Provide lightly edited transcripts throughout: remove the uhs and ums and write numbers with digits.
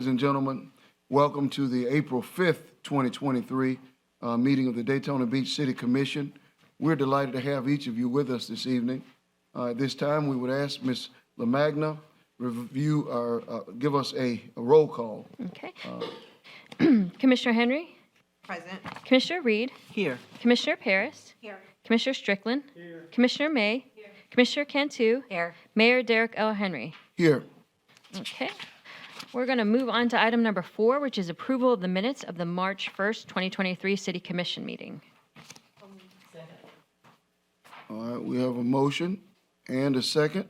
Ladies and gentlemen, welcome to the April 5th, 2023 meeting of the Daytona Beach City Commission. We're delighted to have each of you with us this evening. At this time, we would ask Ms. LaMagna give us a roll call. Okay. Commissioner Henry? Present. Commissioner Reed? Here. Commissioner Paris? Here. Commissioner Strickland? Here. Commissioner May? Here. Commissioner Cantu? Here. Mayor Derek L. Henry? Here. Okay. We're going to move on to item number 4, which is approval of the minutes of the March 1st, 2023 City Commission meeting. All right, we have a motion and a second.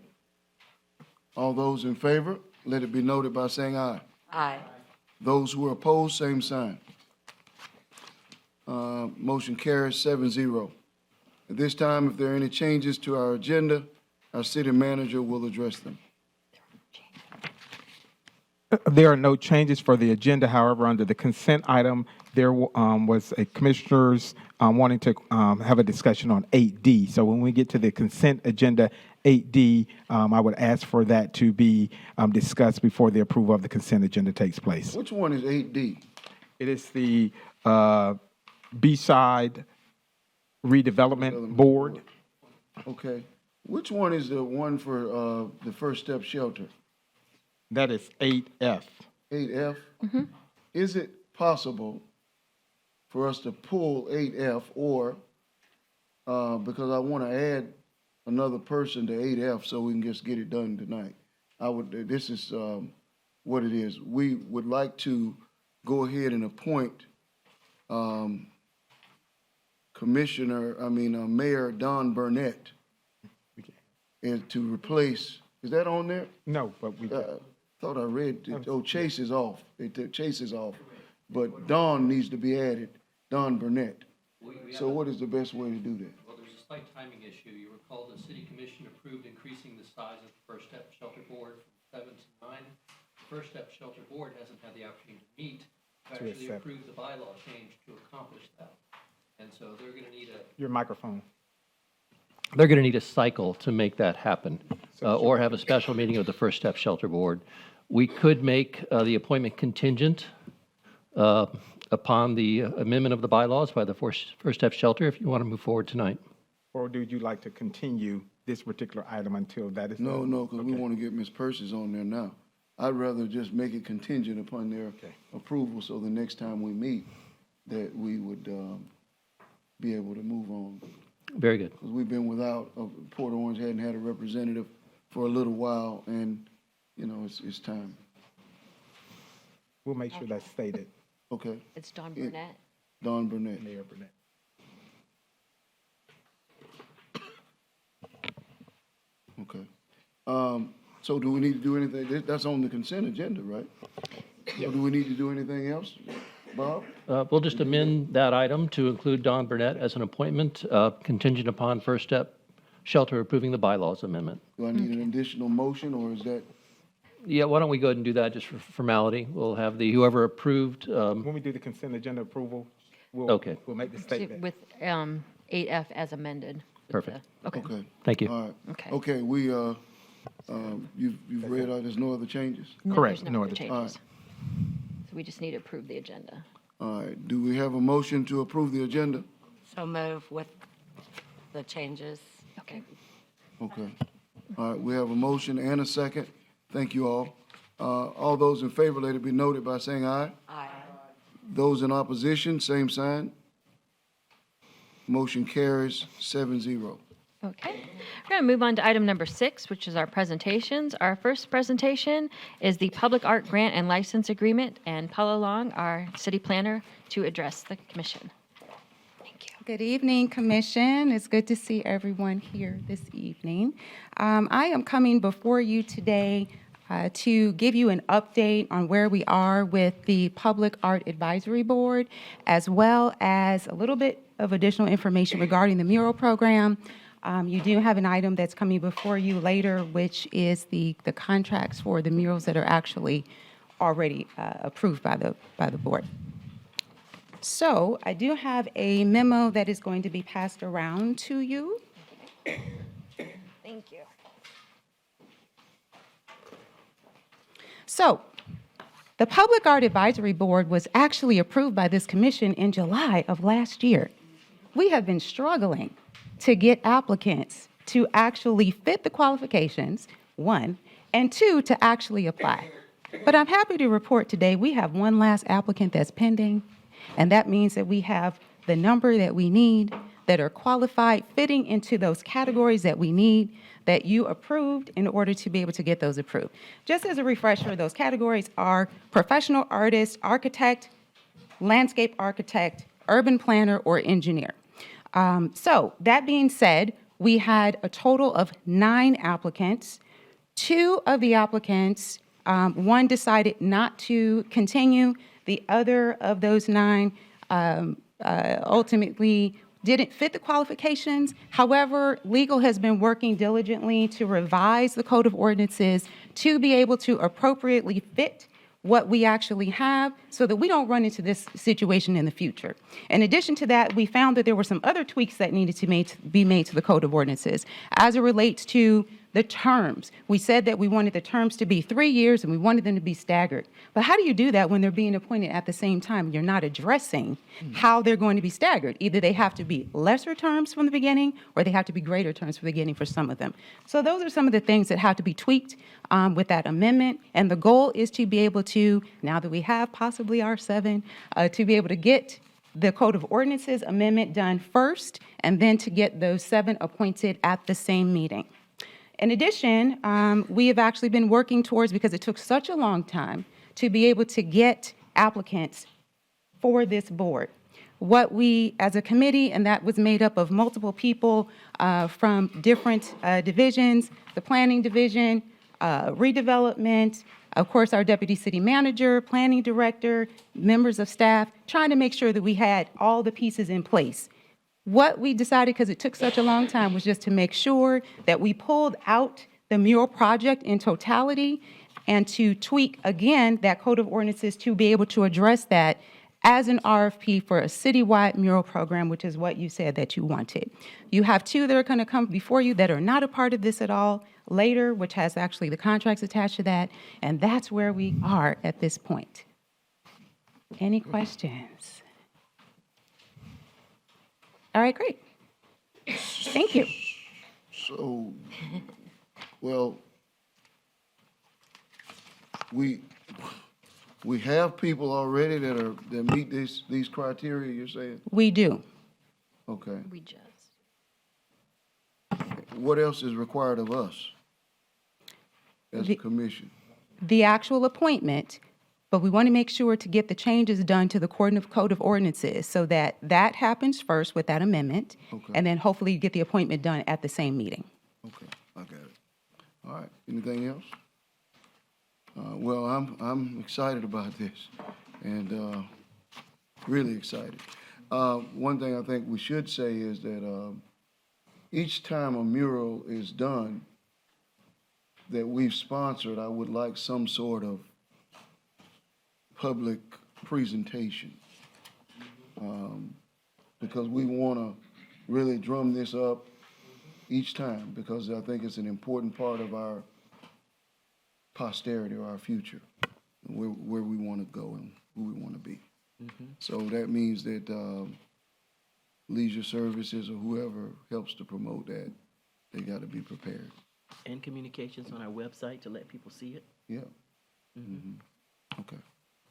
All those in favor, let it be noted by saying aye. Aye. Those who are opposed, same sign. Motion carries 7-0. At this time, if there are any changes to our agenda, our city manager will address them. There are no changes for the agenda. However, under the consent item, there was a commissioners wanting to have a discussion on 8D. So when we get to the consent agenda 8D, I would ask for that to be discussed before the approval of the consent agenda takes place. Which one is 8D? It is the B-side redevelopment board. Okay. Which one is the one for the First Step Shelter? That is 8F. 8F? Is it possible for us to pull 8F or, because I want to add another person to 8F so we can just get it done tonight. This is what it is. We would like to go ahead and appoint Mayor Don Burnett to replace, is that on there? No, but we Thought I read, Chase is off. They took Chase is off. But Don needs to be added, Don Burnett. So what is the best way to do that? Well, there's a slight timing issue. You recall the city commission approved increasing the size of the First Step Shelter Board from 7 to 9. The First Step Shelter Board hasn't had the opportunity to meet to actually approve the bylaw change to accomplish that. And so they're going to need your microphone. They're going to need a cycle to make that happen, or have a special meeting of the First Step Shelter Board. We could make the appointment contingent upon the amendment of the bylaws by the First Step Shelter if you want to move forward tonight. Or would you like to continue this particular item until that is done? No, because we want to get Ms. Persis on there now. I'd rather just make it contingent upon their approval so the next time we meet that we would be able to move on. Very good. Because we've been without, Port Orange hadn't had a representative for a little while, and, it's time. We'll make sure that's stated. Okay. It's Don Burnett. Don Burnett. Mayor Burnett. Okay. So do we need to do anything? That's on the consent agenda, right? So do we need to do anything else, Bob? We'll just amend that item to include Don Burnett as an appointment contingent upon First Step Shelter approving the bylaws amendment. Do I need an additional motion, or is that? Yeah, why don't we go ahead and do that just for formality? We'll have whoever approved. When we do the consent agenda approval, we'll make the statement. With 8F as amended. Perfect. Okay. Okay. Thank you. All right. Okay. Okay, you've read out, there's no other changes? No, Correct. there's No other other changes. All right. So we just need to approve the agenda. All right, do we have a motion to approve the agenda? So move with the changes. Okay. Okay. All right, we have a motion and a second. Thank you all. All those in favor, let it be noted by saying aye. Aye. Those in opposition, same sign. Motion carries 7-0. Okay. We're going to move on to item number 6, which is our presentations. Our first presentation is the Public Art Grant and License Agreement, and Paula Long, our city planner, to address the commission. Thank you. Good evening, Commission. It's good to see everyone here this evening. I am coming before you today to give you an update on where we are with the Public Art Advisory Board, as well as a little bit of additional information regarding the mural program. You do have an item that's coming before you later, which is the contracts for the murals that are actually already approved by the board. So I do have a memo that is going to be passed around to you. Thank you. So The Public Art Advisory Board was actually approved by this commission in July of last year. We have been struggling to get applicants to actually fit the qualifications, one, and two, to actually apply. But I'm happy to report today we have one last applicant that's pending, and that means that we have the number that we need that are qualified, fitting into those categories that we need, that you approved in order to be able to get those approved. Just as a refresher, those categories are professional artist, architect, landscape architect, urban planner, or engineer. So that being said, we had a total of 9 applicants. 2 of the applicants, one decided not to continue. The other of those 9 ultimately didn't fit the qualifications. However, legal has been working diligently to revise the Code of Ordinances to be able to appropriately fit what we actually have so that we don't run into this situation in the future. In addition to that, we found that there were some other tweaks that needed to be made to the Code of Ordinances as it relates to the terms. We said that we wanted the terms to be 3 years and we wanted them to be staggered. But how do you do that when they're being appointed at the same time? You're not addressing how they're going to be staggered. Either they have to be lesser terms from the beginning or they have to be greater terms from the beginning for some of them. So those are some of the things that have to be tweaked with that amendment. And the goal is to be able to, now that we have possibly R7, to be able to get the Code of Ordinances amendment done first and then to get those 7 appointed at the same meeting. In addition, we have actually been working towards, because it took such a long time, to be able to get applicants for this board. What we, as a committee, and that was made up of multiple people from different divisions, the planning division, redevelopment, of course, our deputy city manager, planning director, members of staff, trying to make sure that we had all the pieces in place. What we decided, because it took such a long time, was just to make sure that we pulled out the mural project in totality and to tweak, again, that Code of Ordinances to be able to address that as an RFP for a citywide mural program, which is what you said that you wanted. You have 2 that are going to come before you that are not a part of this at all later, which has actually the contracts attached to that, and that's where we are at this point. Any questions? All right, great. Thank you. So, well, we have people already that meet these criteria, you're saying? We do. Okay. We just. What else is required of us as a The- commission? The actual appointment, but we want to make sure to get the changes done to the Code of Ordinances so that that happens first with that amendment, Okay. and then hopefully get the appointment done at the same meeting. Okay, I got it. All right, anything else? Well, I'm excited about this, and really excited. One thing I think we should say is that each time a mural is done that we've sponsored, I would like some sort of public presentation, because we want to really drum this up each time, because I think it's an important part of our posterity or our future, where we want to go and who we want to be. So that means that leisure services or whoever helps to promote that, they got to be prepared. And communications on our website to let people see it. Yeah. Okay.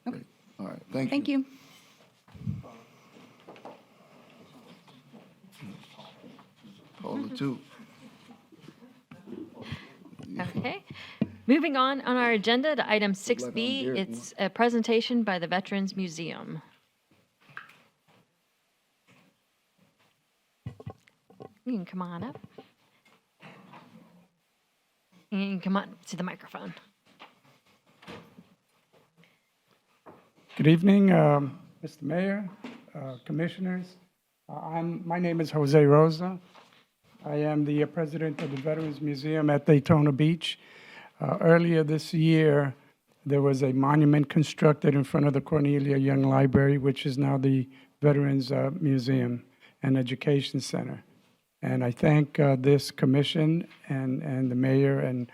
Great. All right. Thank you. Thank you. Paula, too. Okay. Moving on our agenda to item 6B, Derek it's a presentation by the Veterans Museum. You can come on up. You can come on to the microphone. Good evening, Mr. Mayor, Commissioners. My name is Jose Rosa. I am the president of the Veterans Museum at Daytona Beach. Earlier this year, there was a monument constructed in front of the Cornelia Young Library, which is now the Veterans Museum and Education Center. And I thank this commission and the mayor and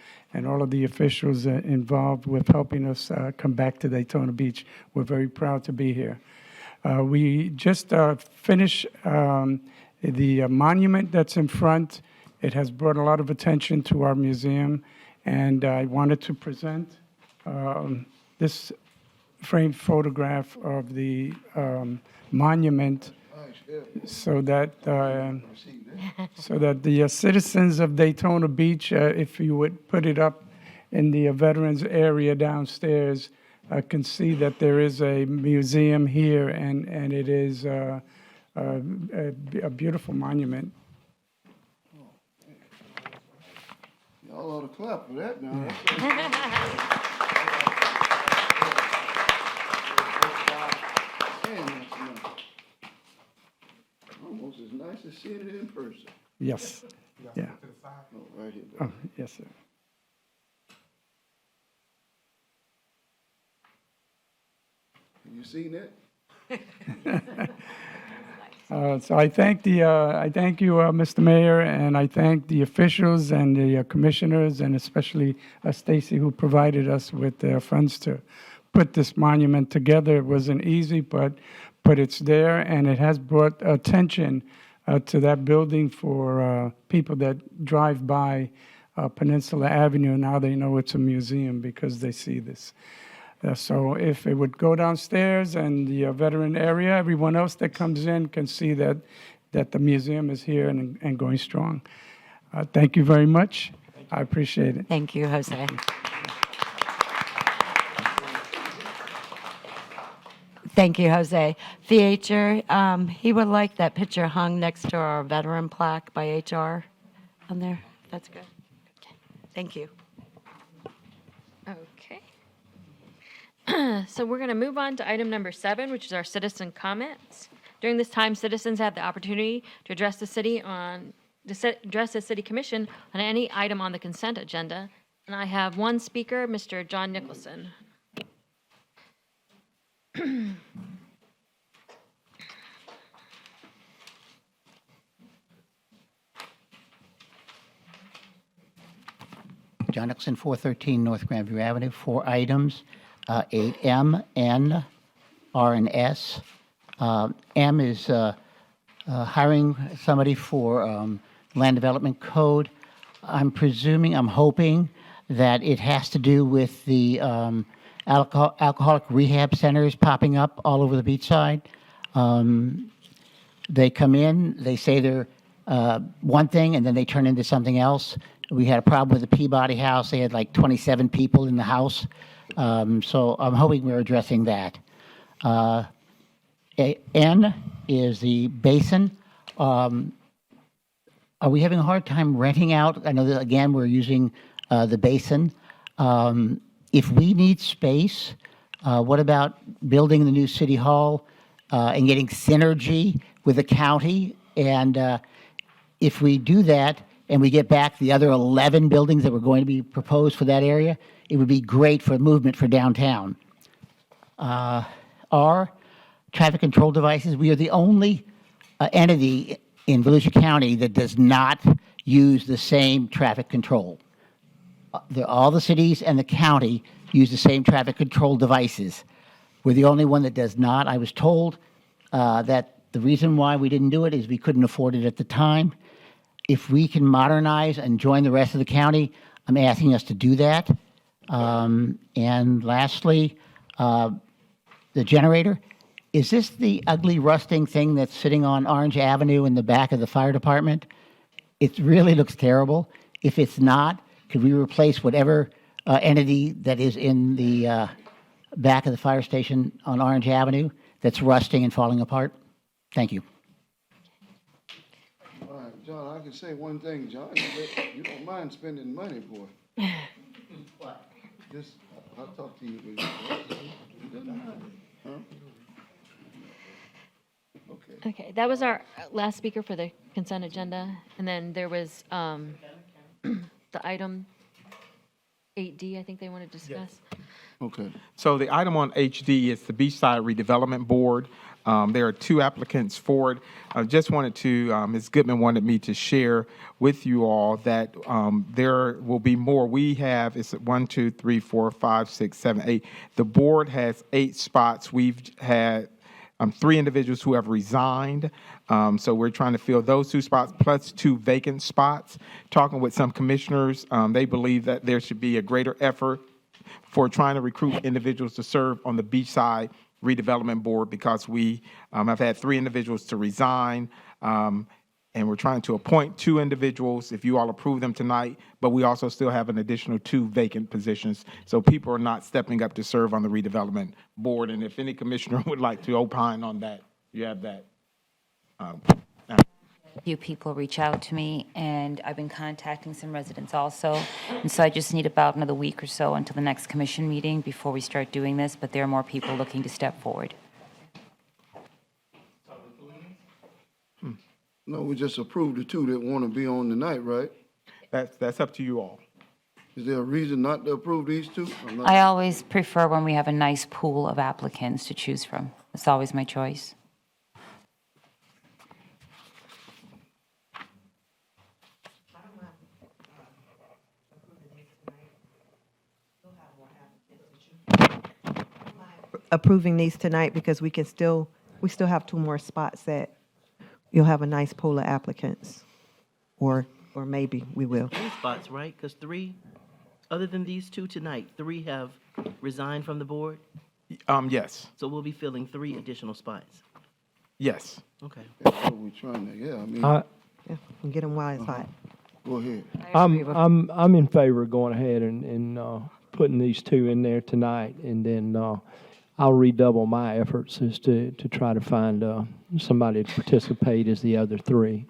all of the officials involved with helping us come back to Daytona Beach. We're very proud to be here. We just finished the monument that's in front. It has brought a lot of attention to our museum, and I wanted to present this framed photograph of the monument so that the citizens of Daytona Beach, if you would put it up in the veterans area downstairs, can see that there is a museum here, and it is a beautiful monument. Y'all ought to clap for that now. Almost as nice as seeing it in person. Yes, yeah. Oh, right here. Oh, yes, sir. You seen that? So I thank you, Mr. Mayor, and I thank the officials and the commissioners, and especially Stacy, who provided us with the funds to put this monument together. It wasn't easy, but it's there, and it has brought attention to that building for people that drive by Peninsula Avenue. Now they know it's a museum because they see this. So if it would go downstairs and the veteran area, everyone else that comes in can see that the museum is here and going strong. Thank you very much. I appreciate it. Thank you, Jose. Thank you, Jose. Theater, he would like that picture hung next to our veteran plaque by HR on there. That's good. Okay. Thank you. Okay. So we're going to move on to item number 7, which is our citizen comments. During this time, citizens have the opportunity to address the city commission on any item on the consent agenda. And I have one speaker, Mr. John Nicholson. John Nicholson, 413 North Grandview Avenue, 4 items, 8M, N, R, and S. M is hiring somebody for land development code. I'm hoping that it has to do with the alcoholic rehab centers popping up all over the beachside. They come in, they say they're one thing, and then they turn into something else. We had a problem with the Peabody House. They had like 27 people in the house. So I'm hoping we're addressing that. N is the basin. Are we having a hard time renting out? I know that, again, we're using the basin. If we need space, what about building the new city hall and getting synergy with the county? And if we do that and we get back the other 11 buildings that were going to be proposed for that area, it would be great for movement for downtown. R, traffic control devices. We are the only entity in Volusia County that does not use the same traffic control. All the cities and the county use the same traffic control devices. We're the only one that does not. I was told that the reason why we didn't do it is we couldn't afford it at the time. If we can modernize and join the rest of the county, I'm asking us to do that. And lastly, the generator. Is this the ugly rusting thing that's sitting on Orange Avenue in the back of the fire department? It really looks terrible. If it's not, could we replace whatever entity that is in the back of the fire station on Orange Avenue that's rusting and falling apart? Thank you. All right, John, I can say one thing, John. You don't mind spending money, boy. What? Just, I'll talk to you. But you don't mind, huh? Okay. Okay, that was our last speaker for the consent agenda. And then there was the item 8D, I think they wanted to discuss. Okay. So the item on HD is the Beachside Redevelopment Board. There are 2 applicants for it. I just wanted to, Ms. Goodman wanted me to share with you all that there will be more. We have, it's 1, 2, 3, 4, 5, 6, 7, 8. The board has 8 spots. We've had 3 individuals who have resigned. So we're trying to fill those 2 spots plus 2 vacant spots. Talking with some commissioners, they believe that there should be a greater effort for trying to recruit individuals to serve on the Beachside Redevelopment Board because we have had 3 individuals to resign. And we're trying to appoint 2 individuals, if you all approve them tonight, but we also still have an additional 2 vacant positions. So people are not stepping up to serve on the redevelopment board. And if any commissioner would like to opine on that, you have that. A few people reach out to me, and I've been contacting some residents also. And so I just need about another week or so until the next commission meeting before we start doing this, but there are more people looking to step forward. No, we just approved the 2 that want to be on tonight, right? That's up to you all. Is there a reason not to approve these 2? I always prefer when we have a nice pool of applicants to choose from. It's always my choice. Approving these tonight because we still have 2 more spots that you'll have a nice pool of applicants. Or maybe we will. 3 spots, right? Because 3, other than these 2 tonight, 3 have resigned from the board. Yes, So we'll be filling 3 additional spots. yes. Okay. That's what we're trying to, yeah, I mean, Yeah, and get them while it's hot. go ahead. I'm in favor of going ahead and putting these 2 in there tonight, and then I'll redouble my efforts as to try to find somebody to participate as the other 3.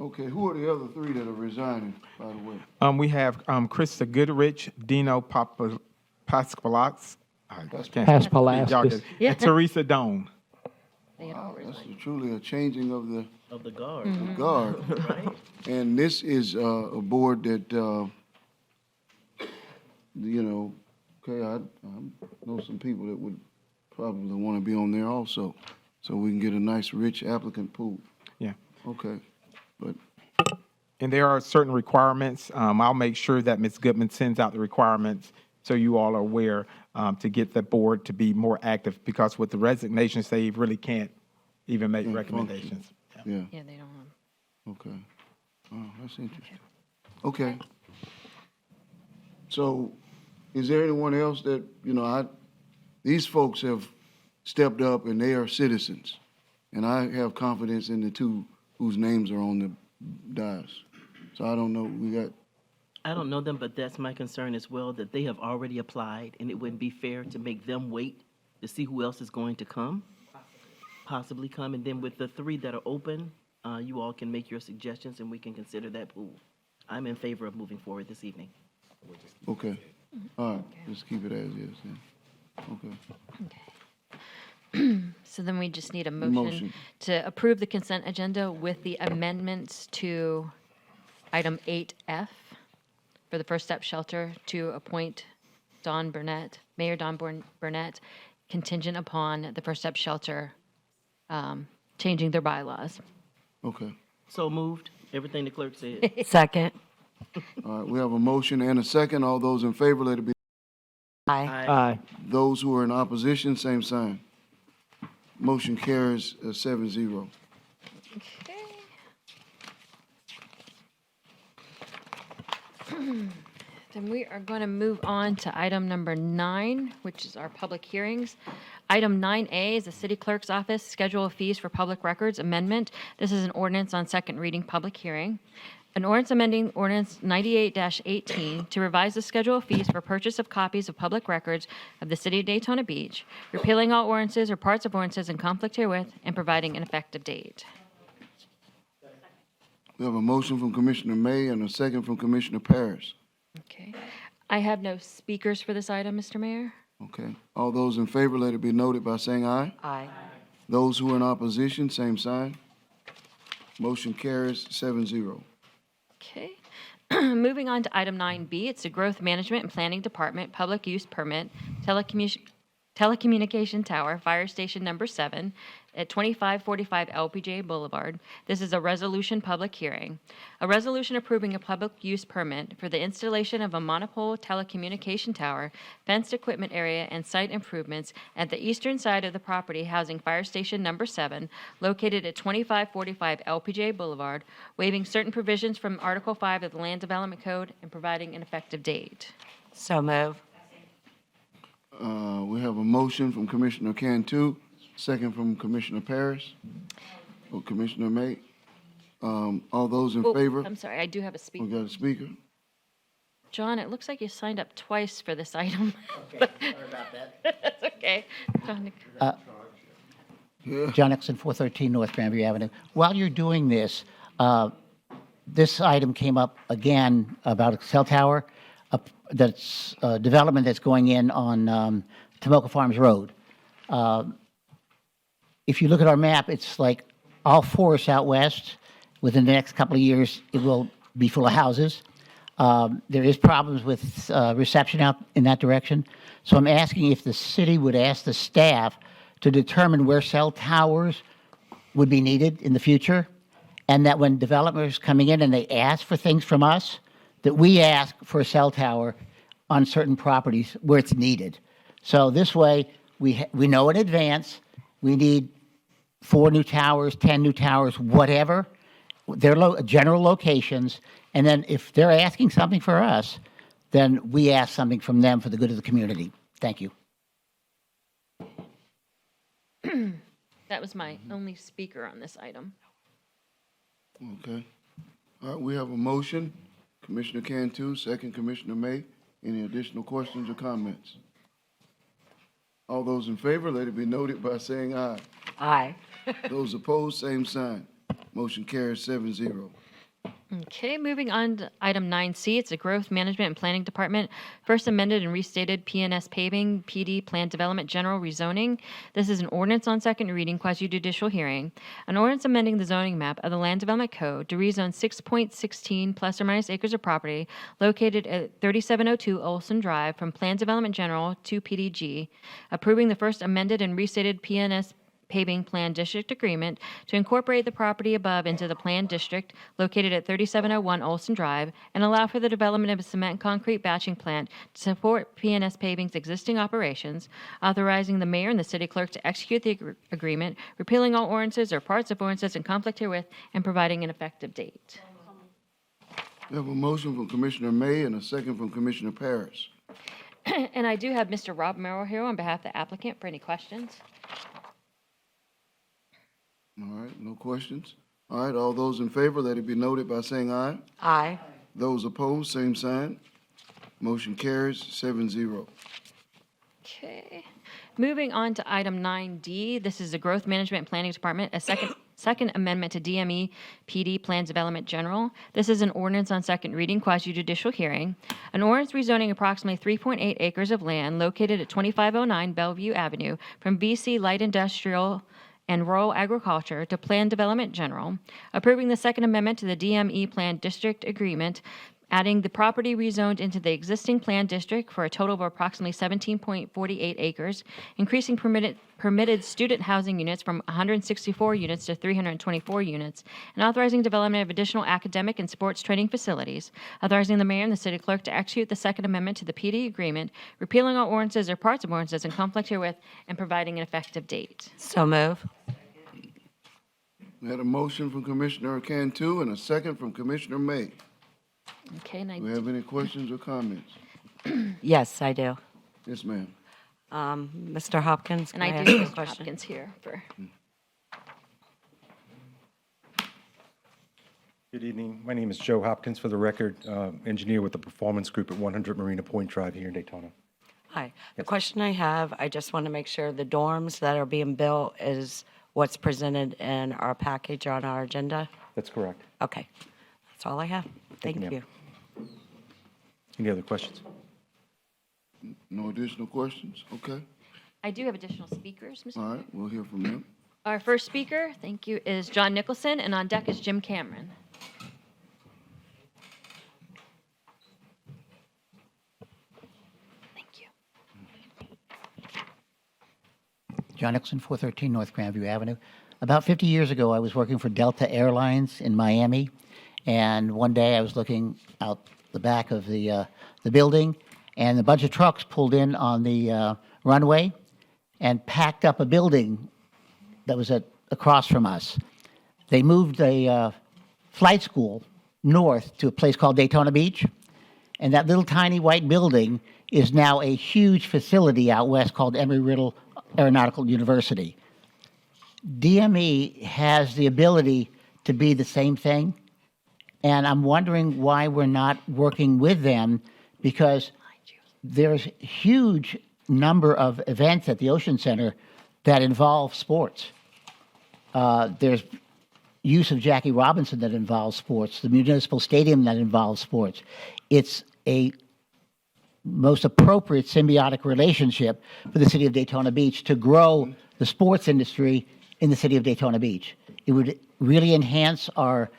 Okay, who are the other 3 that are resigning, by the way? We have Krista Goodrich, Dino Paspalax, Paspalaskis. and Teresa Doan. Wow, that's truly a changing of the Of the guard, guard. right? And this is a board that, you know, okay, I know some people that would probably want to be on there also, so we can get a nice, rich applicant pool. Yeah. Okay, but, And there are certain requirements. I'll make sure that Ms. Goodman sends out the requirements so you all are aware to get the board to be more active because with the resignations, they really can't even make Can't recommendations. yeah, Yeah, they don't. okay. Oh, that's interesting. Okay. So, is there anyone else that, you know, these folks have stepped up and they are citizens. And I have confidence in the 2 whose names are on the dais. So I don't know, I don't know them, but that's my concern as well, that they have already applied, and it wouldn't be fair to make them wait to see who else is going to come. Possibly come, and then with the 3 that are open, you all can make your suggestions, and we can consider that pool. I'm in favor of moving forward this evening. okay. All right, just keep it as is then. Okay. So then we just need a Motion. motion to approve the consent agenda with the amendments to item 8F for the First Step Shelter to appoint Don Burnett, Mayor Don Burnett, contingent upon the First Step Shelter changing their bylaws. Okay. So moved, everything the clerk said. Second. All right, we have a motion and a second. All those in favor, let it be. Aye. Aye. Those who are in opposition, same sign. Motion carries 7-0. Then we are going to move on to item number 9, which is our public hearings. Item 9A is the City Clerk's Office Schedule of Fees for Public Records Amendment. This is an ordinance on second reading public hearing. An ordinance amending Ordinance 98-18 to revise the schedule of fees for purchase of copies of public records of the City of Daytona Beach, repealing all ordinances or parts of ordinances in conflict herewith, and providing an effective date. We have a motion from Commissioner May and a second from Commissioner Parrish. Okay. I have no speakers for this item, Mr. Mayor. Okay. All those in favor, let it be noted by saying aye. Aye. Those who are in opposition, same sign. Motion carries 7-0. Okay. Moving on to item 9B, it's the Growth Management and Planning Department Public Use Permit, telecommunication tower, Fire Station Number 7, at 2545 LPJ Boulevard. This is a resolution public hearing. A resolution approving a public use permit for the installation of a monopole telecommunication tower, fenced equipment area, and site improvements at the eastern side of the property housing Fire Station Number 7, located at 2545 LPJ Boulevard, waiving certain provisions from Article 5 of the Land Development Code and providing an effective date. So move. We have a motion from Commissioner Cantu, second from Commissioner Parrish, or Commissioner May. All those in Oh, favor? I'm sorry, I do have a We speaker. got a speaker? John, it looks like you signed up twice for this item. Okay, sorry about that. That's okay. John, John Nixon, 413 North Granbury Avenue. While you're doing this, this item came up again about a cell tower that's development that's going in on Tomoka Farms Road. If you look at our map, it's like all forests out west. Within the next couple of years, it will be full of houses. There is problems with reception out in that direction. So I'm asking if the city would ask the staff to determine where cell towers would be needed in the future, and that when developers coming in and they ask for things from us, that we ask for a cell tower on certain properties where it's needed. So this way, we know in advance, we need 4 new towers, 10 new towers, whatever, their general locations, and then if they're asking something for us, then we ask something from them for the good of the community. Thank you. that was my only speaker on this item. Okay. All right, we have a motion. Commissioner Cantu, second Commissioner May. Any additional questions or comments? All those in favor, let it be noted by saying aye. Aye. Those opposed, same sign. Motion carries 7-0. Okay, moving on to item 9C. It's a Growth Management and Planning Department, first amended and restated PNS paving, PD, Plan Development, General Rezoning. This is an ordinance on second reading, quasi-judicial hearing. An ordinance amending the zoning map of the Land Development Code to rezone 6.16 plus or minus acres of property located at 3702 Olson Drive from Plan Development General to PDG, approving the first amended and restated PNS paving plan district agreement to incorporate the property above into the planned district located at 3701 Olson Drive and allow for the development of a cement and concrete batching plant to support PNS Paving's existing operations, authorizing the mayor and the city clerk to execute the agreement, repealing all ordinances or parts of ordinances in conflict herewith, and providing an effective date. We have a motion from Commissioner May and a second from Commissioner Parrish. And I do have Mr. Rob Merrill here on behalf of the applicant for any questions. All right, no questions? All right, all those in favor, let it be noted by saying aye. Aye. Those opposed, same sign. Motion carries 7-0. Okay. Moving on to item 9D, this is the Growth Management and Planning Department, a second amendment to DME PD Plans Development General. This is an ordinance on second reading, quasi-judicial hearing. An ordinance rezoning approximately 3.8 acres of land located at 2509 Bellevue Avenue from BC Light Industrial and Rural Agriculture to Plan Development General, approving the Second Amendment to the DME Plan District Agreement, adding the property rezoned into the existing plan district for a total of approximately 17.48 acres, increasing permitted student housing units from 164 units to 324 units, and authorizing development of additional academic and sports training facilities, authorizing the mayor and the city clerk to execute the Second Amendment to the PD agreement, repealing all ordinances or parts of ordinances in conflict herewith, and providing an effective date. So move. We had a motion from Commissioner Cantu and a second from Commissioner May. Okay, and I Do we have any questions or comments? Yes, I do. Yes, ma'am. Mr. Hopkins, can and I I ask do you a have Mr. question? Hopkins here for. Good evening. My name is Joe Hopkins, for the record, engineer with the Performance Group at 100 Marina Point Drive here in Daytona. Hi. The question I have, I just want to make sure the dorms that are being built is what's presented in our package on our agenda? That's correct. Okay. That's all I have. Thank ma'am. you. Any other questions? No additional questions? Okay. I do have additional speakers, Mr. All right, we'll hear from them. Our first speaker, thank you, is John Nicholson, and on deck is Jim Cameron. Thank you. John Nixon, 413 North Grandview Avenue. About 50 years ago, I was working for Delta Airlines in Miami, and one day I was looking out the back of the building, and a bunch of trucks pulled in on the runway and packed up a building that was across from us. They moved a flight school north to a place called Daytona Beach, and that little tiny white building is now a huge facility out west called Embry-Riddle Aeronautical University. DME has the ability to be the same thing, and I'm wondering why we're not working with them, because there's a huge number of events at the Ocean Center that involve sports. There's use of Jackie Robinson that involves sports, the municipal stadium that involves sports. It's a most appropriate symbiotic relationship for the city of Daytona Beach to grow the sports industry in the city of Daytona Beach. It would really enhance our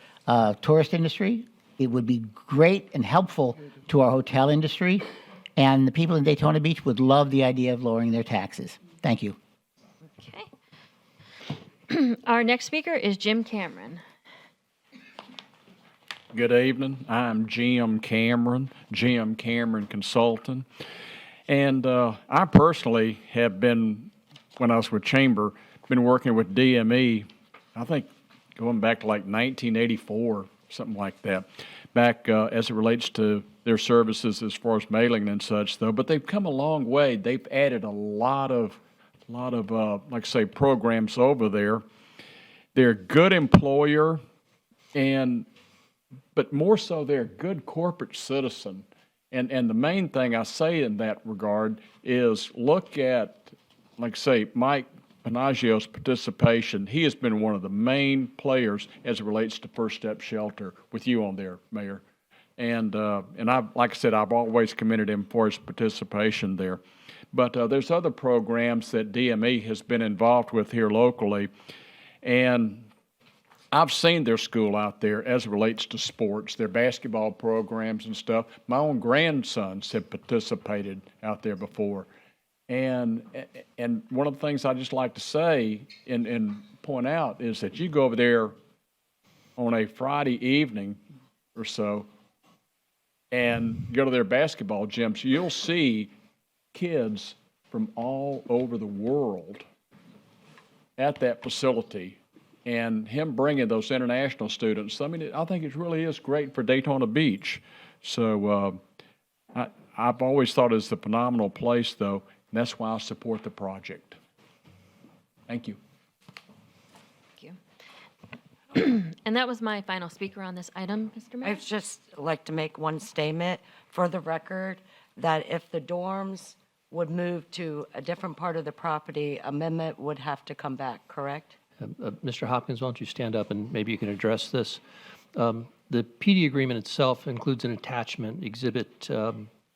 tourist industry. It would be great and helpful to our hotel industry. And the people in Daytona Beach would love the idea of lowering their taxes. Thank you. Okay. Our next speaker is Jim Cameron. Good evening. I'm Jim Cameron Consultant. And I personally have been, when I was with Chamber, been working with DME, I think going back to like 1984, something like that, back as it relates to their services as far as mailing and such, though. But they've come a long way. They've added a lot of like I say, programs over there. They're a good employer, but more so they're a good corporate citizen. And the main thing I say in that regard is look at, like I say, Mike Panaggio's participation. He has been one of the main players as it relates to First Step Shelter with you on there, Mayor. And I've, like I said, I've always commended him for his participation there. But there's other programs that DME has been involved with here locally, and I've seen their school out there as it relates to sports, their basketball programs and stuff. My own grandsons have participated out there before. And one of the things I just like to say and point out is that you go over there on a Friday evening or so and go to their basketball gyms, you'll see kids from all over the world at that facility. And him bringing those international students, I mean, I think it really is great for Daytona Beach. So I've always thought it's a phenomenal place, though, and that's why I support the project. Thank you. Thank you. And that was my final speaker on this item, Mr. Mayor. I'd just like to make one statement for the record, that if the dorms would move to a different part of the property, amendment would have to come back, correct? Mr. Hopkins, why don't you stand up and maybe you can address this. The PD agreement itself includes an attachment, Exhibit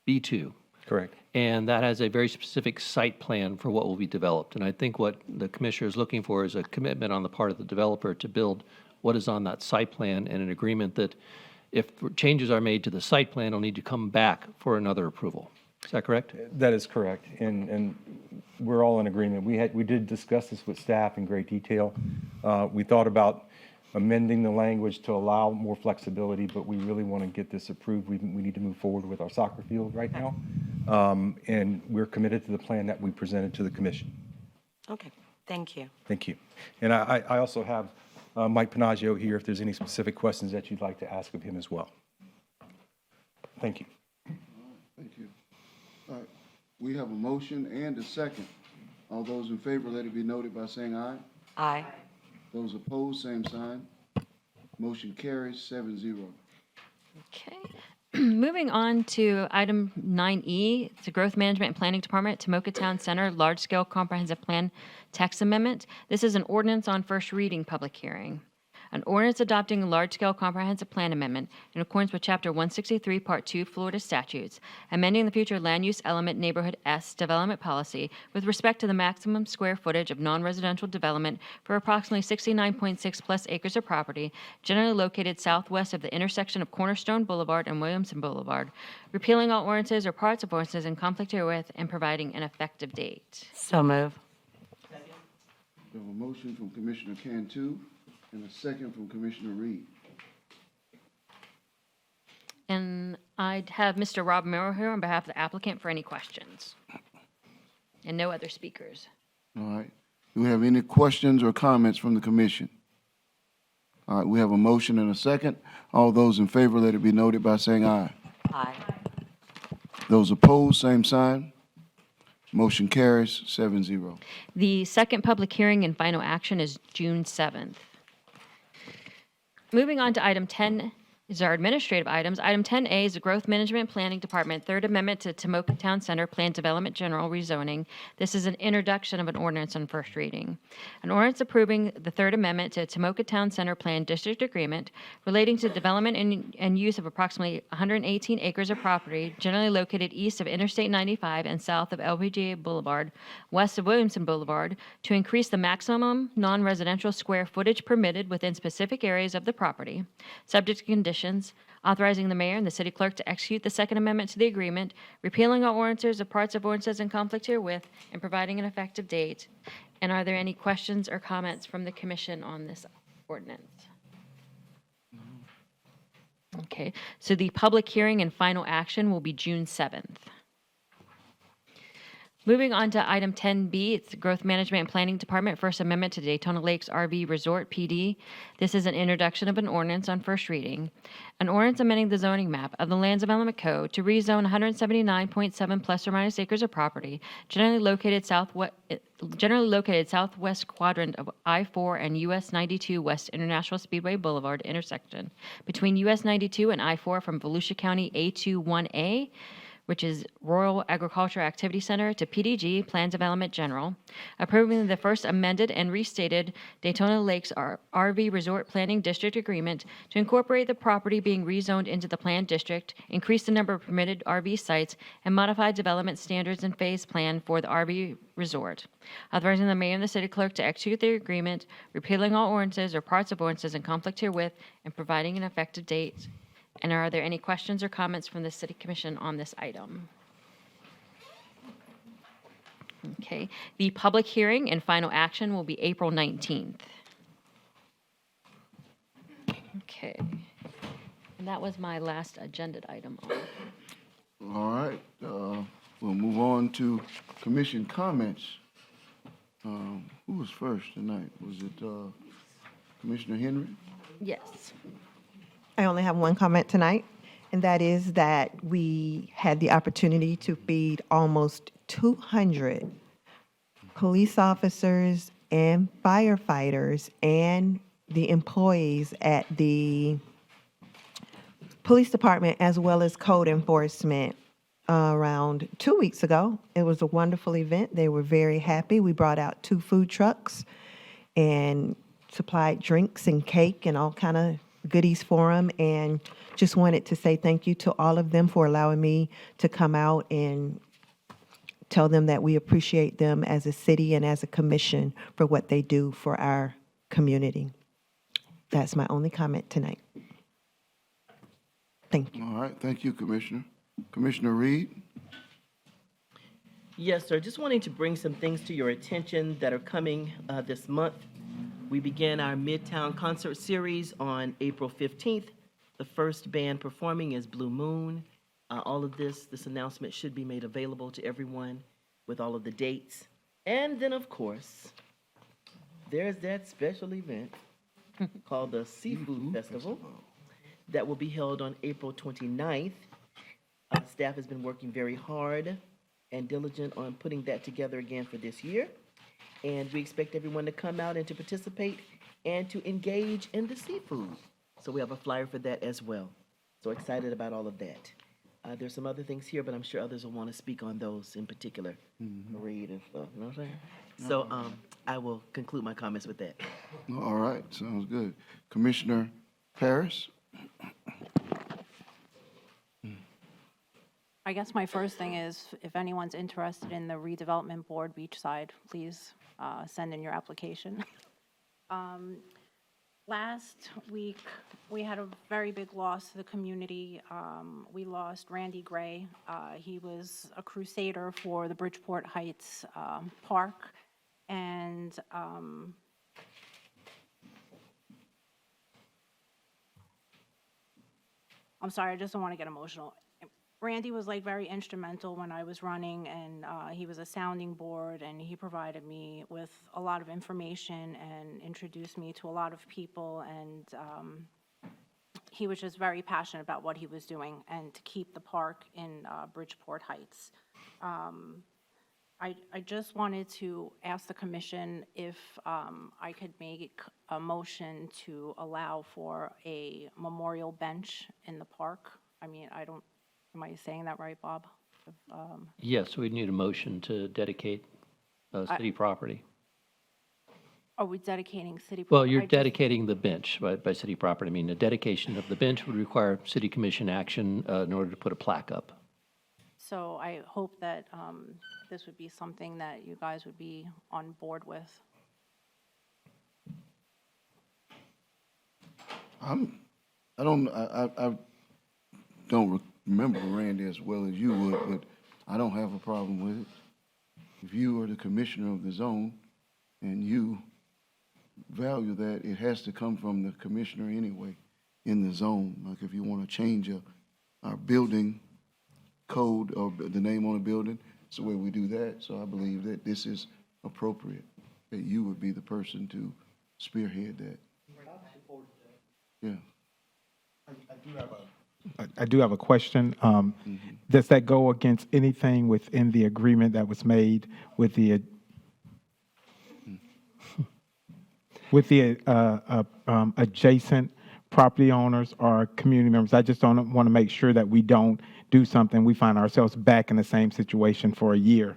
B2. Correct. And that has a very specific site plan for what will be developed. And I think what the commissioner is looking for is a commitment on the part of the developer to build what is on that site plan, and an agreement that if changes are made to the site plan, it'll need to come back for another approval. Is that correct? That is correct, and we're all in agreement. We did discuss this with staff in great detail. We thought about amending the language to allow more flexibility, but we really want to get this approved. We need to move forward with our soccer field right now, and we're committed to the plan that we presented to the commission. Okay, thank you. Thank you. And I also have Mike Panaggio here if there's any specific questions that you'd like to ask of him as well. Thank you. Thank you. All right, we have a motion and a second. All those in favor, let it be noted by saying aye. Aye. Those opposed, same sign. Motion carries 7-0. Okay. Moving on to item 9E, it's the Growth Management and Planning Department, Tomoka Town Center, Large-Scale Comprehensive Plan Text Amendment. This is an ordinance on first reading public hearing. An ordinance adopting a large-scale comprehensive plan amendment in accordance with Chapter 163, Part 2, Florida statutes, amending the future land use element neighborhood S development policy with respect to the maximum square footage of non-residential development for approximately 69.6 plus acres of property generally located southwest of the intersection of Cornerstone Boulevard and Williamson Boulevard, repealing all ordinances or parts of ordinances in conflict herewith and providing an effective date. So move. We have a motion from Commissioner Cantu and a second from Commissioner Reed. And I'd have Mr. Rob Merrill here on behalf of the applicant for any questions. And no other speakers. All right. Do we have any questions or comments from the commission? All right, we have a motion and a second. All those in favor, let it be noted by saying aye. Aye. Those opposed, same sign. Motion carries 7-0. The second public hearing and final action is June 7th. Moving on to item 10 is our administrative items. Item 10A is the Growth Management Planning Department, Third Amendment to Tomoka Town Center Plan Development General Rezoning. This is an introduction of an ordinance on first reading. An ordinance approving the Third Amendment to Tomoka Town Center Plan District Agreement relating to development and use of approximately 118 acres of property generally located east of Interstate 95 and south of LPGA Boulevard, west of Williamson Boulevard, to increase the maximum non-residential square footage permitted within specific areas of the property, subject to conditions, authorizing the mayor and the city clerk to execute the Second Amendment to the agreement, repealing all ordinances or parts of ordinances in conflict herewith, and providing an effective date. And are there any questions or comments from the commission on this ordinance? Okay, so the public hearing and final action will be June 7th. Moving on to item 10B, it's the Growth Management and Planning Department, First Amendment to Daytona Lakes RV Resort PD. This is an introduction of an ordinance on first reading. An ordinance amending the zoning map of the Lands Development Code to rezone 179.7 plus or minus acres of property generally located southwest quadrant of I-4 and US 92 West International Speedway Boulevard intersection between US 92 and I-4 from Volusia County A21A, which is Rural Agriculture Activity Center, to PDG, Plan Development General, approving the first amended and restated Daytona Lakes RV Resort Planning District Agreement to incorporate the property being rezoned into the planned district, increase the number of permitted RV sites, and modify development standards and phase plan for the RV resort. Authorizing the mayor and the city clerk to execute the agreement, repealing all ordinances or parts of ordinances in conflict herewith, and providing an effective date. And are there any questions or comments from the City Commission on this item? Okay. The public hearing and final action will be April 19th. Okay. And that was my last agenda item. All right, we'll move on to commission comments. Who was first tonight? Was it Commissioner Henry? Yes. I only have one comment tonight, and that is that we had the opportunity to feed almost 200 police officers and firefighters and the employees at the police department as well as code enforcement around 2 weeks ago. It was a wonderful event. They were very happy. We brought out 2 food trucks and supplied drinks and cake and all kind of goodies for them, and just wanted to say thank you to all of them for allowing me to come out and tell them that we appreciate them as a city and as a commission for what they do for our community. That's my only comment tonight. Thank you. All right, thank you, Commissioner. Commissioner Reed? Yes, sir. Just wanting to bring some things to your attention that are coming this month. We began our Midtown Concert Series on April 15th. The first band performing is Blue Moon. All of this announcement should be made available to everyone with all of the dates. And then, of course, there's that special event called the Seafood Festival that will be held on April 29th. Staff has been working very hard and diligent on putting that together again for this year. And we expect everyone to come out and to participate and to engage in the seafood. So we have a flyer for that as well. So excited about all of that. There's some other things here, but I'm sure others will want to speak on those in particular. Read and stuff, you know what I'm saying? So I will conclude my comments with that. All right, sounds good. Commissioner Harris? I guess my first thing is, if anyone's interested in the redevelopment board beachside, please send in your application. Last week, we had a very big loss to the community. We lost Randy Gray. He was a crusader for the Bridgeport Heights Park, And I'm sorry, I just don't want to get emotional. Randy was like very instrumental when I was running, and he was a sounding board, and he provided me with a lot of information and introduced me to a lot of people, and he was just very passionate about what he was doing and to keep the park in Bridgeport Heights. I just wanted to ask the commission if I could make a motion to allow for a memorial bench in the park. I mean, am I saying that right, Bob? Yes, we need a motion to dedicate city property. Are we dedicating city property? Well, you're dedicating the bench by city property. I mean, the dedication of the bench would require city commission action in order to put a plaque up. So I hope that this would be something that you guys would be on board with. I don't remember Randy as well as you would, but I don't have a problem with it. If you are the commissioner of the zone and you value that, it has to come from the commissioner anyway in the zone. Like if you want to change our building code or the name on the building, it's the way we do that. So I believe that this is appropriate, that you would be the person to spearhead that. Yeah. I do have a question. Does that go against anything within the agreement that was made with the adjacent property owners or community members? I just don't want to make sure that we don't do something, we find ourselves back in the same situation for a year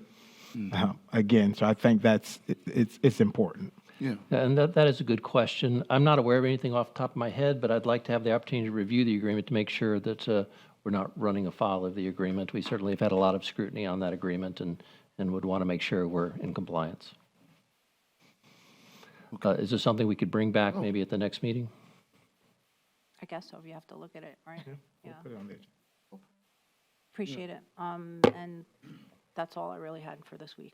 again. So I think it's important. Yeah. And that is a good question. I'm not aware of anything off the top of my head, but I'd like to have the opportunity to review the agreement to make sure that we're not running afoul of the agreement. We certainly have had a lot of scrutiny on that agreement and would want to make sure we're in compliance. Is this something we could bring back maybe at the next meeting? I guess so, you have to look at it, right? Yeah. We'll put it on there. Appreciate it. And that's all I really had for this week.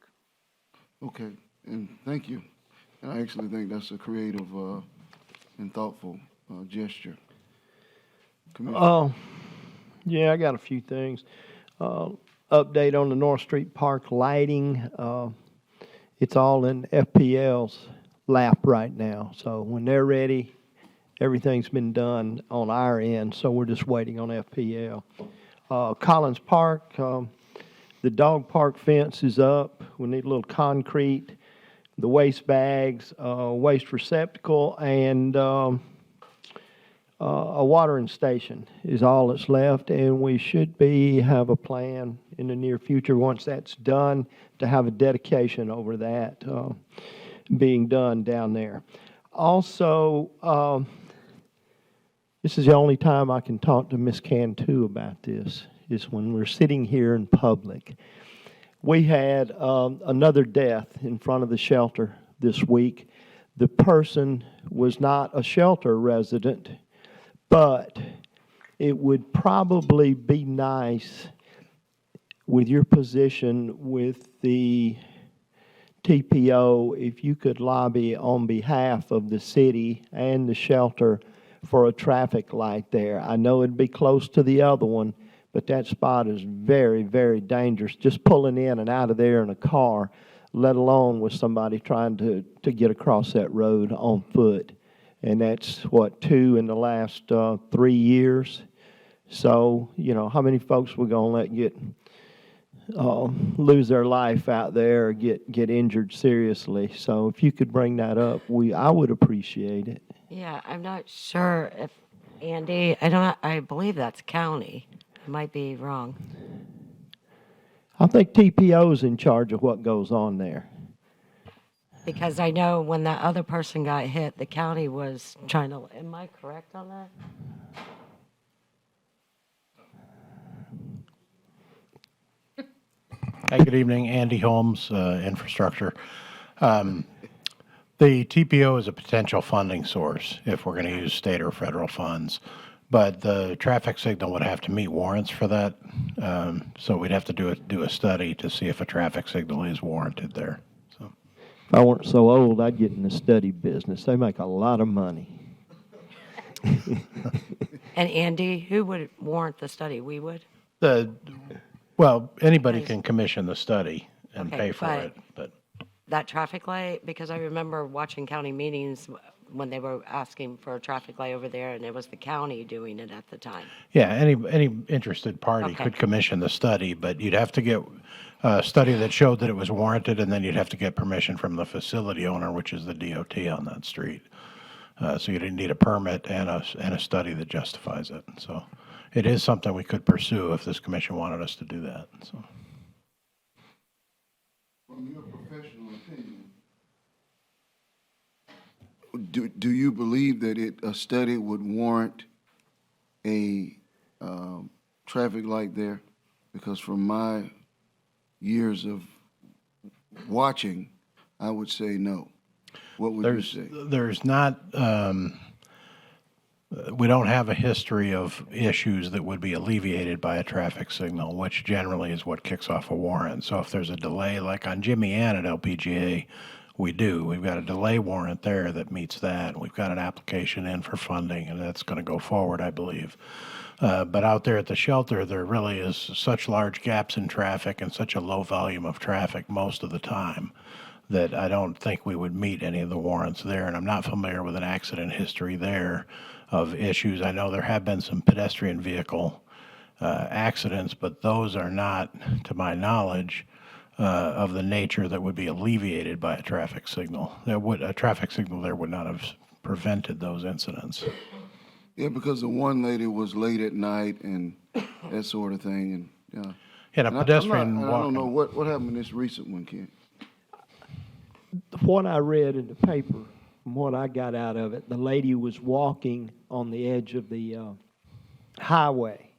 Okay, and thank you. And I actually think that's a creative and thoughtful gesture. Oh, yeah, I got a few things. Update on the North Street Park lighting. It's all in FPL's lap right now. So when they're ready, everything's been done on our end, so we're just waiting on FPL. Collins Park, the dog park fence is up. We need a little concrete, the waste bags, waste receptacle, and a watering station is all that's left. And we should have a plan in the near future, once that's done, to have a dedication over that being done down there. Also, this is the only time I can talk to Ms. Cantu about this, is when we're sitting here in public. We had another death in front of the shelter this week. The person was not a shelter resident, but it would probably be nice with your position with the TPO if you could lobby on behalf of the city and the shelter for a traffic light there. I know it'd be close to the other one, but that spot is very, very dangerous. Just pulling in and out of there in a car, let alone with somebody trying to get across that road on foot. And that's, 2 in the last 3 years. So, how many folks we're going to let lose their life out there or get injured seriously? So if you could bring that up, I would appreciate it. Yeah, I'm not sure if, Andy, I believe that's county. I might be wrong. I think TPO's in charge of what goes on there. Because I know when that other person got hit, the county was trying to, am I correct on that? Hey, good evening. Andy Holmes, Infrastructure. The TPO is a potential funding source if we're going to use state or federal funds, but the traffic signal would have to meet warrants for that. So we'd have to do a study to see if a traffic signal is warranted there. So, If I weren't so old, I'd get in the study business. They make a lot of money. And Andy, who would warrant the study? We would? Well, anybody can commission the study and Okay, pay for but- it, but That traffic light, because I remember watching county meetings when they were asking for a traffic light over there, and it was the county doing it at the time. yeah, any interested party Okay. could commission the study, but you'd have to get a study that showed that it was warranted, and then you'd have to get permission from the facility owner, which is the DOT on that street. So you'd need a permit and a study that justifies it. So it is something we could pursue if this commission wanted us to do that, so. From your professional opinion, do you believe that a study would warrant a traffic light there? Because from my years of watching, I would say no. What would you say? There's not, we don't have a history of issues that would be alleviated by a traffic signal, which generally is what kicks off a warrant. So if there's a delay, like on Jimmy Ann at LPGA, we do. We've got a delay warrant there that meets that. We've got an application in for funding, and that's going to go forward, I believe. But out there at the shelter, there really is such large gaps in traffic and such a low volume of traffic most of the time that I don't think we would meet any of the warrants there. And I'm not familiar with an accident history there of issues. I know there have been some pedestrian vehicle accidents, but those are not, to my knowledge, of the nature that would be alleviated by a traffic signal. A traffic signal there would not have prevented those incidents. Yeah, because the one lady was late at night and that sort of thing, and, yeah. And a pedestrian I don't walking. know, what happened in this recent one, Ken? What I read in the paper, from what I got out of it, the lady was walking on the edge of the highway.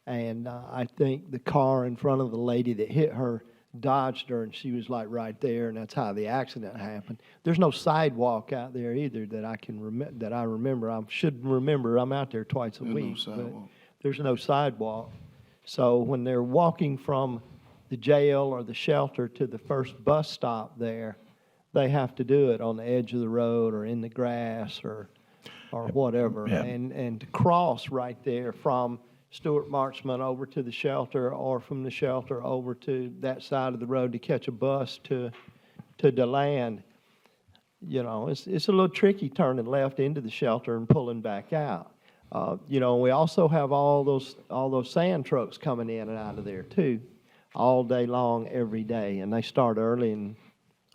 And I think the car in front of the lady that hit her dodged her, and she was like right there, and that's how the accident happened. There's no sidewalk out there either that I can remember. I should remember. I'm out there twice a There's no week. But sidewalk. there's no sidewalk. So when they're walking from the jail or the shelter to the first bus stop there, they have to do it on the edge of the road or in the grass or whatever. Yeah. And to cross right there from Stuart Marchman over to the shelter or from the shelter over to that side of the road to catch a bus to DeLand, you know, it's a little tricky turning left into the shelter and pulling back out. You know, we also have all those sand trucks coming in and out of there too, all day long, every day, and they start early and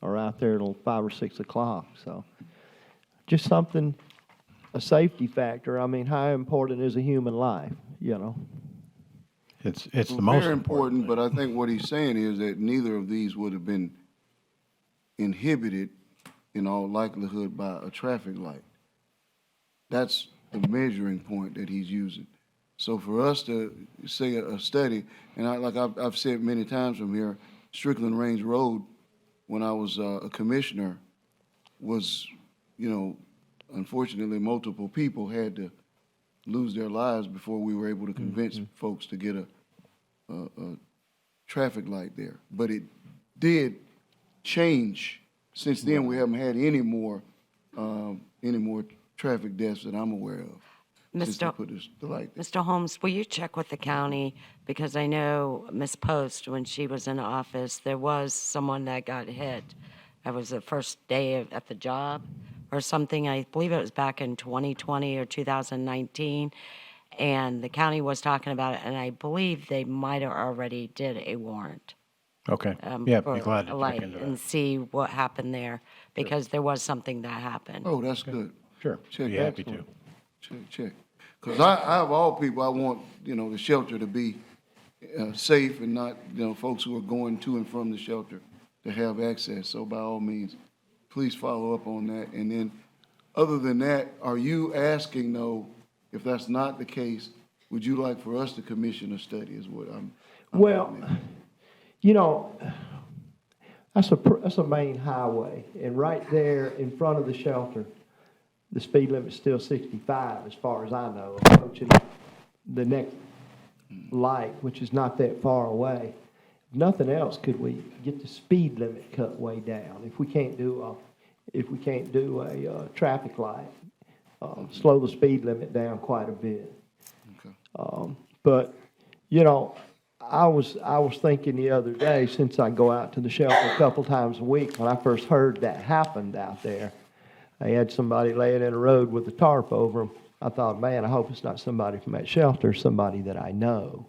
are out there till 5 or 6 o'clock. So, just something, a safety factor. I mean, how important is a human life? You know, It's the most Very important, but I think what he's saying is that neither of these would have been inhibited in all likelihood by a traffic light. That's the measuring point that he's using. So for us to say a study, and I've said many times from here, Strickland Range Road, when I was a commissioner, was, you know, unfortunately multiple people had to lose their lives before we were able to convince folks to get a traffic light there. But it did change. Since then, we haven't had any more traffic deaths that I'm aware of. Since they put the light there. Mr. Holmes, will you check with the county? Because I know Ms. Post, when she was in office, there was someone that got hit. That was the first day at the job or something. I believe it was back in 2020 or 2019. And the county was talking about it, and I believe they might have already did a warrant. Okay. Yeah, for be glad to a check light into and that. see what happened there, because there was something that happened. Oh, that's good. Sure. Check Be that. happy to. Check. Because I of all people, I want, you know, the shelter to be safe and not, you know, folks who are going to and from the shelter to have access. So by all means, please follow up on that. And then, other than that, are you asking, though, if that's not the case, would you like for us to commission a study is what I'm well, you know, that's a main highway, and right there in front of the shelter, the speed limit's still 65 as far as I know, approaching the next light, which is not that far away. nothing else, could we get the speed limit cut way down? If we can't do a traffic light, slow the speed limit down quite a bit. But, you know, I was thinking the other day, since I go out to the shelter a couple times a week, when I first heard that happened out there, they had somebody laying in a road with a tarp over them. I thought, man, I hope it's not somebody from that shelter, somebody that I know.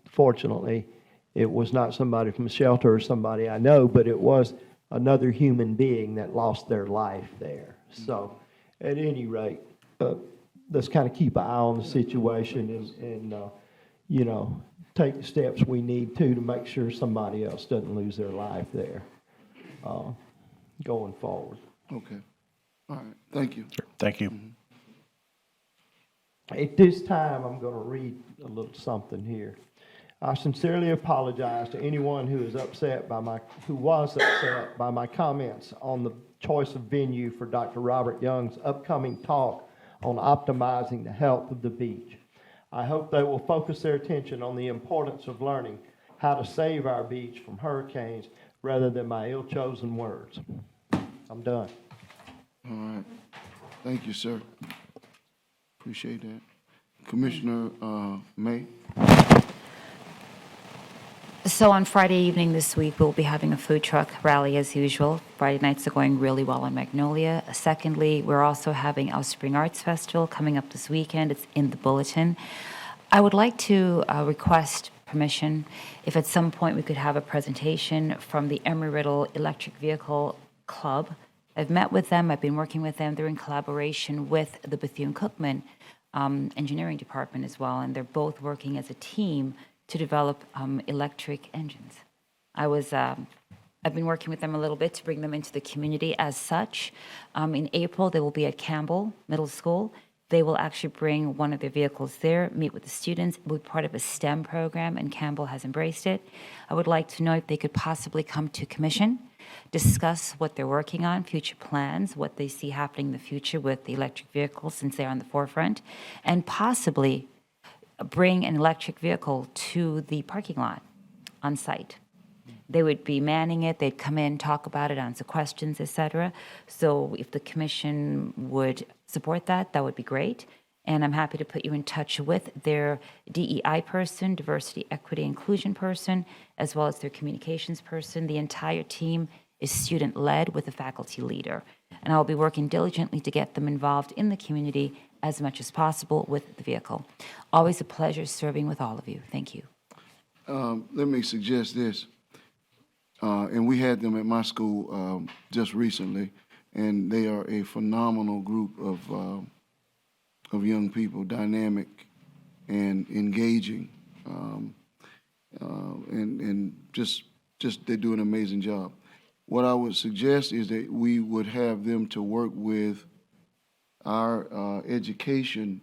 Fortunately, it was not somebody from the shelter or somebody I know, but it was another human being that lost their life there. So, at any rate, let's kind of keep an eye on the situation and you know, take the steps we need to make sure somebody else doesn't lose their life there going forward. Okay. All right. Thank you. Thank you. At this time, I'm going to read a little something here. I sincerely apologize to anyone who was upset by my comments on the choice of venue for Dr. Robert Young's upcoming talk on optimizing the health of the beach. I hope they will focus their attention on the importance of learning how to save our beach from hurricanes rather than my ill-chosen words. I'm done. All right. Thank you, sir. Appreciate that. Commissioner May? So on Friday evening this week, we'll be having a food truck rally as usual. Friday nights are going really well in Magnolia. Secondly, we're also having our Spring Arts Festival coming up this weekend. It's in the bulletin. I would like to request permission if at some point we could have a presentation from the Embry-Riddle Electric Vehicle Club. I've met with them. I've been working with them. They're in collaboration with the Bethune-Cookman engineering department as well, and they're both working as a team to develop electric engines. I've been working with them a little bit to bring them into the community as such. In April, they will be at Campbell Middle School. They will actually bring one of their vehicles there, meet with the students. It will be part of a STEM program, and Campbell has embraced it. I would like to know if they could possibly come to commission, discuss what they're working on, future plans, what they see happening in the future with the electric vehicles since they're on the forefront, and possibly bring an electric vehicle to the parking lot on site. They would be manning it, they'd come in, talk about it, answer questions, etc. So if the commission would support that, that would be great. And I'm happy to put you in touch with their DEI person, diversity, equity, inclusion person, as well as their communications person. The entire team is student-led with a faculty leader. And I'll be working diligently to get them involved in the community as much as possible with the vehicle. Always a pleasure serving with all of you. Thank you. Let me suggest this. And we had them at my school just recently, and they are a phenomenal group of young people, dynamic and engaging, and just they do an amazing job. What I would suggest is that we would have them to work with our education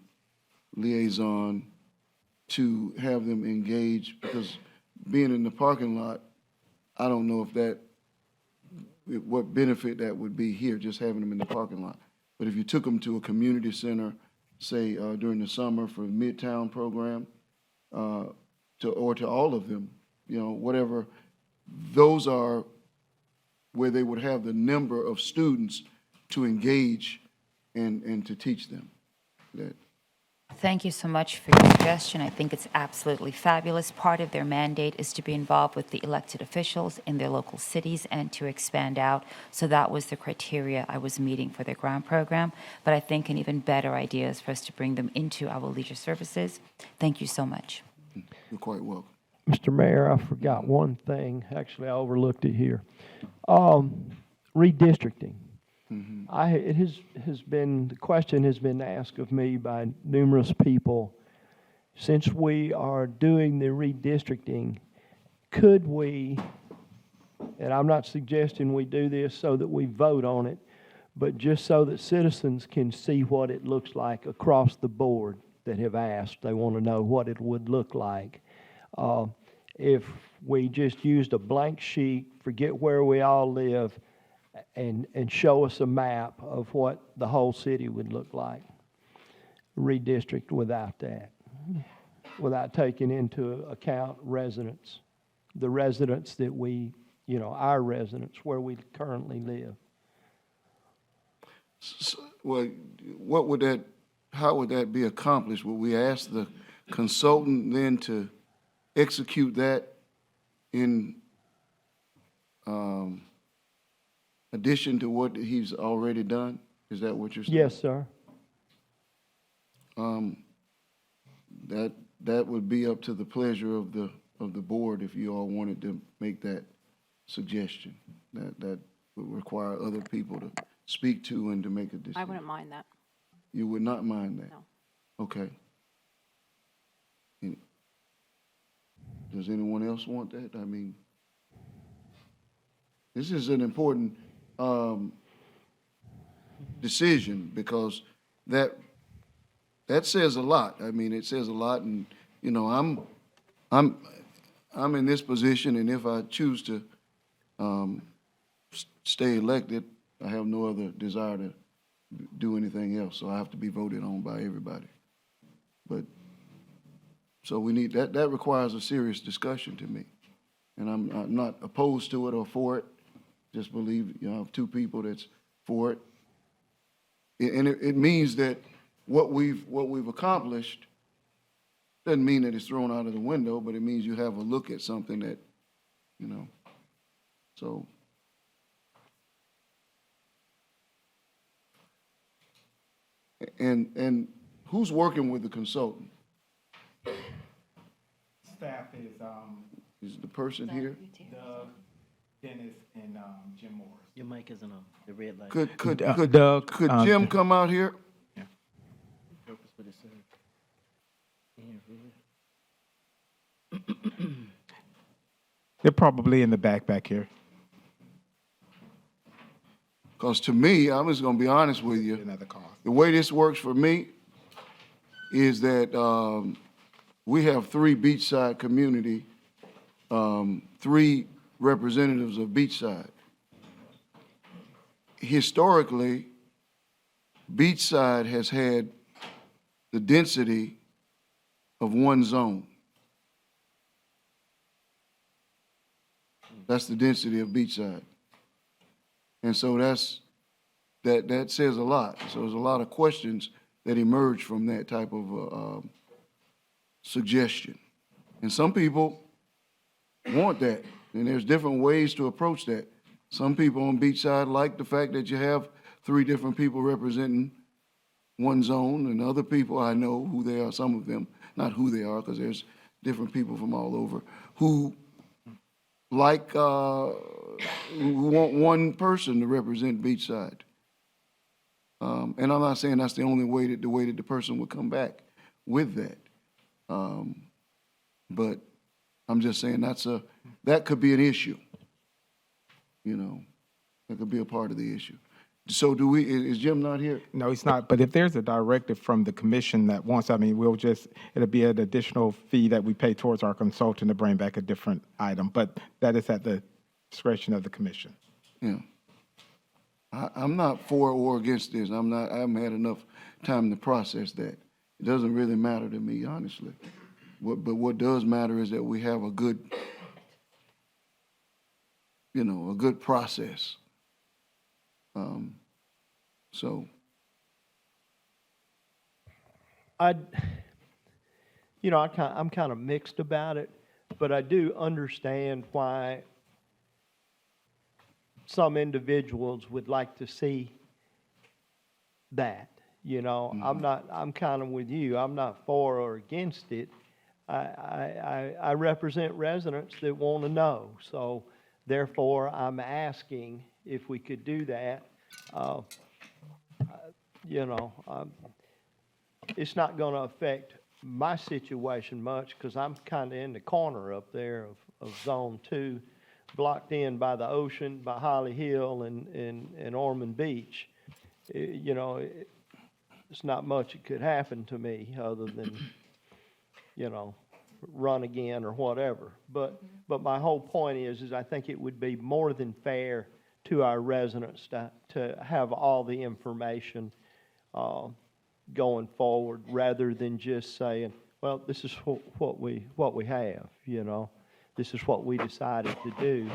liaison to have them engage, because being in the parking lot, I don't know what benefit that would be here, just having them in the parking lot. But if you took them to a community center, say during the summer for a Midtown program, or to all of them, you know, whatever, those are where they would have the number of students to engage and to teach them that. Thank you so much for your suggestion. I think it's absolutely fabulous. Part of their mandate is to be involved with the elected officials in their local cities and to expand out. So that was the criteria I was meeting for their grant program. But I think an even better idea is for us to bring them into our leisure services. Thank you so much. You're quite welcome. Mr. Mayor, I forgot one thing. Actually, I overlooked it here. Redistricting. The question has been asked of me by numerous people. Since we are doing the redistricting, could we, and I'm not suggesting we do this so that we vote on it, but just so that citizens can see what it looks like across the board that have asked. They want to know what it would look like. If we just used a blank sheet, forget where we all live, and show us a map of what the whole city would look like. Redistrict without that, without taking into account residents the residents that we, our residents where we currently live. Well, how would that be accomplished? Would we ask the consultant then to execute that in addition to what he's already done? Is that what you're saying? Yes, sir. That would be up to the pleasure of the board if you all wanted to make that suggestion. That would require other people to speak to and to make a decision. I wouldn't mind that. You would not mind that? No. Okay. Does anyone else want that? I mean, this is an important decision because that says a lot. I mean, it says a lot, and I'm in this position, and if I choose to stay elected, I have no other desire to do anything else, so I have to be voted on by everybody. But so we need that requires a serious discussion to me, and I'm not opposed to it or for it. Just believe I have two people that's for it, and it means that what we've accomplished doesn't mean that it's thrown out of the window, but it means you have a look at something that, so. And who's working with the consultant? Staff Is the person here? Doug, Dennis, and Jim Morris. Your mic isn't on, the red light. Could Doug, Jim come out here? They're probably in the back here. Because to me, I'm just going to be honest with you. Another call. The way this works for me is that we have three beachside community, three representatives of beachside. Historically, beachside has had the density of one zone. That's the density of beachside. And so that says a lot. So there's a lot of questions that emerge from that type of suggestion. And some people want that, and there's different ways to approach that. Some people on beachside like the fact that you have three different people representing one zone, and other people, I know who they are, some of them, not who they are, because there's different people from all over, who like, who want one person to represent beachside. And I'm not saying that's the only way that the person would come back with that. But I'm just saying that could be an issue. That could be a part of the issue. So is Jim not here? No, he's not. But if there's a directive from the commission that wants, it'll be an additional fee that we pay towards our consultant to bring back a different item. But that is at the discretion of the commission. Yeah. I'm not for or against this. I haven't had enough time to process that. It doesn't really matter to me, honestly. But what does matter is that we have a good process. So. I'm kind of mixed about it, but I do understand why some individuals would like to see that. I'm kind of with you. I'm not for or against it. I represent residents that want to know. So therefore, I'm asking if we could do that. It's not going to affect my situation much because I'm kind of in the corner up there of Zone 2, blocked in by the ocean, by Holly Hill and Ormond Beach. It's not much that could happen to me other than, run again or whatever. But my whole point is I think it would be more than fair to our residents to have all the information going forward rather than just saying, well, this is what we have, this is what we decided to do,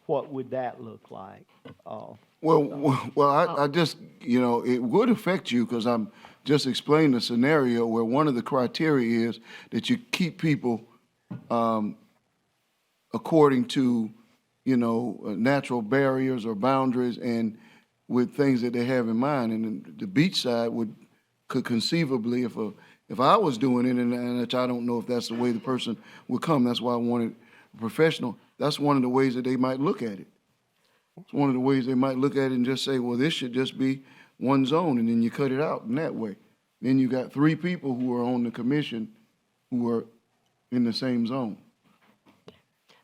what would that look like? I just, it would affect you because I'm just explaining a scenario where one of the criteria is that you keep people according to, natural barriers or boundaries and with things that they have in mind. And then the beach side could conceivably, if I was doing it, and which I don't know if that's the way the person would come, that's why I wanted a professional, that's one of the ways that they might look at it. It's one of the ways they might look at it and just say, well, this should just be one zone, and then you cut it out in that way. Then you got 3 people who are on the commission who are in the same zone.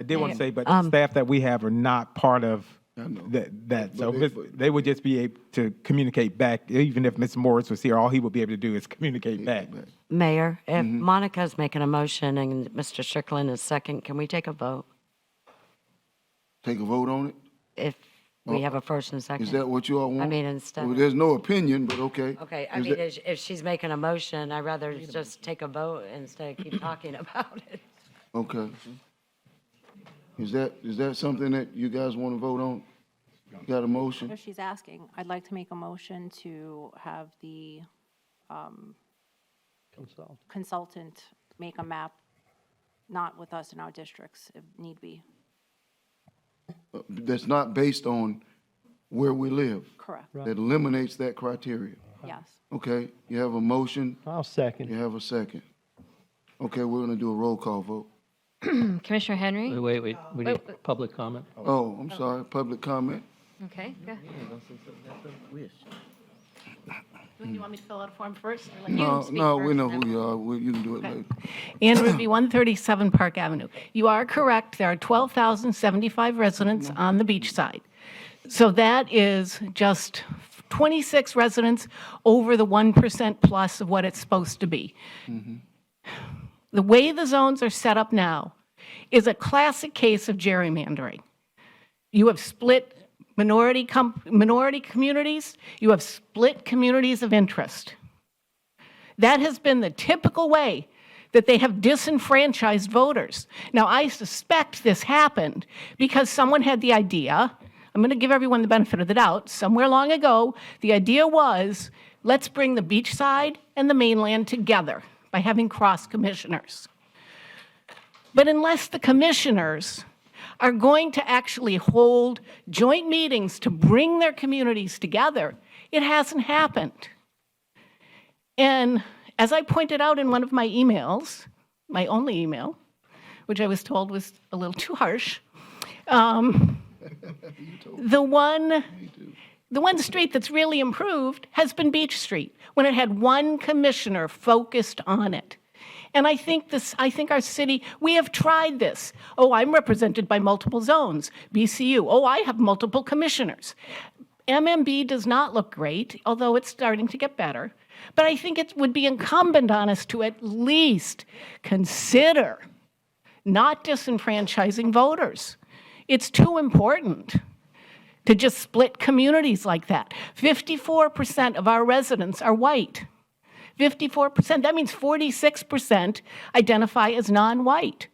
I did want to say, but the staff that we have are not part of that. So they would just be able to communicate back. Even if Mr. Morris was here, all he would be able to do is communicate back. Mayor, if Monica's making a motion and Mr. Strickland is second, can we take a vote? Take a vote on it? If we have a first and a second? Is that what you all want? I mean, instead Well, of... there's no opinion, but okay. Okay, I mean, if she's making a motion, I'd rather just take a vote instead of keep talking about it. Okay. Is that something that you guys want to vote on? Got a motion? If she's asking, I'd like to make a motion to have the consultant make a map, not with us in our districts, if need be. That's not based on where we live. Correct. That eliminates that criteria. Yes. Okay, you have a motion, I'll second. you have a second. Okay, we're gonna do a roll call vote. Commissioner Henry? Wait, we need public comment. Oh, I'm sorry, public comment. Okay, go. You want me to fill out a form first? No, we know who you are, you can do it later. Ann Ruby, 137 Park Avenue. You are correct, there are 12,075 residents on the beach side. So that is just 26 residents over the 1% plus of what it's supposed to be. The way the zones are set up now is a classic case of gerrymandering. You have split minority communities, you have split communities of interest. That has been the typical way that they have disenfranchised voters. Now, I suspect this happened because someone had the idea, I'm going to give everyone the benefit of the doubt, somewhere long ago, the idea was, let's bring the beach side and the mainland together by having cross commissioners. But unless the commissioners are going to actually hold joint meetings to bring their communities together, it hasn't happened. And as I pointed out in one of my emails, my only email, which I was told was a little too harsh, the one street that's really improved has been Beach Street, when it had one commissioner focused on it. And I think our city, we have tried this. Oh, I'm represented by multiple zones. BCU, oh, I have multiple commissioners. MMB does not look great, although it's starting to get better. But I think it would be incumbent on us to at least consider not disenfranchising voters. It's too important to just split communities like that. 54% of our residents are white. 54%, that means 46% identify as non-white.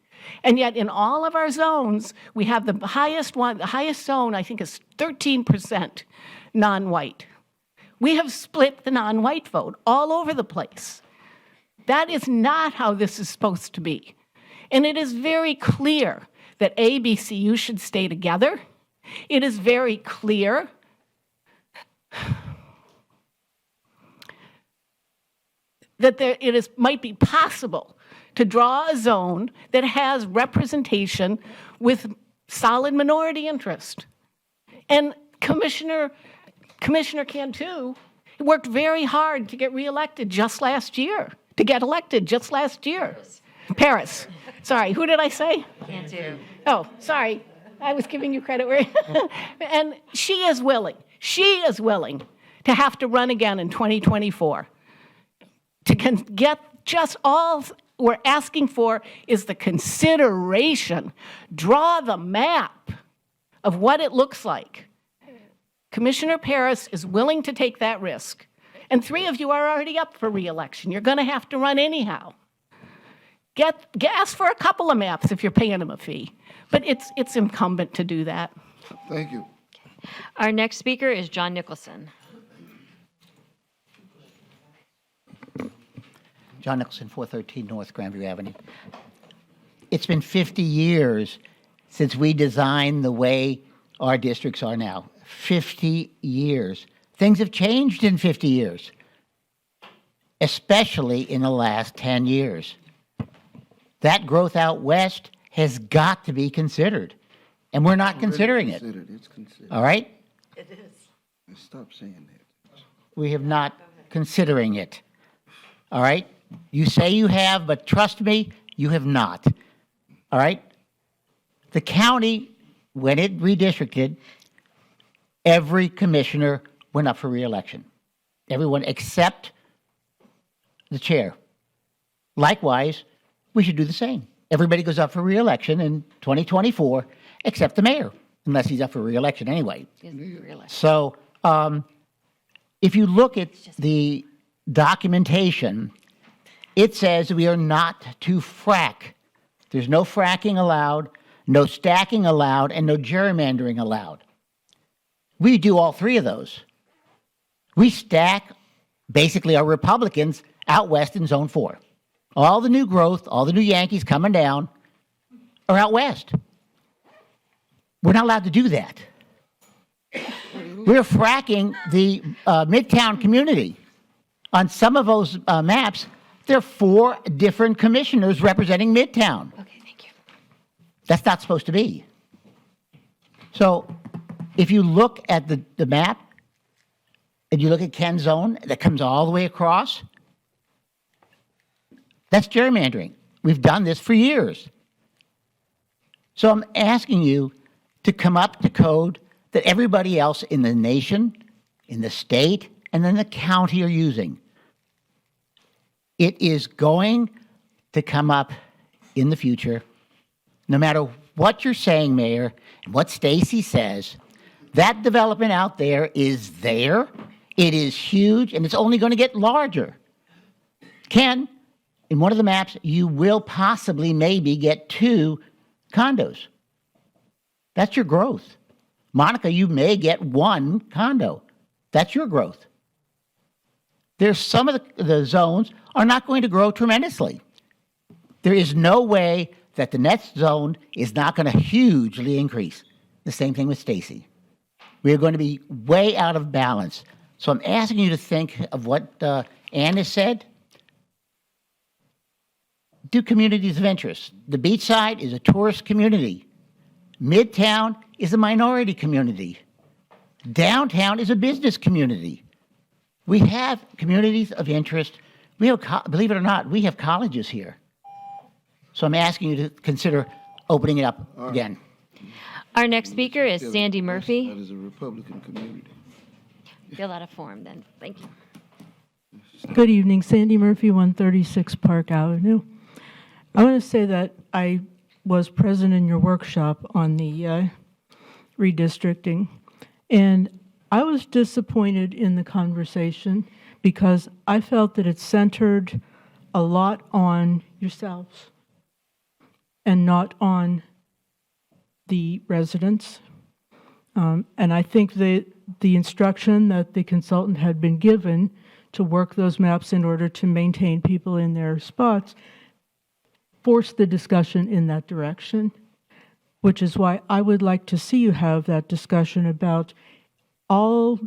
And yet in all of our zones, we have the highest zone, I think, is 13% non-white. We have split the non-white vote all over the place. That is not how this is supposed to be. And it is very clear that ABCU should stay together. It is very clear that might be possible to draw a zone that has representation with solid minority interest. And Commissioner Cantu worked very hard to get reelected just last year, to get elected just last year. Paris. Sorry, who did I say? Cantu. Oh, sorry. I was giving you credit where... And she is willing to have to run again in 2024. To get just all we're asking for is the consideration. Draw the map of what it looks like. Commissioner Paris is willing to take that risk. And 3 of you are already up for re-election. You're going to have to run anyhow. ask for a couple of maps if you're paying them a fee. But it's incumbent to do that. Thank you. Our next speaker is John Nicholson. John Nicholson, 413 North Grandview Avenue. It's been 50 years since we designed the way our districts are now. 50 years. Things have changed in 50 years, especially in the last 10 years. That growth out west has got to be considered, and we're not considering it. It's considered. All right? It is. Stop saying that. We have not considering it. All right? You say you have, but trust me, you have not. All right? The county, when it redistricted, every commissioner went up for re-election. Everyone except the chair. Likewise, we should do the same. Everybody goes up for re-election in 2024, except the mayor, unless he's up for re-election anyway. So if you look at the documentation, it says we are not to frack. There's no fracking allowed, no stacking allowed, and no gerrymandering allowed. We do all three of those. We stack basically our Republicans out west in Zone 4. All the new growth, all the new Yankees coming down are out west. We're not allowed to do that. We're fracking the Midtown community. On some of those maps, there are 4 different commissioners representing Midtown. Okay, thank you. That's not supposed to be. So if you look at the map and you look at Ken's zone that comes all the way across, that's gerrymandering. We've done this for years. So I'm asking you to come up to code that everybody else in the nation, in the state, and then the county are using. It is going to come up in the future, no matter what you're saying, Mayor, and what Stacy says. That development out there is there. It is huge, and it's only going to get larger. Ken, in one of the maps, you will possibly maybe get 2 condos. That's your growth. Monica, you may get 1 condo. That's your growth. There's some of the zones are not going to grow tremendously. There is no way that the next zone is not going to hugely increase. The same thing with Stacy. We are going to be way out of balance. So I'm asking you to think of what Ann has said. Do communities of interest. The beachside is a tourist community. Midtown is a minority community. Downtown is a business community. We have communities of interest. We have, believe it or not, we have colleges here. So I'm asking you to consider opening it up again. Our next speaker is Sandy That Murphy. is a Republican community. Fill out a form then. Thank you. Good evening, Sandy Murphy, 136 Park Avenue. I want to say that I was present in your workshop on the redistricting, and I was disappointed in the conversation because I felt that it centered a lot on yourselves and not on the residents. And I think that the instruction that the consultant had been given to work those maps in order to maintain people in their spots forced the discussion in that direction, which is why I would like to see you have that discussion about all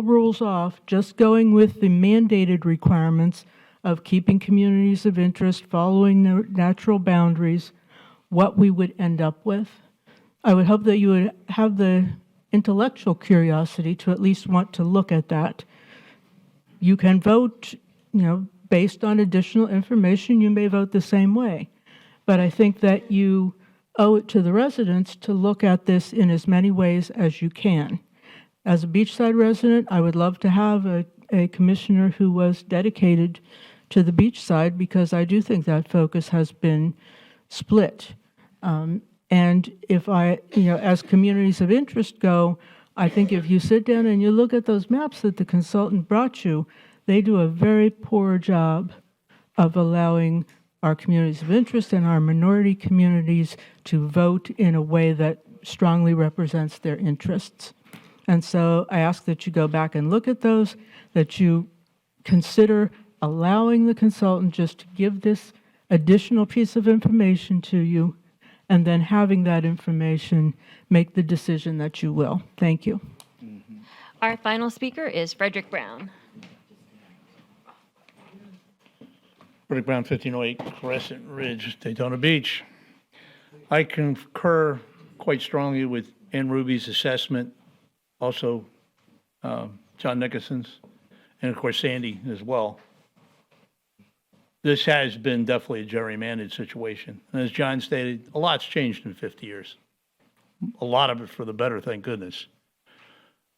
rules off, just going with the mandated requirements of keeping communities of interest, following the natural boundaries, what we would end up with. I would hope that you would have the intellectual curiosity to at least want to look at that. You can vote, based on additional information, you may vote the same way. But I think that you owe it to the residents to look at this in as many ways as you can. As a beachside resident, I would love to have a commissioner who was dedicated to the beachside because I do think that focus has been split. And if as communities of interest go, I think if you sit down and you look at those maps that the consultant brought you, they do a very poor job of allowing our communities of interest and our minority communities to vote in a way that strongly represents their interests. And so I ask that you go back and look at those, that you consider allowing the consultant just to give this additional piece of information to you, and then having that information make the decision that you will. Thank you. Our final speaker is Frederick Brown. Frederick Brown, 1508 Crescent Ridge, Daytona Beach. I concur quite strongly with Ann Ruby's assessment, also John Nicholson's, and of course Sandy as well. This has been definitely a gerrymandered situation. And as John stated, a lot's changed in 50 years. A lot of it for the better, thank goodness.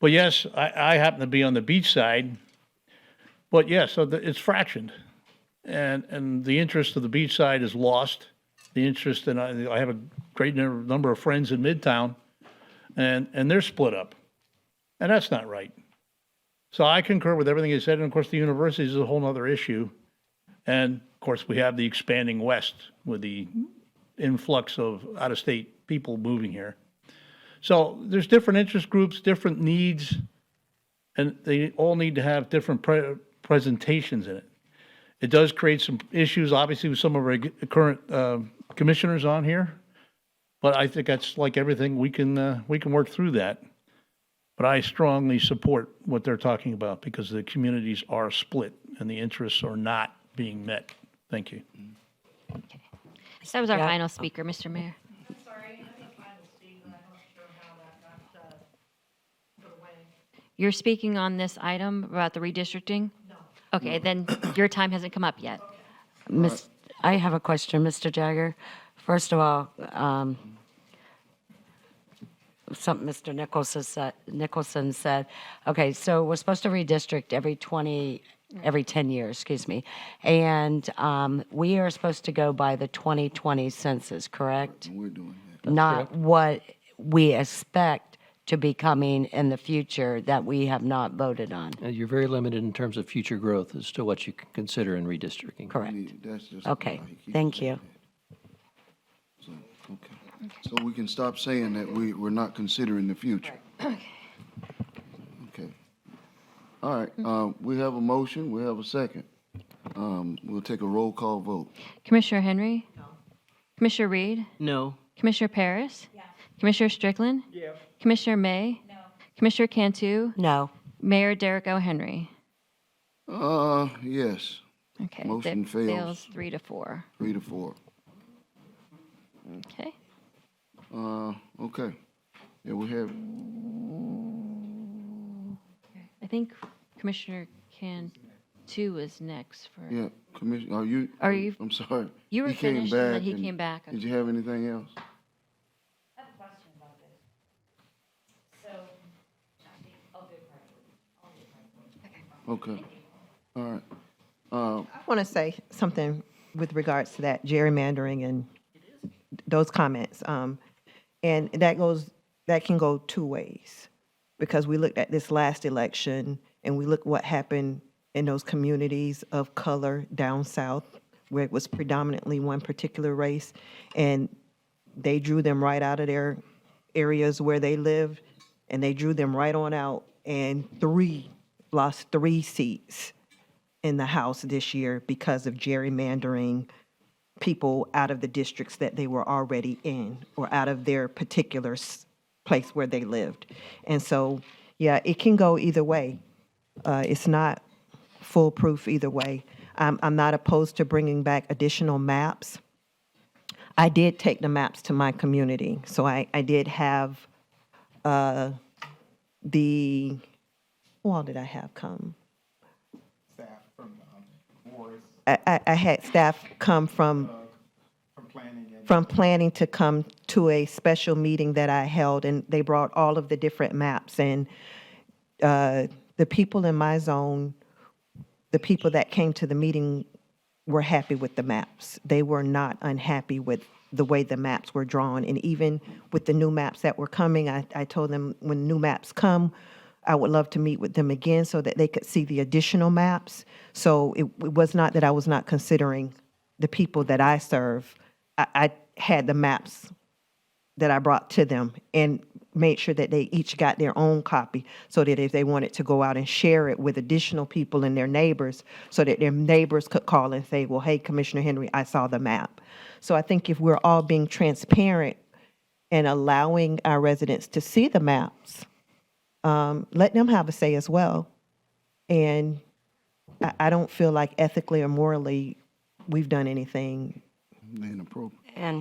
But yes, I happen to be on the beach side. But yes, so it's fractioned. And the interest of the beach side is lost. The interest, and I have a great number of friends in Midtown, and they're split up. And that's not right. So I concur with everything you said. And of course, the university is a whole other issue. And of course, we have the expanding West with the influx of out-of-state people moving here. So there's different interest groups, different needs, and they all need to have different presentations in it. It does create some issues, obviously, with some of our current commissioners on here, but I think that's like everything. We can work through that. But I strongly support what they're talking about because the communities are split and the interests are not being met. Thank you. Okay. So that was our final speaker, Mr. Mayor. You're speaking on this item about the redistricting? No. Okay, then your time hasn't come up yet. I have a question, Mr. Jagger. First of all, something Mr. Nicholson said. Okay, so we're supposed to redistrict every 10 years, excuse me. And we are supposed to go by the 2020 census, correct? We're doing that. Not what we expect to be coming in the future that we have not voted on. You're very limited in terms of future growth as to what you can consider in redistricting. Correct. That's just Okay, thank you. So, okay. So we can stop saying that we're not considering the future. Okay. All right, we have a motion, we have a second. We'll take a roll call vote. Commissioner Henry? No. Commissioner Reed? No. Commissioner Paris? Yes. Commissioner Strickland? Yes. Commissioner May? No. Commissioner Cantu? No. Mayor Derek O. Henry? Yes. Okay. Motion that fails. 3-4. 3-4. Okay. Okay. Yeah, we have, I think Commissioner Cantu is next for. yeah, Commissioner, Are you? I'm sorry. You were He came finished and then back he and- came back. Did you have anything else? I have a question about this. So, Okay. All right. I want to say something with regards to that gerrymandering and those comments. And that can go two ways. Because we looked at this last election and we looked what happened in those communities of color down south, where it was predominantly one particular race, and they drew them right out of their areas where they lived, and they drew them right on out, and lost 3 seats in the House this year because of gerrymandering people out of the districts that they were already in or out of their particular place where they lived. And so, yeah, it can go either way. It's not foolproof either way. I'm not opposed to bringing back additional maps. I did take the maps to my community. So I did have who all did I have come? Staff from Morris. I had staff come from planning to come to a special meeting that I held, and they brought all of the different maps. And the people in my zone, the people that came to the meeting were happy with the maps. They were not unhappy with the way the maps were drawn. And even with the new maps that were coming, I told them when new maps come, I would love to meet with them again so that they could see the additional maps. So it was not that I was not considering the people that I serve, I had the maps that I brought to them and made sure that they each got their own copy so that if they wanted to go out and share it with additional people and their neighbors, so that their neighbors could call and say, well, hey, Commissioner Henry, I saw the map. So I think if we're all being transparent and allowing our residents to see the maps, let them have a say as well. And I don't feel like ethically or morally we've done anything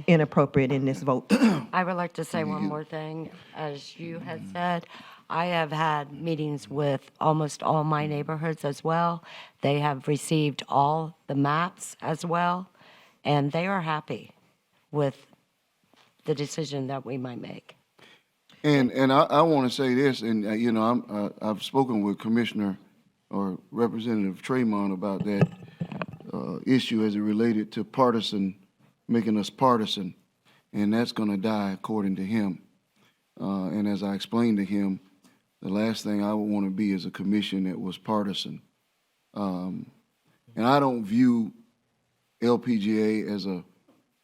inappropriate in this vote. I would like to say one more thing. As you had said, I have had meetings with almost all my neighborhoods as well. They have received all the maps as well, and they are happy with the decision that we might make. And I want to say this, and you know, I've spoken with Commissioner or Representative Tremont about that issue as it related to partisan, making us partisan, and that's going to die according to him. And as I explained to him, the last thing I would want to be is a commission that was partisan. And I don't view LPGA as a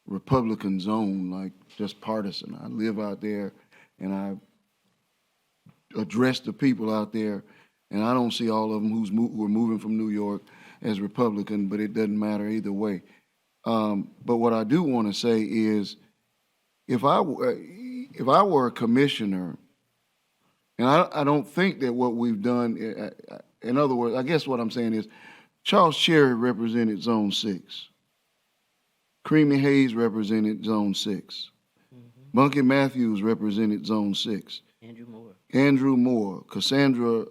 Republican zone, like just partisan. I live out there and I address the people out there, and I don't see all of them who are moving from New York as Republican, but it doesn't matter either way. But what I do want to say is, if I were a commissioner, and I don't think that what we've done, in other words, I guess what I'm saying is, Charles Cherry represented Zone 6. Creamy Hayes represented Zone 6. Bunky Matthews represented Zone 6. Andrew Moore, Cassandra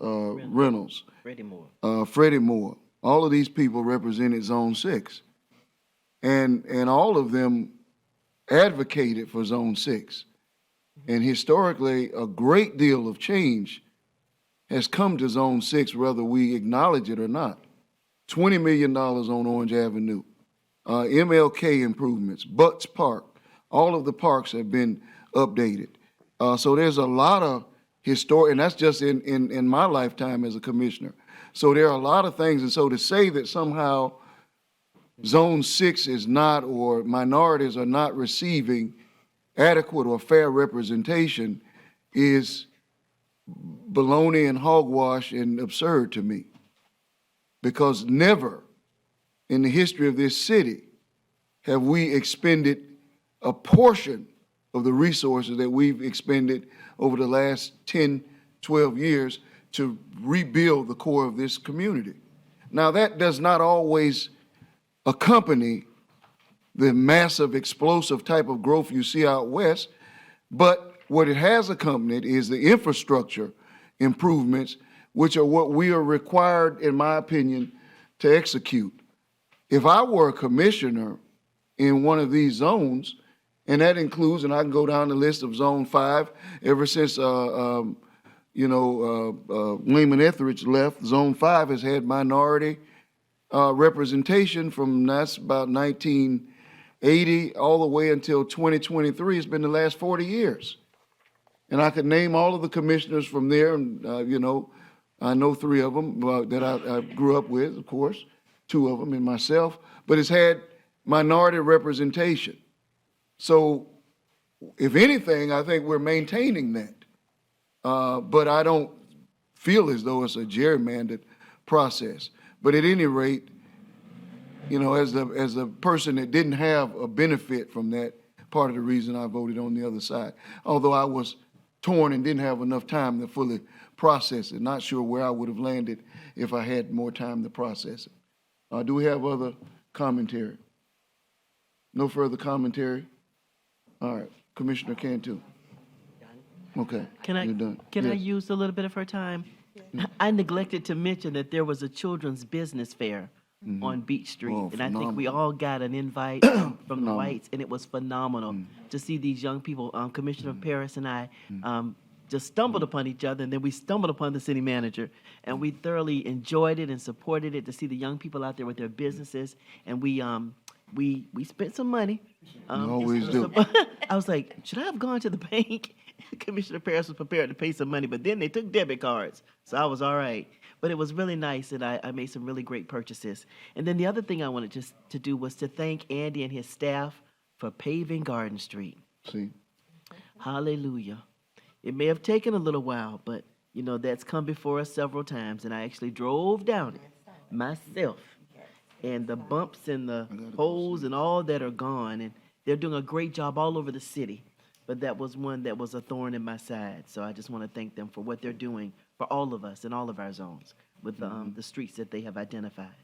Reynolds, Freddie Moore. All of these people represented Zone 6. And all of them advocated for Zone 6. And historically, a great deal of change has come to Zone 6, whether we acknowledge it or not. $20 million on Orange Avenue, MLK improvements, Butts Park, all of the parks have been updated. So there's a lot of and that's just in my lifetime as a commissioner. So there are a lot of things, and so to say that somehow Zone 6 is not, or minorities are not receiving adequate or fair representation is baloney and hogwash and absurd to me. Because never in the history of this city have we expended a portion of the resources that we've expended over the last 10, 12 years to rebuild the core of this community. Now, that does not always accompany the massive, explosive type of growth you see out west, but what it has accompanied is the infrastructure improvements, which are what we are required, in my opinion, to execute. If I were a commissioner in one of these zones, and that includes, and I can go down the list of Zone 5, ever since Wayman Etheridge left, Zone 5 has had minority representation from that's about 1980 all the way until 2023. It's been the last 40 years. And I could name all of the commissioners from there, and I know 3 of them that I grew up with, of course, 2 of them and myself, but it's had minority representation. So, if anything, I think we're maintaining that. But I don't feel as though it's a gerrymandered process. But at any rate, as a person that didn't have a benefit from that, part of the reason I voted on the other side, although I was torn and didn't have enough time to fully process it. Not sure where I would have landed if I had more time to process it. Do we have other commentary? No further commentary? All right, Commissioner Cantu. Okay, you're done. Can I Yes. use a little bit of her time? I neglected to mention that there was a children's business fair on Beach Street, and I think we all got an invite from the Whites, and it was phenomenal to see these young people. Commissioner Paris and I just stumbled upon each other, and then we stumbled upon the city manager, and we thoroughly enjoyed it and supported it to see the young people out there with their businesses, and we spent some money. You always do. I was like, should I have gone to the bank Commissioner Paris was prepared to pay some money, but then they took debit cards, so I was all right. But it was really nice, and I made some really great purchases. And then the other thing I wanted just to do was to thank Andy and his staff for paving Garden Street. See, Hallelujah. It may have taken a little while, but you know, that's come before us several times, and I actually drove down it myself. And the bumps and the holes and all that are gone, and they're doing a great job all over the city. But that was one that was a thorn in my side. So I just want to thank them for what they're doing for all of us in all of our zones with the streets that they have identified.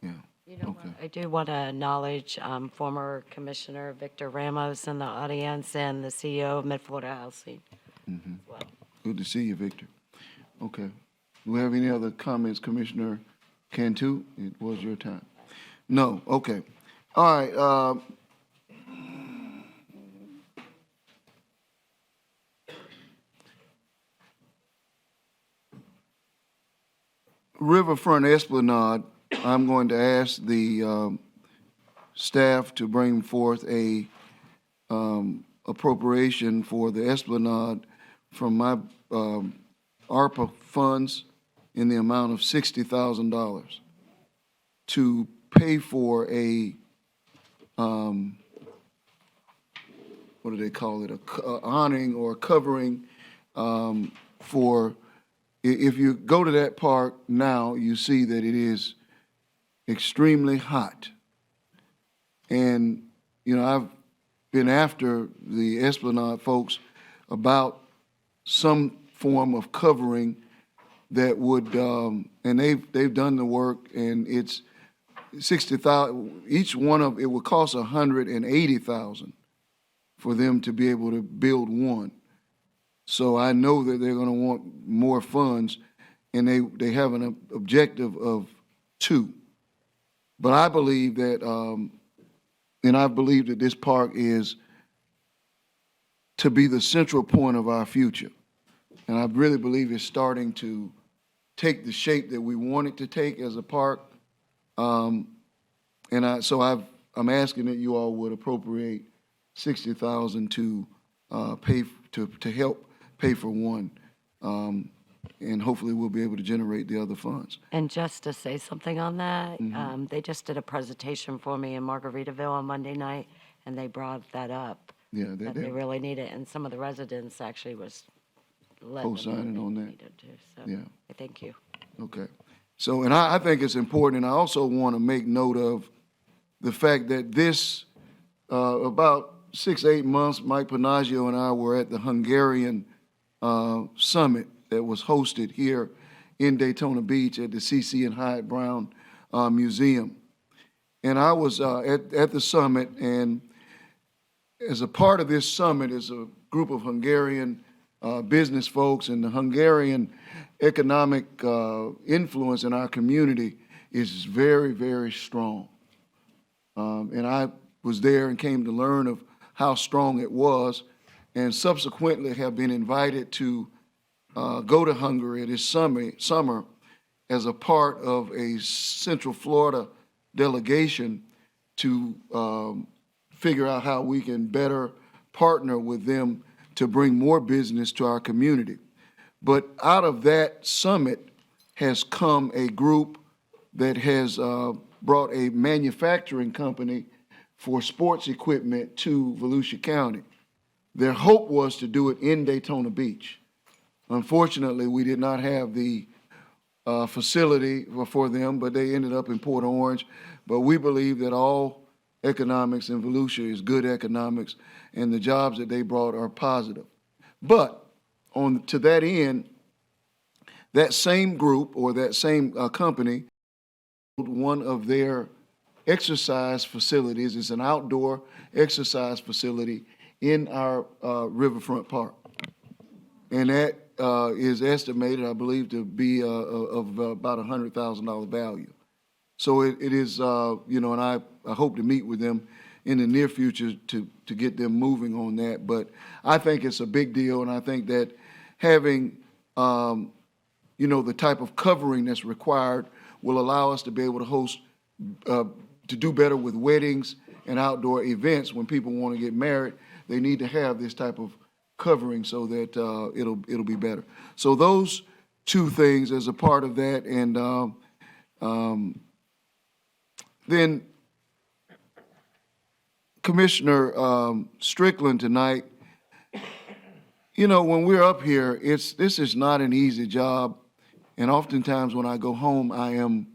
yeah. You know, I do want to acknowledge former Commissioner Victor Ramos in the audience and the CEO of Mid-Florida Housing as well. Good to see you, Victor. Okay. Do we have any other comments, Commissioner Cantu? It was your time. No, okay. All right, Riverfront Esplanade, I'm going to ask the staff to bring forth a appropriation for the Esplanade from my ARPA funds in the amount of $60,000 to pay for a, what do they call it, a awning or a covering for, if you go to that park now, you see that it is extremely hot. And, you know, I've been after the Esplanade folks about some form of covering that would, and they've done the work, and it's 60,000. Each one of it would cost 180,000 for them to be able to build one. So I know that they're going to want more funds, and they have an objective of 2. But I believe that, and I believe that this park is to be the central point of our future. And I really believe it's starting to take the shape that we want it to take as a park. I'm asking that you all would appropriate $60,000 to pay to help pay for one, and hopefully we'll be able to generate the other funds. And just to say something on that, they just did a presentation for me in Margaritaville on Monday night, and they brought that up. Yeah, that they really need it, and some of the residents actually was co-signing on that. So Yeah. I thank you. Okay. So, and I think it's important, and I also want to make note of the fact that this, about 6-8 months, Mike Panaggio and I were at the Hungarian summit that was hosted here in Daytona Beach at the C.C. and Hyatt Brown Museum. And I was at the summit, and as a part of this summit is a group of Hungarian business folks, and the Hungarian economic influence in our community is very, very strong. And I was there and came to learn of how strong it was, and subsequently have been invited to go to Hungary this summer as a part of a Central Florida delegation to figure out how we can better partner with them to bring more business to our community. But out of that summit has come a group that has brought a manufacturing company for sports equipment to Volusia County. Their hope was to do it in Daytona Beach. Unfortunately, we did not have the facility for them, but they ended up in Port Orange. But we believe that all economics in Volusia is good economics, and the jobs that they brought are positive. But to that end, that same group or that same company, one of their exercise facilities is an outdoor exercise facility in our Riverfront Park. And that is estimated, I believe, to be of about $100,000 value. So it is, you know, and I hope to meet with them in the near future to get them moving on that. But I think it's a big deal, and I think that having, you know, the type of covering that's required will allow us to be able to host, to do better with weddings and outdoor events. When people want to get married, they need to have this type of covering so that it'll be better. So those two things as a part of that, and then Commissioner Strickland tonight. You know, when we're up here, this is not an easy job, and oftentimes when I go home, I am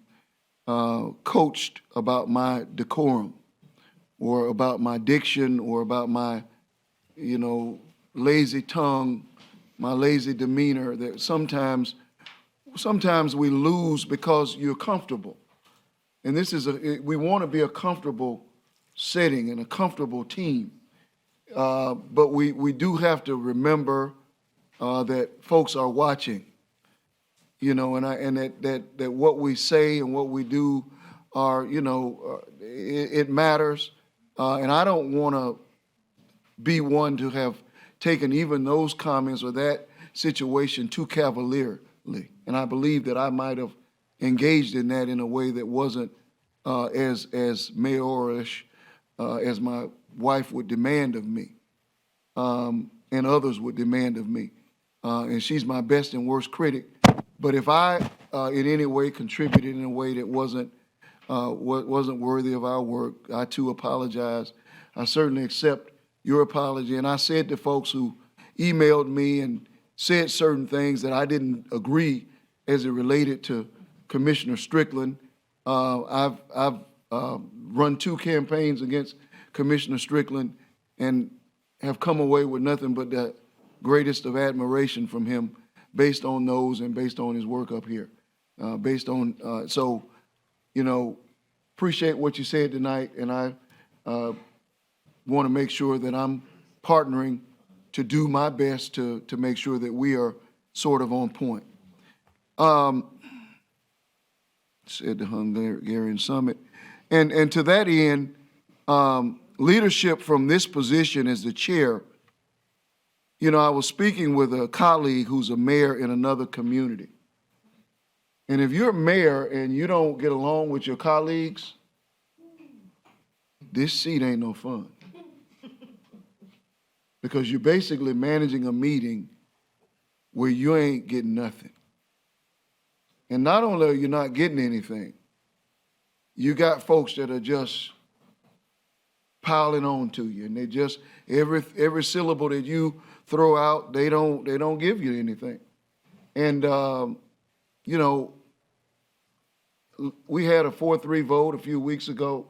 coached about my decorum, or about my diction, or about my, lazy tongue, my lazy demeanor. That sometimes we lose because you're comfortable, and we want to be a comfortable setting and a comfortable team. But we do have to remember that folks are watching, and that what we say and what we do are, it matters. And I don't want to be one to have taken even those comments or that situation too cavalierly. And I believe that I might have engaged in that in a way that wasn't as mayorish as my wife would demand of me, and others would demand of me. And she's my best and worst critic. But if I in any way contributed in a way that wasn't worthy of our work, I too apologize. I certainly accept your apology. And I said to folks who emailed me and said certain things that I didn't agree as it related to Commissioner Strickland. I've run 2 campaigns against Commissioner Strickland and have come away with nothing but the greatest of admiration from him based on those and based on his work up here. Appreciate what you said tonight, and I want to make sure that I'm partnering to do my best to make sure that we are sort of on point. Said the Hungarian Summit. And to that end, leadership from this position as the chair, I was speaking with a colleague who's a mayor in another community. And if you're a mayor and you don't get along with your colleagues, this seat ain't no fun. Because you're basically managing a meeting where you ain't getting nothing. And not only are you not getting anything, you got folks that are just piling on to you, and they just every syllable that you throw out, they don't give you anything. And we had a 4-3 vote a few weeks ago.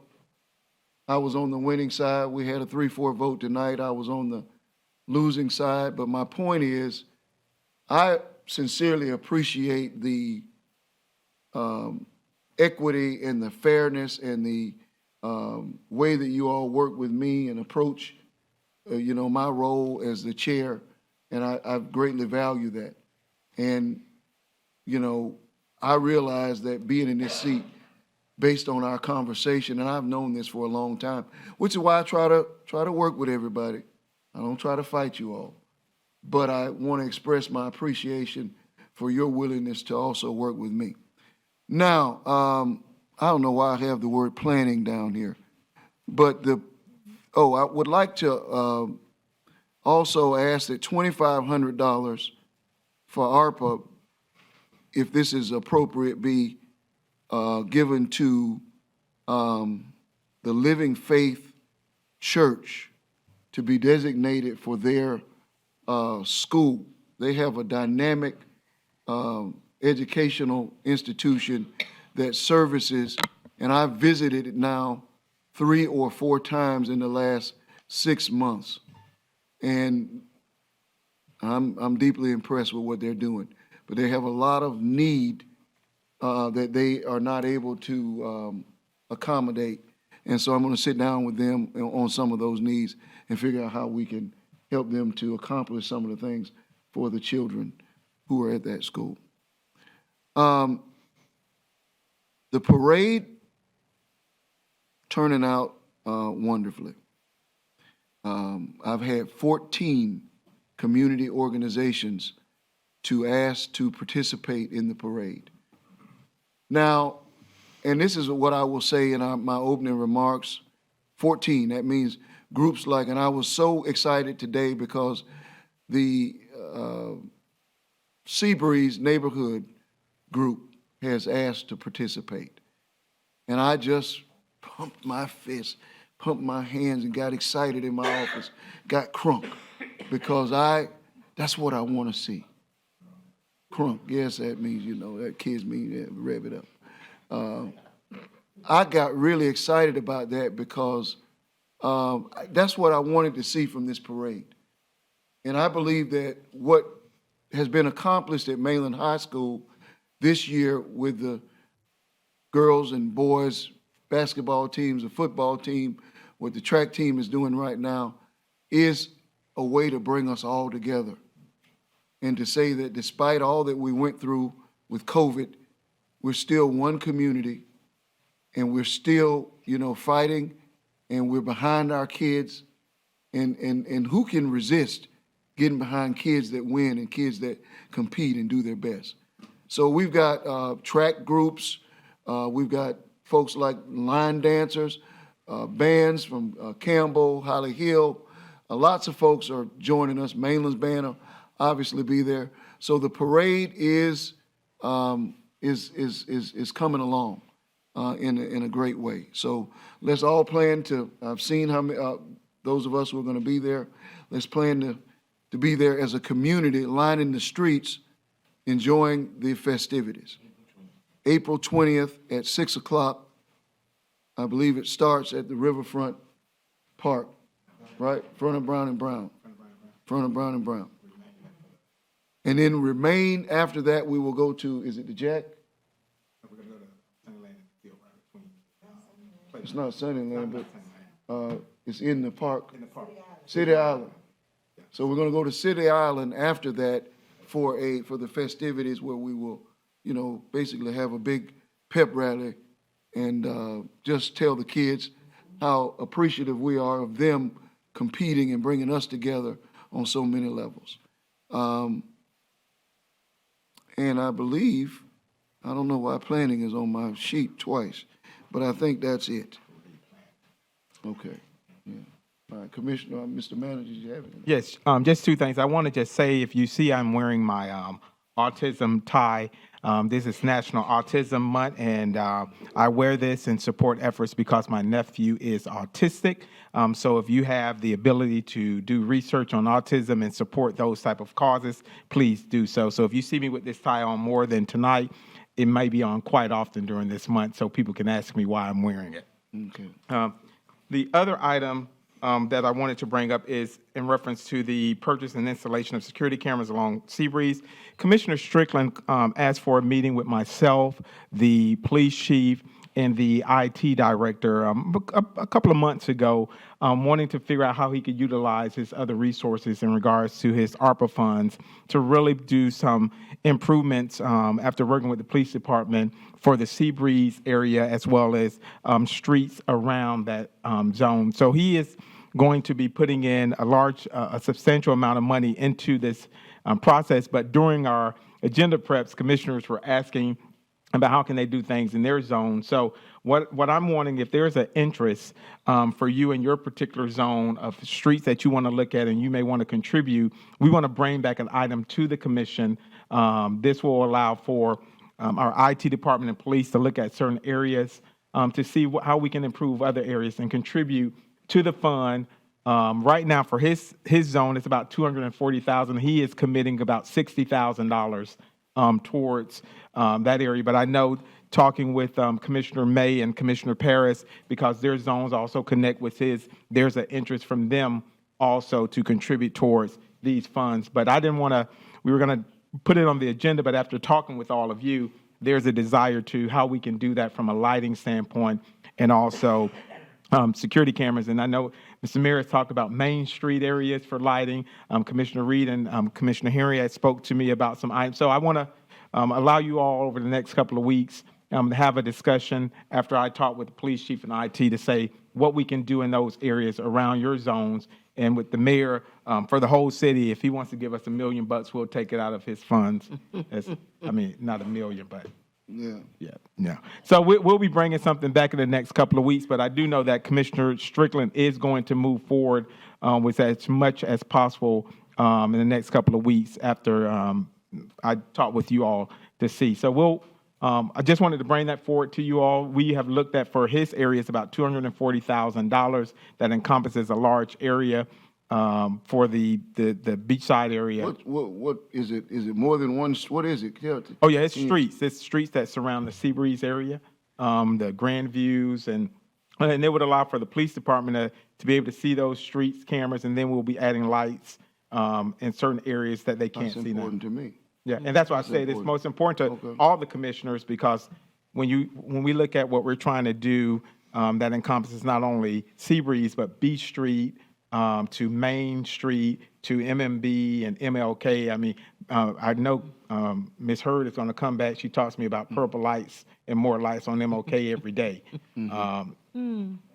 I was on the winning side. We had a 3-4 vote tonight. I was on the losing side. But my point is, I sincerely appreciate the equity and the fairness and the way that you all work with me and approach, my role as the chair, and I greatly value that. And, I realize that being in this seat, based on our conversation, and I've known this for a long time, which is why I try to work with everybody. I don't try to fight you all, but I want to express my appreciation for your willingness to also work with me. Now, I don't know why I have the word planning down here, but I would like to also ask that $2,500 for ARPA, if this is appropriate, be given to the Living Faith Church to be designated for their school. They have a dynamic educational institution that services, and I've visited it now 3 or 4 times in the last 6 months. And I'm deeply impressed with what they're doing. But they have a lot of need that they are not able to accommodate. And so I'm going to sit down with them on some of those needs and figure out how we can help them to accomplish some of the things for the children who are at that school. The parade turning out wonderfully. I've had 14 community organizations to ask to participate in the parade. Now, and this is what I will say in my opening remarks, 14, that means groups like, and I was so excited today because the Seabreeze neighborhood group has asked to participate. And I just pumped my fist, pumped my hands, and got excited in my office, got crunk, because that's what I want to see. Crunk, yes, that means, that kids mean rev it up. I got really excited about that because that's what I wanted to see from this parade. And I believe that what has been accomplished at Mainland High School this year with the girls and boys basketball teams, the football team, what the track team is doing right now, is a way to bring us all together. And to say that despite all that we went through with COVID, we're still one community, and we're still, fighting, and we're behind our kids. And who can resist getting behind kids that win and kids that compete and do their best? So we've got track groups, we've got folks like line dancers, bands from Campbell, Holly Hill. Lots of folks are joining us. Mainland's band will obviously be there. So the parade is coming along in a great way. So let's all plan to. I've seen how many, those of us who are going to be there. Let's plan to be there as a community, lining the streets, enjoying the festivities. April 20th at 6 o'clock. I believe it starts at the Riverfront Park, right? Front of Brown and Brown. Front of Brown and Brown. And then remain after that, we will go to, is it the Jack? It's not Sunnyland, but it's in the park. City Island. So we're going to go to City Island after that for the festivities where we will, basically have a big pep rally and just tell the kids how appreciative we are of them competing and bringing us together on so many levels. And I believe, I don't know why planning is on my sheet twice, but I think that's it. Okay. Yeah. All right, Commissioner, Mr. Manager, do you have anything? Yes, just two things. I want to just say, if you see I'm wearing my autism tie, this is National Autism Month, and I wear this in support efforts because my nephew is autistic. So if you have the ability to do research on autism and support those type of causes, please do so. So if you see me with this tie on more than tonight, it may be on quite often during this month, so people can ask me why I'm wearing it. Okay. The other item that I wanted to bring up is in reference to the purchase and installation of security cameras along Seabreeze. Commissioner Strickland asked for a meeting with myself, the police chief, and the IT director a couple of months ago, wanting to figure out how he could utilize his other resources in regards to his ARPA funds to really do some improvements after working with the police department for the Seabreeze area as well as streets around that zone. So he is going to be putting in a substantial amount of money into this process. But during our agenda preps, commissioners were asking about how can they do things in their zone. So what I'm wanting, if there's an interest for you in your particular zone of streets that you want to look at and you may want to contribute, we want to bring back an item to the commission. This will allow for our IT department and police to look at certain areas to see how we can improve other areas and contribute to the fund. Right now for his zone, it's about $240,000. He is committing about $60,000 towards that area. But I know talking with Commissioner May and Commissioner Paris, because their zones also connect with his, there's an interest from them also to contribute towards these funds. But I didn't want to, we were going to put it on the agenda, but after talking with all of you, there's a desire to how we can do that from a lighting standpoint and also security cameras. And I know Mr. Mayor has talked about Main Street areas for lighting. Commissioner Reed and Commissioner Henry had spoke to me about some items. So I want to allow you all over the next couple of weeks to have a discussion after I talk with the police chief and IT to say what we can do in those areas around your zones. And with the mayor for the whole city, if he wants to give us $1 million, we'll take it out of his funds. I mean, not $1 million, but yeah. So we'll be bringing something back in the next couple of weeks. But I do know that Commissioner Strickland is going to move forward with as much as possible in the next couple of weeks after I talk with you all to see. So I just wanted to bring that forward to you all. We have looked at, for his area, it's about $240,000 that encompasses a large area for the beachside area. What is it? Is it more than one? What is it? Oh, yeah, it's streets. It's streets that surround the Seabreeze area, the Grand Views, and it would allow for the police department to be able to see those streets cameras, and then we'll be adding lights in certain areas that they can't see now. That's important to me. Yeah, and that's why I say it's most important to all the commissioners, because when we look at what we're trying to do, that encompasses not only Seabreeze, but Beach Street, to Main Street, to MMB and MLK. I mean, I know Ms. Hurd is going to come back. She talks to me about purple lights and more lights on MLK every day.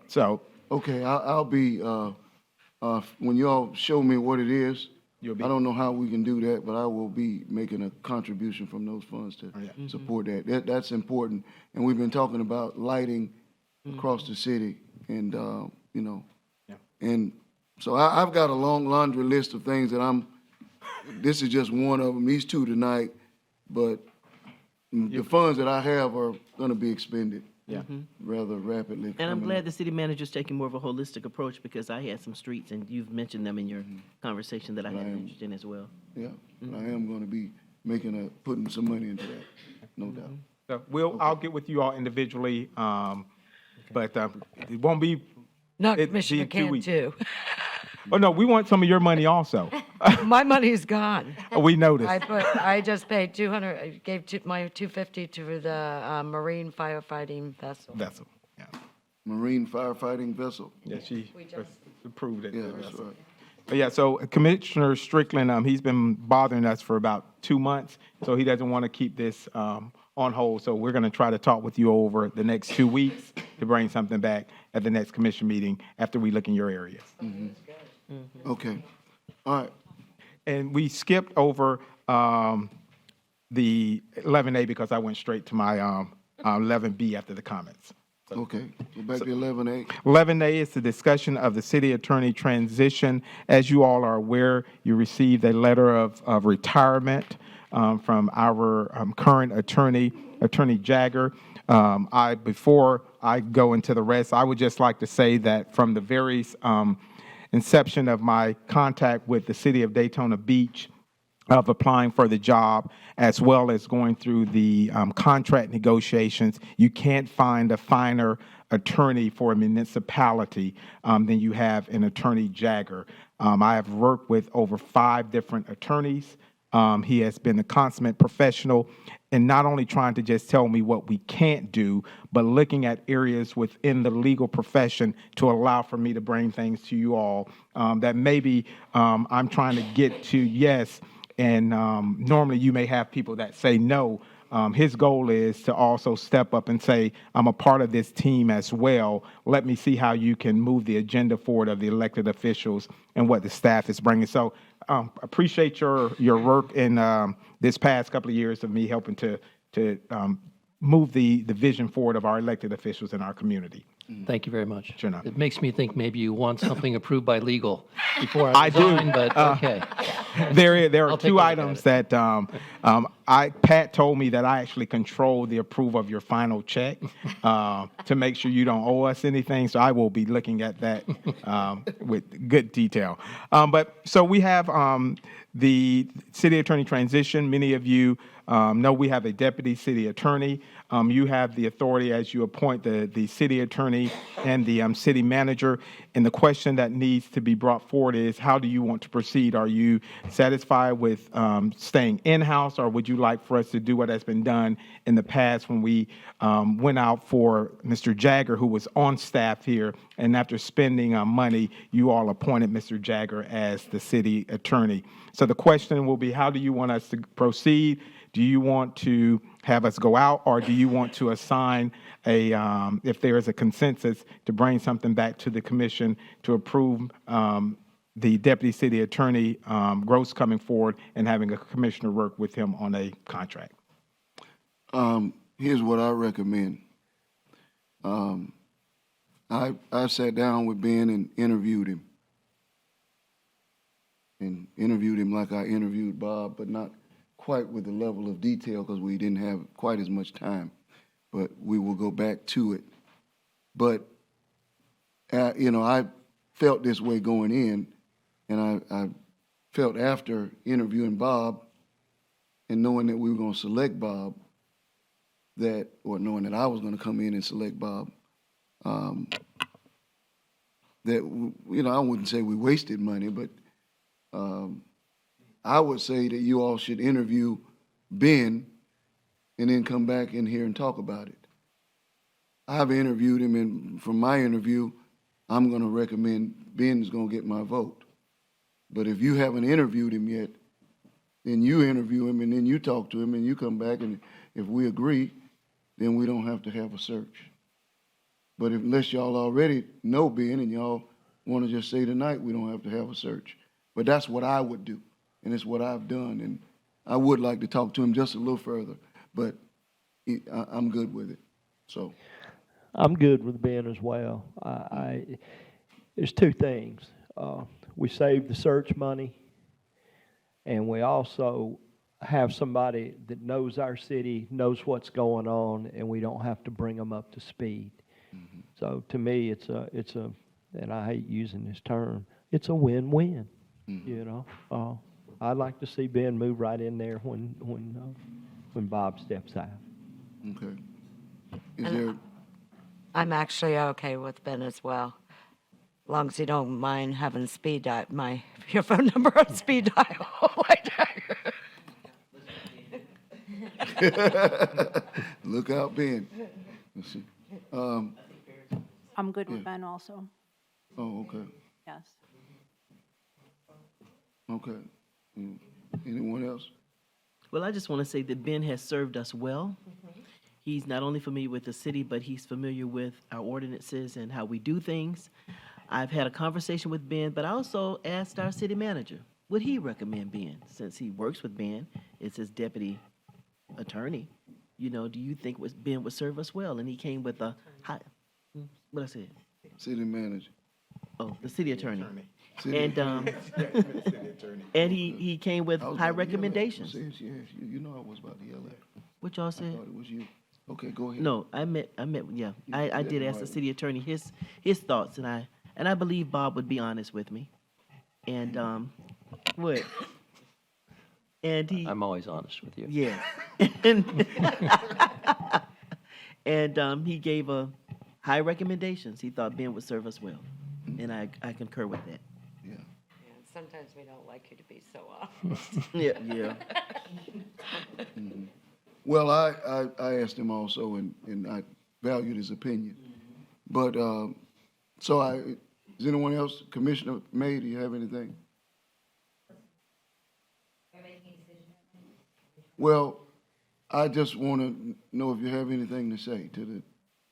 So. Okay, I'll be, when y'all show me what it is, I don't know how we can do that, but I will be making a contribution from those funds to support that. That's important. And we've been talking about lighting across the city, and, you know, and so I've got a long laundry list of things that this is just one of them, these two tonight, but the funds that I have are going to be expended rather rapidly. And I'm glad the city manager's taking more of a holistic approach, because I had some streets, and you've mentioned them in your conversation, that I had an interest in as well. Yeah, I am going to be putting some money into that, no doubt. So I'll get with you all individually, but it won't be. Not Commissioner Cantu. Oh, no, we want some of your money also. My money is gone. We noticed. I just paid $200. I gave my $250 to the marine firefighting vessel. Yeah. Marine firefighting vessel. Yeah, she approved it. Yeah, that's right. But yeah, so Commissioner Strickland, he's been bothering us for about 2 months, so he doesn't want to keep this on hold. So we're going to try to talk with you over the next 2 weeks to bring something back at the next commission meeting after we look in your areas. Okay, all right. And we skipped over the 11A because I went straight to my 11B after the comments. Okay, go back to 11A. 11A is the discussion of the city attorney transition. As you all are aware, you received a letter of retirement from our current attorney, Attorney Jagger. Before I go into the rest, I would just like to say that from the very inception of my contact with the city of Daytona Beach, of applying for the job, as well as going through the contract negotiations, you can't find a finer attorney for a municipality than you have in Attorney Jagger. I have worked with over 5 different attorneys. He has been a consummate professional in not only trying to just tell me what we can't do, but looking at areas within the legal profession to allow for me to bring things to you all that maybe I'm trying to get to yes, and normally you may have people that say no. His goal is to also step up and say, I'm a part of this team as well. Let me see how you can move the agenda forward of the elected officials and what the staff is bringing. So appreciate your work in this past couple of years of me helping to move the vision forward of our elected officials in our community. Thank you very much. Sure enough. It makes me think maybe you want something approved by legal before I resign, but okay. There are I'll take 2 a look items at it. that Pat told me that I actually control the approval of your final check to make sure you don't owe us anything. So I will be looking at that with good detail. So we have the city attorney transition. Many of you know we have a deputy city attorney. You have the authority as you appoint the city attorney and the city manager. And the question that needs to be brought forward is, how do you want to proceed? Are you satisfied with staying in-house, or would you like for us to do what has been done in the past when we went out for Mr. Jagger, who was on staff here, and after spending money, you all appointed Mr. Jagger as the city attorney. So the question will be, how do you want us to proceed? Do you want to have us go out, or do you want to assign if there is a consensus, to bring something back to the commission to approve the deputy city attorney, Gross, coming forward and having a commissioner work with him on a contract? Here's what I recommend. I sat down with Ben and interviewed him. and interviewed him like I interviewed Bob, but not quite with the level of detail because we didn't have quite as much time. But we will go back to it. But, I felt this way going in, and I felt after interviewing Bob and knowing that we were going to select Bob, or knowing that I was going to come in and select Bob, that, I wouldn't say we wasted money, but I would say that you all should interview Ben and then come back in here and talk about it. I've interviewed him, and from my interview, I'm going to recommend Ben's going to get my vote. But if you haven't interviewed him yet, then you interview him, and then you talk to him, and you come back, and if we agree, then we don't have to have a search. But unless y'all already know Ben and y'all want to just say tonight, we don't have to have a search. But that's what I would do, and it's what I've done, and I would like to talk to him just a little further, but I'm good with it, so. I'm good with Ben as well. There's two things. We save the search money, and we also have somebody that knows our city, knows what's going on, and we don't have to bring them up to speed. Mm-hmm. So to me, it's a, and I hate using this term, it's a win-win. Mm-hmm. I'd like to see Ben move right in there when Bob steps out. Okay. Is there? I'm actually okay with Ben as well. As long as you don't mind having speed dial, your phone number on speed dial. Look out, Ben. Let's see. I'm good with Ben also. Oh, okay. Yes. Okay. Anyone else? Well, I just want to say that Ben has served us well. He's not only familiar with the city, but he's familiar with our ordinances and how we do things. I've had a conversation with Ben, but I also asked our city manager, would he recommend Ben? Since he works with Ben, it's his deputy attorney. Do you think Ben would serve us well? And he came with a high, what I said? City manager. Oh, the city attorney. City And and he came with high recommendations. Yes, you know I was about to yell at. What y'all I said? thought it was you. Okay, go ahead. No, I meant, yeah. I did ask the city attorney his thoughts, and I believe Bob would be honest with me. And, what? And I'm always honest with you. Yeah. And he gave high recommendations. He thought Ben would serve us well. And I concur with that. Yeah. Sometimes we don't like you to be so honest. Yeah. Mm-hmm. Well, I asked him also, and I valued his opinion. But, is anyone else, Commissioner May, do you have anything? Well, I just want to know if you have anything to say to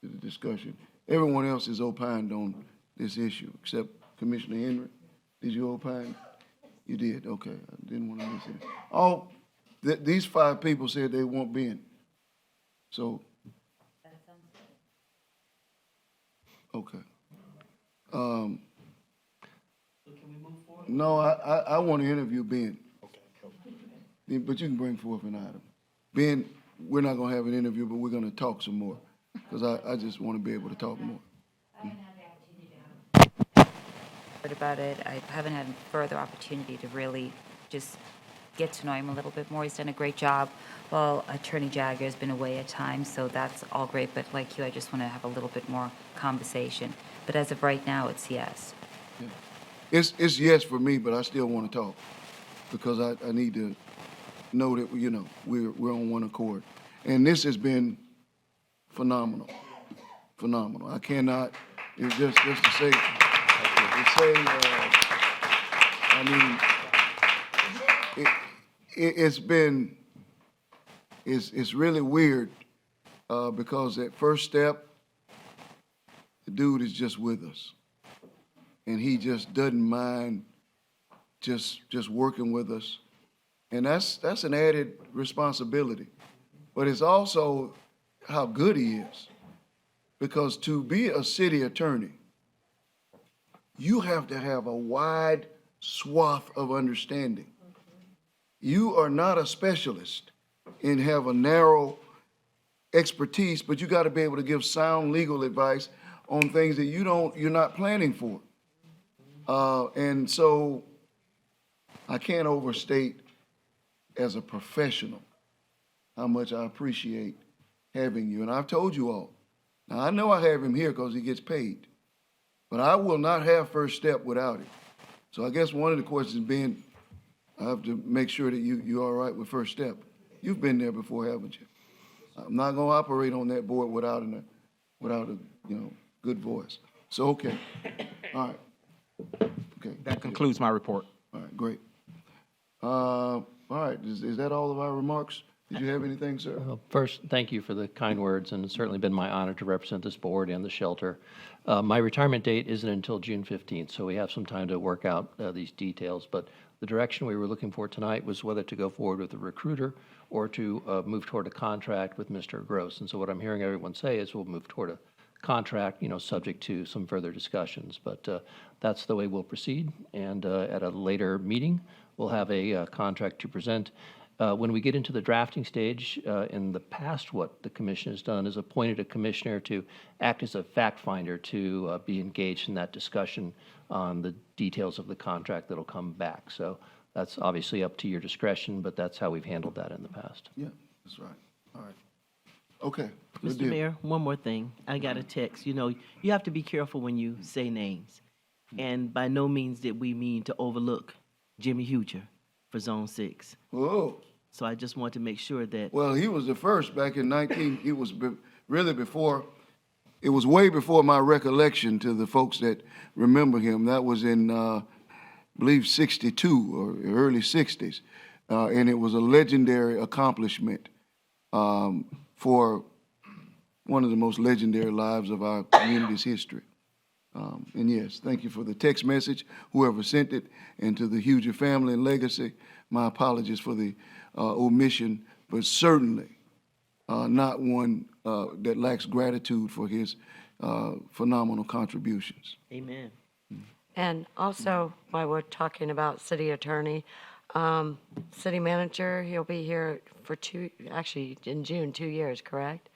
the discussion. Everyone else is opined on this issue, except Commissioner Henry. Did you opine? You did, okay. I didn't want to miss it. These 5 people said they want Ben. So. Okay. Can we move forward? No, I want to interview Ben. Okay. But you can bring forth an item. Ben, we're not going to have an interview, but we're going to talk some more, because I just want to be able to talk more. About it. I haven't had further opportunity to really just get to know him a little bit more. He's done a great job. Well, Attorney Jagger has been away at times, so that's all great. But like you, I just want to have a little bit more conversation. But as of right now, it's yes. Yeah. It's yes for me, but I still want to talk, because I need to know that, we're on one accord. And this has been phenomenal. Phenomenal. I cannot, it's just to say, it's really weird, because at first step, the dude is just with us. And he just doesn't mind just working with us. And that's an added responsibility. But it's also how good he is. Because to be a city attorney, you have to have a wide swath of understanding. You are not a specialist and have a narrow expertise, but you got to be able to give sound legal advice on things that you're not planning for. And so I can't overstate as a professional how much I appreciate having you. And I've told you all. Now, I know I have him here because he gets paid, but I will not have First Step without him. So I guess one of the questions being, I have to make sure that you're all right with First Step. You've been there before, haven't you? I'm not going to operate on that board without a good voice. So, okay. All right. Okay. That concludes my report. All right, great. All right, is that all of our remarks? Did you have anything, sir? First, thank you for the kind words, and it's certainly been my honor to represent this board and the shelter. My retirement date isn't until June 15th, so we have some time to work out these details, but the direction we were looking for tonight was whether to go forward with a recruiter or to move toward a contract with Mr. Gross. And so what I'm hearing everyone say is we'll move toward a contract, subject to some further discussions. But that's the way we'll proceed. And at a later meeting, we'll have a contract to present. When we get into the drafting stage, in the past, what the commission has done is appointed a commissioner to act as a fact finder to be engaged in that discussion on the details of the contract that'll come back. So that's obviously up to your discretion, but that's how we've handled that in the past. Yeah, that's right. All right. Okay. good Mr. deal. Mayor, one more thing. I got a text. You have to be careful when you say names. And by no means did we mean to overlook Jimmy Huger for Zone 6. Whoa. So I just want to make sure that. Well, he was the first back in it was really before, it was way before my recollection to the folks that remember him. That was in, I believe, 62 or early 60s. And it was a legendary accomplishment for one of the most legendary lives of our community's history. And yes, thank you for the text message, whoever sent it, and to the Huger family and legacy, my apologies for the omission, but certainly not one that lacks gratitude for his phenomenal contributions. Amen. And also, while we're talking about city attorney, city manager, he'll be here for in June, 2 years, correct?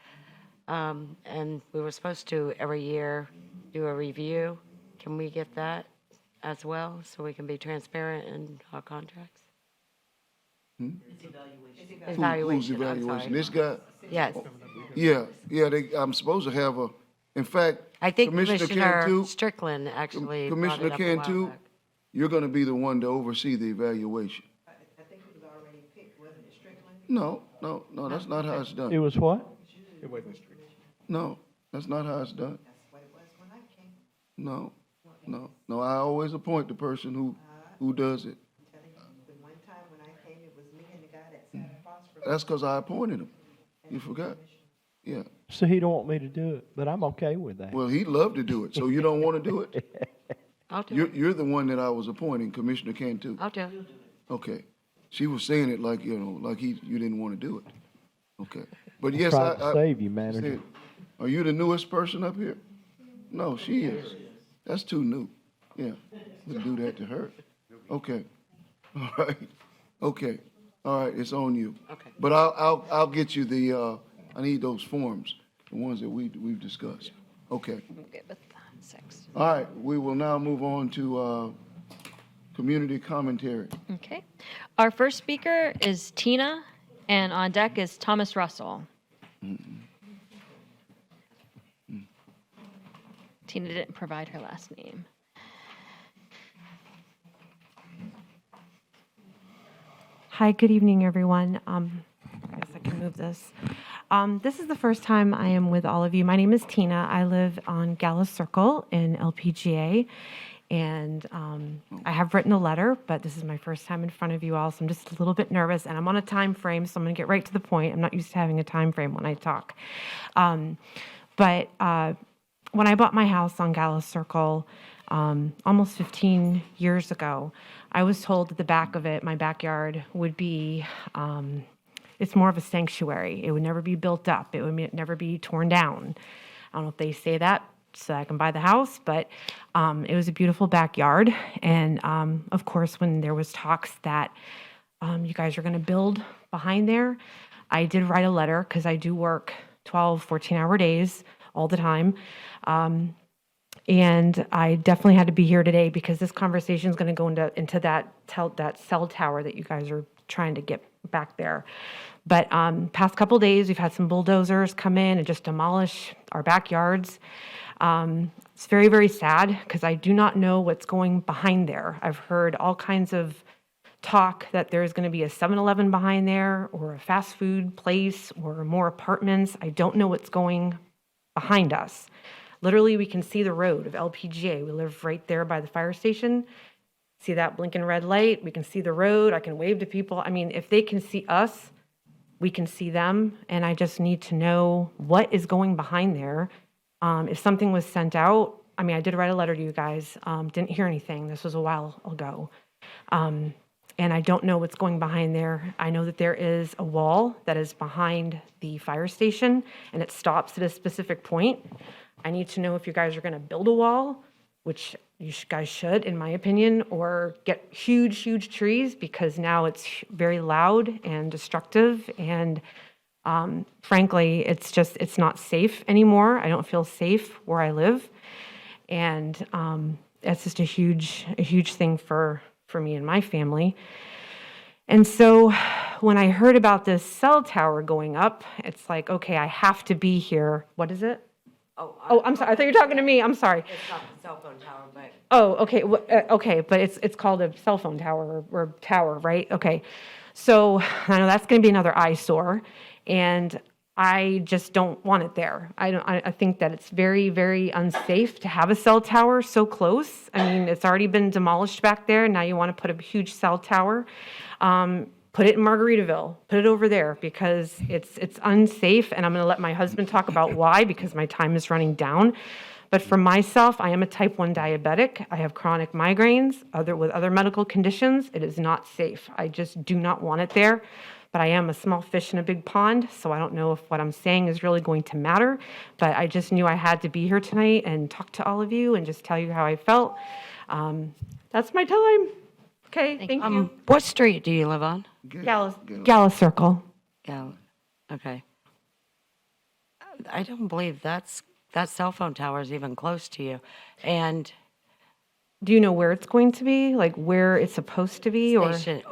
And we were supposed to, every year, do a review. Can we get that as well, so we can be transparent in our contracts? Who's evaluation? This guy? Yes. Yeah, I'm supposed to have in fact, I think Commissioner Cantu, Strickland actually Commissioner brought it up a while Cantu, back. you're going to be the one to oversee the evaluation. I think it was already picked, wasn't it, Strickland? No, that's not how it's done. It was what? It wasn't strict. No, that's not how it's done. That's what it was when I came. No, I always appoint the person who does it. I'm telling you, the one time when I came, it was me and the guy that sat across from me. That's because I appointed him. You forgot? Yeah. So he don't want me to do it, but I'm okay with that. Well, he'd love to do it, so you don't want to do it? I'll do it. You're the one that I was appointing, Commissioner Cantu. I'll do it. Okay. She was saying it like, like you didn't want to do it. Okay. But yes, Trying to save you, manager. said, are you the newest person up here? No, she is. That's too new. Yeah. We'll do that to her. Okay. All right. Okay. All right. It's on you. Okay. But I'll get you the, I need those forms, the ones that we've discussed. Okay. I'm good with 6. All right. We will now move on to community commentary. Okay. Our first speaker is Tina, and on deck is Thomas Russell. Tina didn't provide her last name. Hi, good evening, everyone. I guess I can move this. This is the first time I am with all of you. My name is Tina. I live on Gallus Circle in LPGA, and I have written a letter, but this is my first time in front of you all, so I'm just a little bit nervous, and I'm on a time frame, so I'm going to get right to the point. I'm not used to having a time frame when I talk. But when I bought my house on Gallus Circle almost 15 years ago, I was told that the back of it, my backyard, would be, it's more of a sanctuary. It would never be built up. It would never be torn down. I don't know if they say that so I can buy the house, but it was a beautiful backyard. And of course, when there was talks that you guys are going to build behind there, I did write a letter because I do work 12, 14-hour days all the time. And I definitely had to be here today because this conversation is going to go into that cell tower that you guys are trying to get back there. But past couple days, we've had some bulldozers come in and just demolish our backyards. It's very, very sad because I do not know what's going behind there. I've heard all kinds of talk that there's going to be a 7-Eleven behind there or a fast food place or more apartments. I don't know what's going behind us. Literally, we can see the road of LPGA. We live right there by the fire station. See that blinking red light? We can see the road. I can wave to people. I mean, if they can see us, we can see them. And I just need to know what is going behind there. If something was sent out, I mean, I did write a letter to you guys. Didn't hear anything. This was a while ago. And I don't know what's going behind there. I know that there is a wall that is behind the fire station, and it stops at a specific point. I need to know if you guys are going to build a wall, which you guys should, in my opinion, or get huge, huge trees, because now it's very loud and destructive. And frankly, it's not safe anymore. I don't feel safe where I live. And that's just a huge thing for me and my family. And so when I heard about this cell tower going up, it's like, okay, I have to be here. What is it? Oh, I'm sorry. I thought you were talking to me. I'm sorry. It's not the cell phone tower, but. Oh, okay. Okay, but it's called a cell phone tower or tower, right? Okay. So I know that's going to be another eyesore, and I just don't want it there. I think that it's very, very unsafe to have a cell tower so close. I mean, it's already been demolished back there. Now you want to put a huge cell tower. Put it in Margaritaville. Put it over there because it's unsafe, and I'm going to let my husband talk about why, because my time is running down. But for myself, I am a type 1 diabetic. I have chronic migraines, with other medical conditions. It is not safe. I just do not want it there. But I am a small fish in a big pond, so I don't know if what I'm saying is really going to matter. But I just knew I had to be here tonight and talk to all of you and just tell you how I felt. That's my time. Okay, thank you. What street do you live on? Gala Circle. Okay. I don't believe that cell phone tower is even close to you. And do you know where it's going to be? Like where it's supposed to be?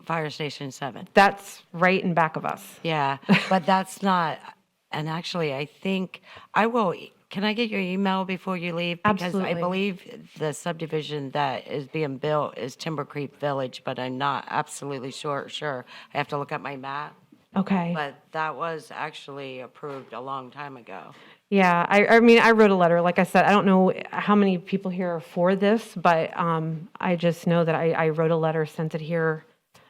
Fire Station 7. That's right in back of us. Yeah, but that's not, and actually I think can I get your email before you leave? Because Absolutely. I believe the subdivision that is being built is Timber Creek Village, but I'm not absolutely sure. I have to look at my map. Okay. But that was actually approved a long time ago. Yeah, I mean, I wrote a letter. Like I said, I don't know how many people here are for this, but I just know that I wrote a letter, sent it here.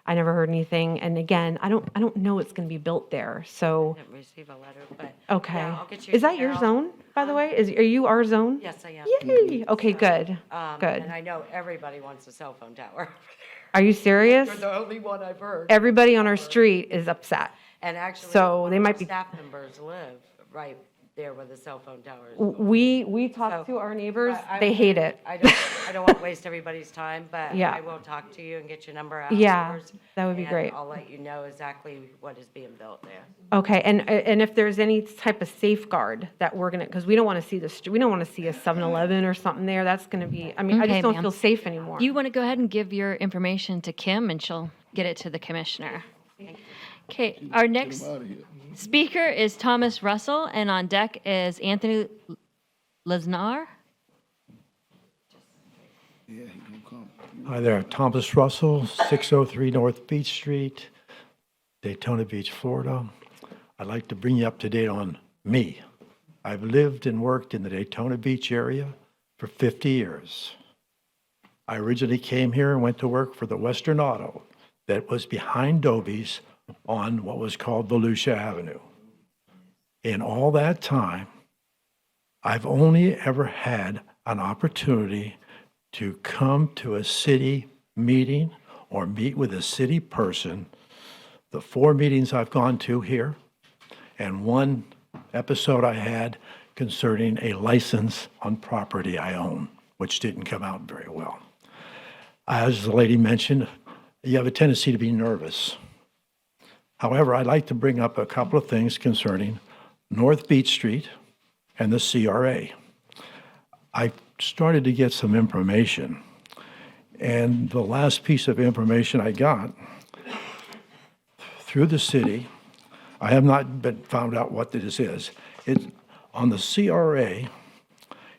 I never heard anything. And again, I don't know what's going to be built there. So I didn't receive a letter, but okay. Yeah, I'll get you Is that your zone, by the way? Are you our zone? Yes, I am. Yay! Okay, good. Good. And I know everybody wants a cell phone tower. Are you serious? You're the only one I've heard. Everybody on our street is upset. And actually, so they might be. Staff members live right there where the cell phone tower is. We talk to our neighbors. They hate it. I don't want to waste everybody's time, but Yeah. I will talk to you and get your number out. Yeah, that would be great. I'll let you know exactly what is being built there. Okay, and if there's any type of safeguard that we're gonna, because we don't want to see we don't want to see a 7-Eleven or something there. That's gonna be. I mean, I Okay, just don't ma'am. feel safe anymore. You want to go ahead and give your information to Kim, and she'll get it to the commissioner. Okay, our next speaker is Thomas Russell, and on deck is Anthony Lesnar. Hi there, Thomas Russell, 603 North Beach Street, Daytona Beach, Florida. I'd like to bring you up to date on me. I've lived and worked in the Daytona Beach area for 50 years. I originally came here and went to work for the Western Auto that was behind Doby's on what was called Volusia Avenue. In all that time, I've only ever had an opportunity to come to a city meeting or meet with a city person. The 4 meetings I've gone to here, and one episode I had concerning a license on property I own, which didn't come out very well. As the lady mentioned, you have a tendency to be nervous. However, I'd like to bring up a couple of things concerning North Beach Street and the CRA. I started to get some information, and the last piece of information I got through the city, I have not been found out what this is. It's on the CRA,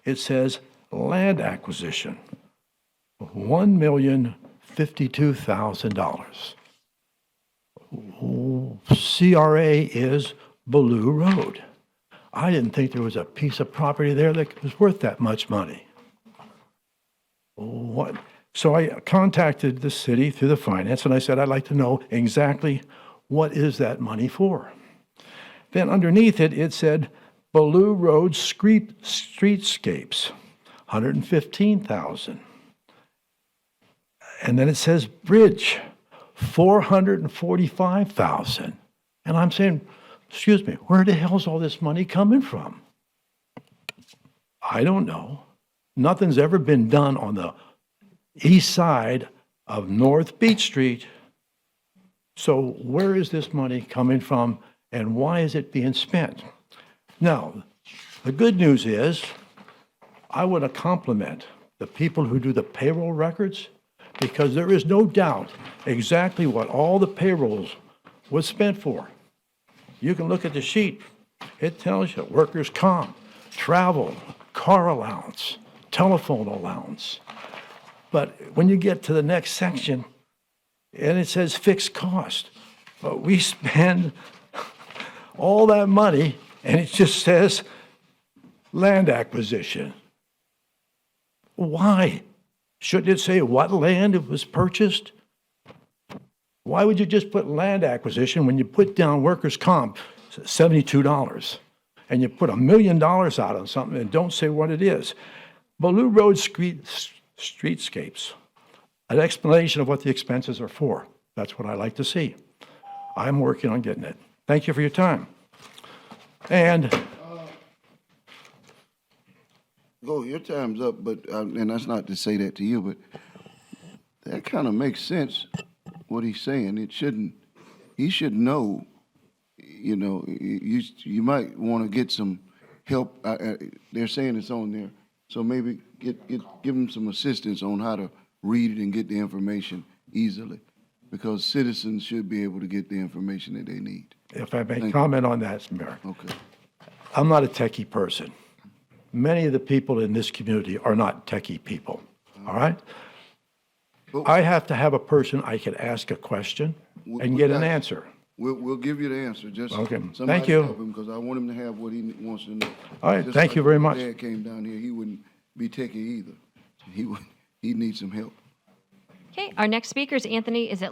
it says land acquisition, $1,052,000. CRA is Ballou Road. I didn't think there was a piece of property there that was worth that much money. What? So I contacted the city through the finance, and I said, I'd like to know exactly what is that money for. Then underneath it, it said Ballou Road streetscapes, $115,000. And then it says bridge, $445,000. And I'm saying, excuse me, where the hell's all this money coming from? I don't know. Nothing's ever been done on the east side of North Beach Street. So where is this money coming from, and why is it being spent? Now, the good news is I want to compliment the people who do the payroll records, because there is no doubt exactly what all the payrolls was spent for. You can look at the sheet. It tells you workers' comp, travel, car allowance, telephone allowance. But when you get to the next section, and it says fixed cost, but we spend all that money, and it just says land acquisition. Why? Shouldn't it say what land it was purchased? Why would you just put land acquisition when you put down workers' comp, $72, and you put $1 million out on something and don't say what it is? Ballou Road streetscapes, an explanation of what the expenses are for. That's what I like to see. I'm working on getting it. Thank you for your time. And Go, your time's up, but, and that's not to say that to you, but that kind of makes sense, what he's saying. He should know, you might want to get some help. They're saying it's on there, so maybe give him some assistance on how to read it and get the information easily, because citizens should be able to get the information that they need. if I may comment on that, Mayor. Okay. I'm not a techie person. Many of the people in this community are not techie people, all right? I have to have a person I can ask a question and get an answer. We'll give you the answer. Just Okay. somebody Thank you. help him, because I want him to have what he wants to know. All right. Just Thank you very if much. Dad came down here, he wouldn't be techie either. He needs some help. Okay, our next speaker is Anthony, is it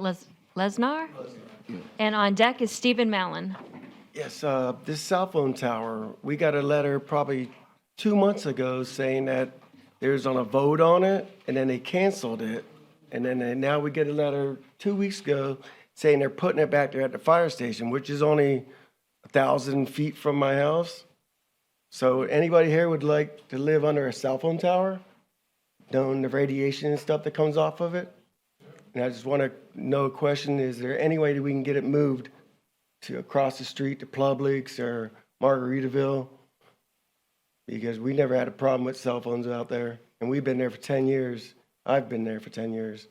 Lesnar? And on deck is Stephen Mallon. Yes, this cell phone tower, we got a letter probably 2 months ago saying that there's on a vote on it, and then they canceled it. And then now we get a letter 2 weeks ago saying they're putting it back there at the fire station, which is only 1,000 feet from my house. So anybody here would like to live under a cell phone tower, knowing the radiation and stuff that comes off of it? And I just want to know a question, is there any way that we can get it moved to across the street to Publix or Margaritaville? Because we never had a problem with cell phones out there, and we've been there for 10 years. I've been there for 10 years.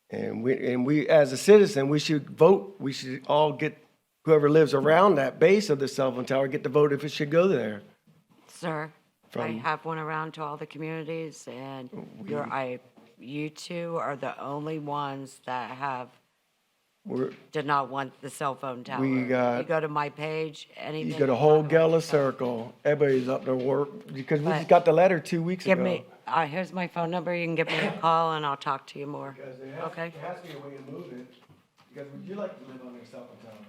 And we, as a citizen, we should vote. We should all get, whoever lives around that base of the cell phone tower, get to vote if it should go there. Sir, I have one around to all the communities, and you two are the only ones that did not want the cell phone tower. You go to my page, anything. You go to whole Gala Circle. Everybody's up there work, because we just got the letter 2 weeks ago. Here's my phone number. You can give me a call, and I'll talk to you more. Okay? There has to be a way to move it. Because would you like to live on your cell phone tower?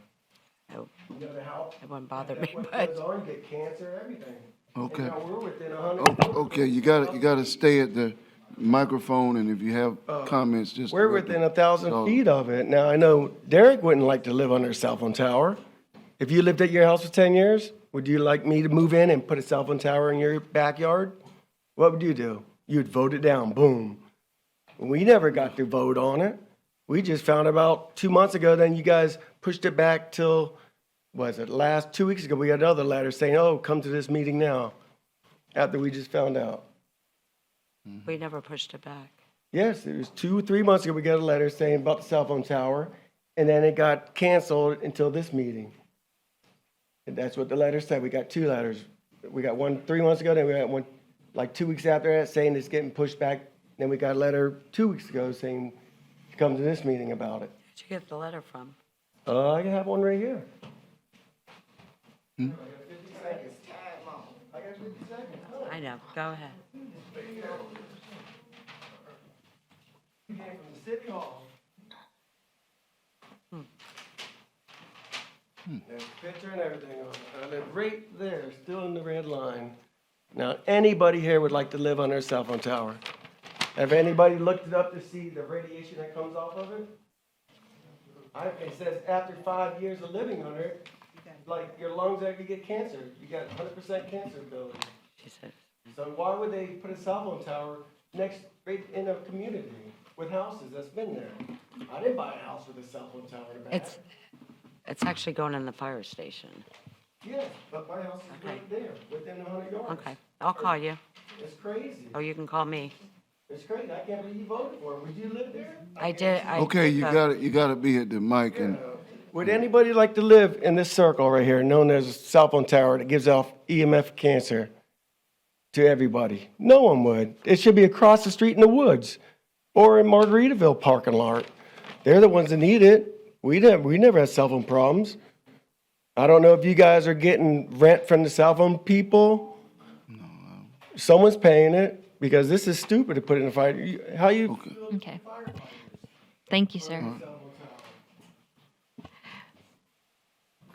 No. You know how? It wouldn't bother me, What but. goes on, you get cancer, everything. Okay. And now we're within 100. Okay, you gotta stay at the microphone, and if you have comments, just. We're within 1,000 feet of it. Now, I know Derek wouldn't like to live under a cell phone tower. If you lived at your house for 10 years, Would you like me to move in and put a cell phone tower in your backyard? What would you do? You'd vote it down, boom. We never got to vote on it. We just found about 2 months ago, then you guys pushed it back till, was it last 2 weeks ago, we got another letter saying, oh, come to this meeting now, after we just found out. We never pushed it back. Yes, it was 2 or 3 months ago, we got a letter saying about the cell phone tower, and then it got canceled until this meeting. And that's what the letter said. We got 2 letters. We got one 3 months ago, then we got one like 2 weeks after that saying it's getting pushed back. Then we got a letter 2 weeks ago saying to come to this meeting about it. Where'd you get the letter from? I can have one right here. I know, go ahead. Came from the city hall. There's a picture and everything on it. I live right there, still in the red line. Now, anybody here would like to live under a cell phone tower? Have anybody looked it up to see the radiation that comes off of it? It says after 5 years of living under it, like your lungs actually get cancer. You got 100% cancer ability. So why would they put a cell phone tower right in a community with houses that's been there? I didn't buy a house with a cell phone tower in the back. It's actually going in the fire station. Yeah, but my house is right there, within 100 yards. Okay, I'll call you. It's crazy. Or you can call me. It's crazy. I can't believe you voted for it. Would you live there? I did. Okay, you gotta be at the mic and, Would anybody like to live in this circle right here, known as a cell phone tower that gives off EMF cancer to everybody? No one would. It should be across the street in the woods or in Margaritaville parking lot. They're the ones that need it. We never had cell phone problems. I don't know if you guys are getting rent from the cell phone people. No. Someone's paying it because this is stupid to put it in the fire. How you? Okay. Thank you, sir.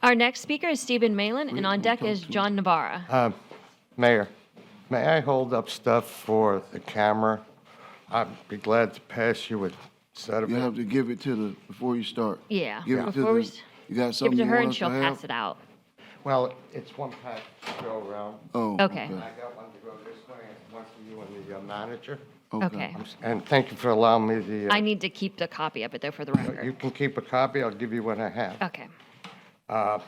Our next speaker is Stephen Malin, and on deck is John Navarra. Mayor, may I hold up stuff for the camera? I'd be glad to pass you a set of you it. have to give it to the, before you start. Yeah. Give it to Before we the, you got give something it to you her, want and us to she'll have? pass it out. Well, it's one pack to go around. Oh, Okay. I got one to go this way and one for you and the manager. Okay. And thank you for allowing me the. I need to keep the copy of it, though, for the record. You can keep a copy. I'll give you what I have. Okay. I'm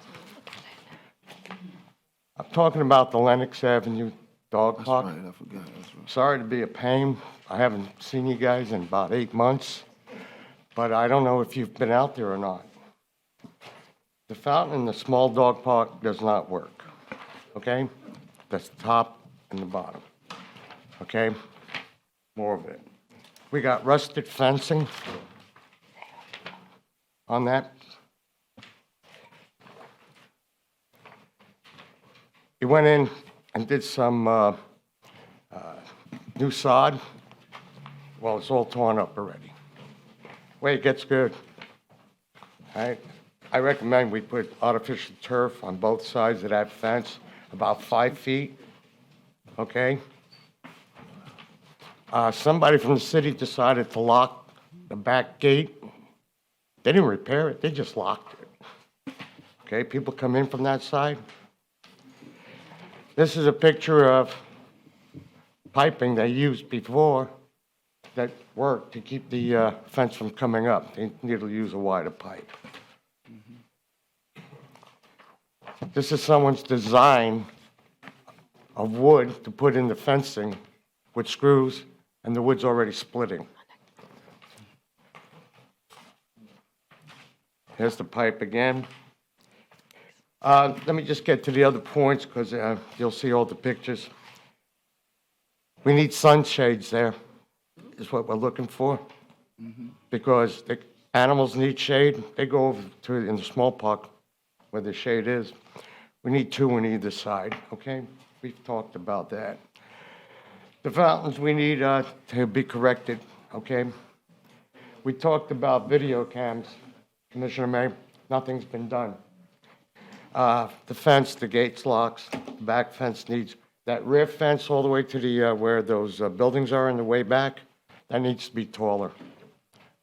talking about the Lenox Avenue dog park. Right, I forgot. That's right. Sorry to be a pain. I haven't seen you guys in about 8 months, but I don't know if you've been out there or not. The fountain in the small dog park does not work, okay? That's the top and the bottom, okay? More of it. We got rusted fencing on that. We went in and did some new sod. Well, it's all torn up already. Way it gets good. All right. I recommend we put artificial turf on both sides of that fence, about 5 feet, okay? Somebody from the city decided to lock the back gate. They didn't repair it, they just locked it. Okay, people come in from that side. This is a picture of piping they used before that worked to keep the fence from coming up. They need to use a wider pipe. This is someone's design of wood to put in the fencing with screws, and the wood's already splitting. Here's the pipe again. Let me just get to the other points because you'll see all the pictures. We need sunshades there, is what we're looking for. Because the animals need shade. They go over to in the small park where the shade is. We need 2 on either side, okay? We've talked about that. The fountains we need to be corrected, okay? We talked about video cams, Commissioner May. Nothing's been done. The fence, the gates locks, the back fence needs, that rear fence all the way to the, where those buildings are in the way back, that needs to be taller.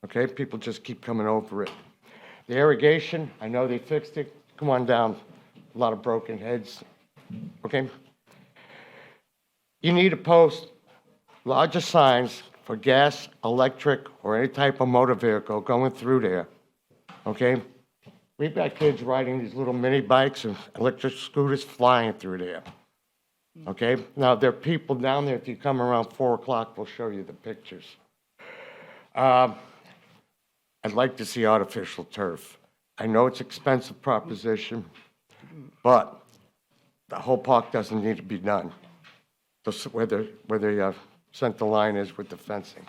Okay, people just keep coming over it. The irrigation, I know they fixed it. Come on down. A lot of broken heads okay? You need to post larger signs for gas, electric, or any type of motor vehicle going through there, okay? We've got kids riding these little mini bikes and electric scooters flying through there, okay? Now, there are people down there, if you come around 4 o'clock, we'll show you the pictures. I'd like to see artificial turf. I know it's an expensive proposition, but the whole park doesn't need to be done. Just where the center line is with the fencing.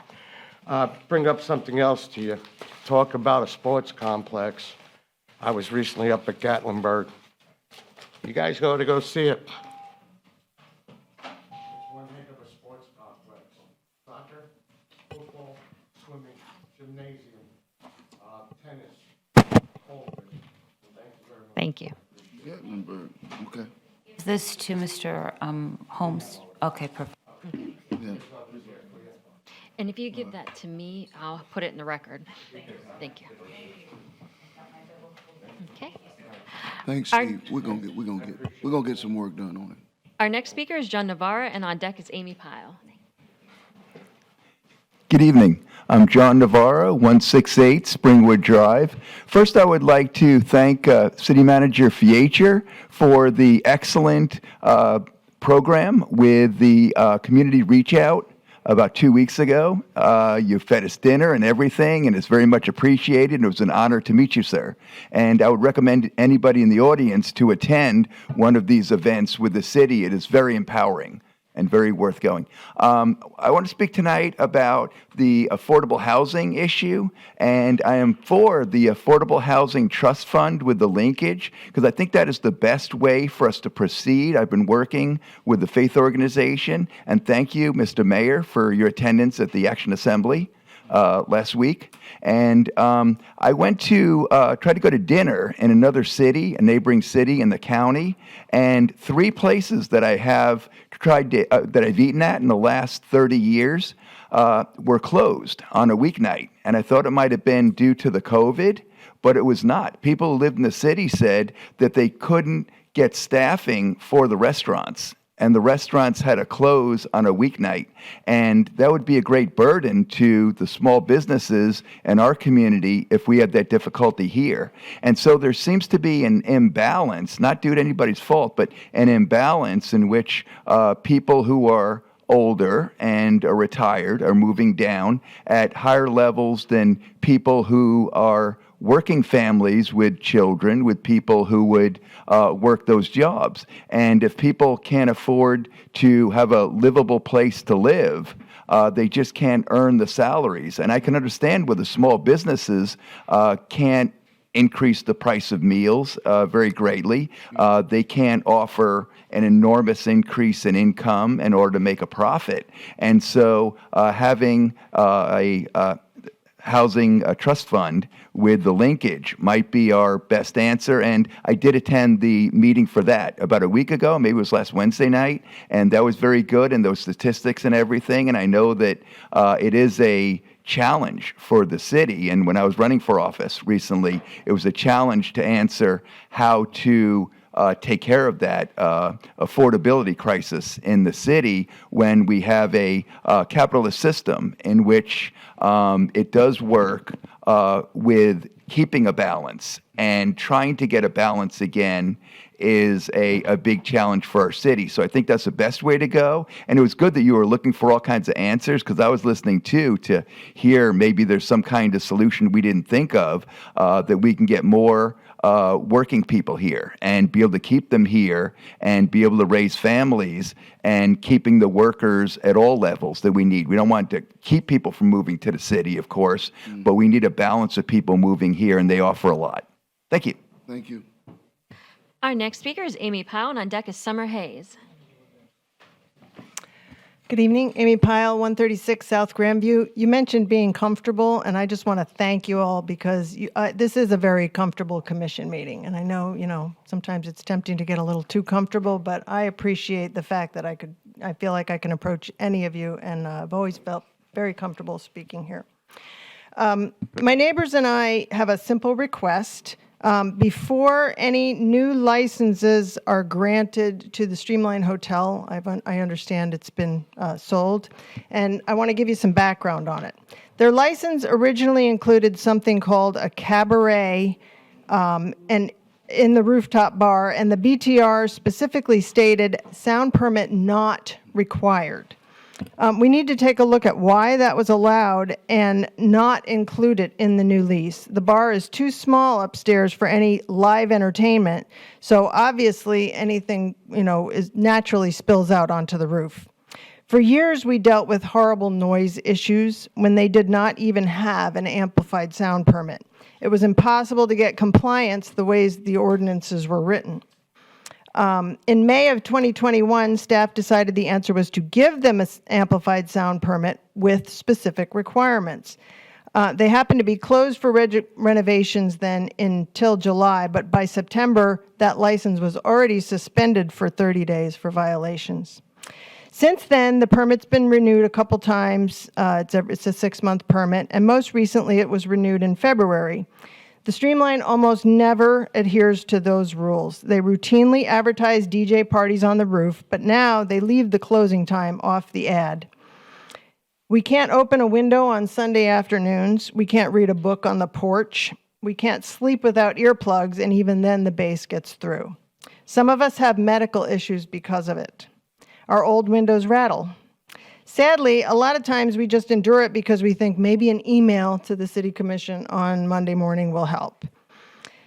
Bring up something else to you. Talk about a sports complex. I was recently up at Gatlinburg. You guys go see it. It's one heck of a sports complex. Soccer, football, swimming, gymnasium, tennis, bowling. Thank you very much. Thank you. Gatlinburg, okay. Is this to Mr. Holmes? Okay, perfect. Yeah. And if you give that to me, I'll put it in the record. Thank you. Okay. Thanks, Our- Steve. We're gonna get some work done on it. Our next speaker is John Navarra, and on deck is Amy Pyle. Good evening. I'm John Navarro, 168 Springwood Drive. First, I would like to thank City Manager Fiacher for the excellent program with the community reach out about 2 weeks ago. You fed us dinner and everything, and it's very much appreciated. It was an honor to meet you, sir. And I would recommend anybody in the audience to attend one of these events with the city. It is very empowering and very worth going. I want to speak tonight about the affordable housing issue, and I am for the Affordable Housing Trust Fund with the linkage, because I think that is the best way for us to proceed. I've been working with the faith organization, and thank you, Mr. Mayor, for your attendance at the Action Assembly last week. And I went to try to go to dinner in another city, a neighboring city in the county, and 3 places that I have tried to, that I've eaten at in the last 30 years were closed on a weeknight. And I thought it might have been due to the COVID, but it was not. People who lived in the city said that they couldn't get staffing for the restaurants, and the restaurants had to close on a weeknight. And that would be a great burden to the small businesses in our community if we had that difficulty here. And so there seems to be an imbalance, not due to anybody's fault, but an imbalance in which people who are older and are retired are moving down at higher levels than people who are working families with children, with people who would work those jobs. And if people can't afford to have a livable place to live, they just can't earn the salaries. And I can understand where the small businesses can't increase the price of meals very greatly. They can't offer an enormous increase in income in order to make a profit. And so having a housing trust fund with the linkage might be our best answer. And I did attend the meeting for that about a week ago, maybe it was last Wednesday night, and that was very good, and those statistics and everything. And I know that it is a challenge for the city. And when I was running for office recently, it was a challenge to answer how to take care of that affordability crisis in the city when we have a capitalist system in which it does work with keeping a balance, and trying to get a balance again is a big challenge for our city. So I think that's the best way to go. And it was good that you were looking for all kinds of answers, because I was listening too to hear maybe there's some kind of solution we didn't think of, that we can get more working people here and be able to keep them here and be able to raise families, and keeping the workers at all levels that we need. We don't want to keep people from moving to the city, of course, but we need a balance of people moving here, and they offer a lot. Thank you. Thank you. Our next speaker is Amy Pyle, and on deck is Summer Hayes. Good evening, Amy Pyle, 136 South Grandview. You mentioned being comfortable, and I just want to thank you all, because this is a very comfortable commission meeting. And I know, sometimes it's tempting to get a little too comfortable, but I appreciate the fact that I feel like I can approach any of you, and I've always felt very comfortable speaking here. My neighbors and I have a simple request. Before any new licenses are granted to the Streamline Hotel, I understand it's been sold, and I want to give you some background on it. Their license originally included something called a cabaret and in the rooftop bar, and the BTR specifically stated sound permit not required. We need to take a look at why that was allowed and not included in the new lease. The bar is too small upstairs for any live entertainment, so obviously anything, is naturally spills out onto the roof. For years, we dealt with horrible noise issues when they did not even have an amplified sound permit. It was impossible to get compliance the ways the ordinances were written. In May of 2021, staff decided the answer was to give them an amplified sound permit with specific requirements. They happened to be closed for renovations then until July, but by September, that license was already suspended for 30 days for violations. Since then, the permit's been renewed a couple times. It's a 6-month permit, and most recently it was renewed in February. The Streamline almost never adheres to those rules. They routinely advertise DJ parties on the roof, but now they leave the closing time off the ad. We can't open a window on Sunday afternoons. We can't read a book on the porch. We can't sleep without earplugs, and even then the bass gets through. Some of us have medical issues because of it. Our old windows rattle. Sadly, a lot of times we just endure it because we think maybe an email to the City Commission on Monday morning will help.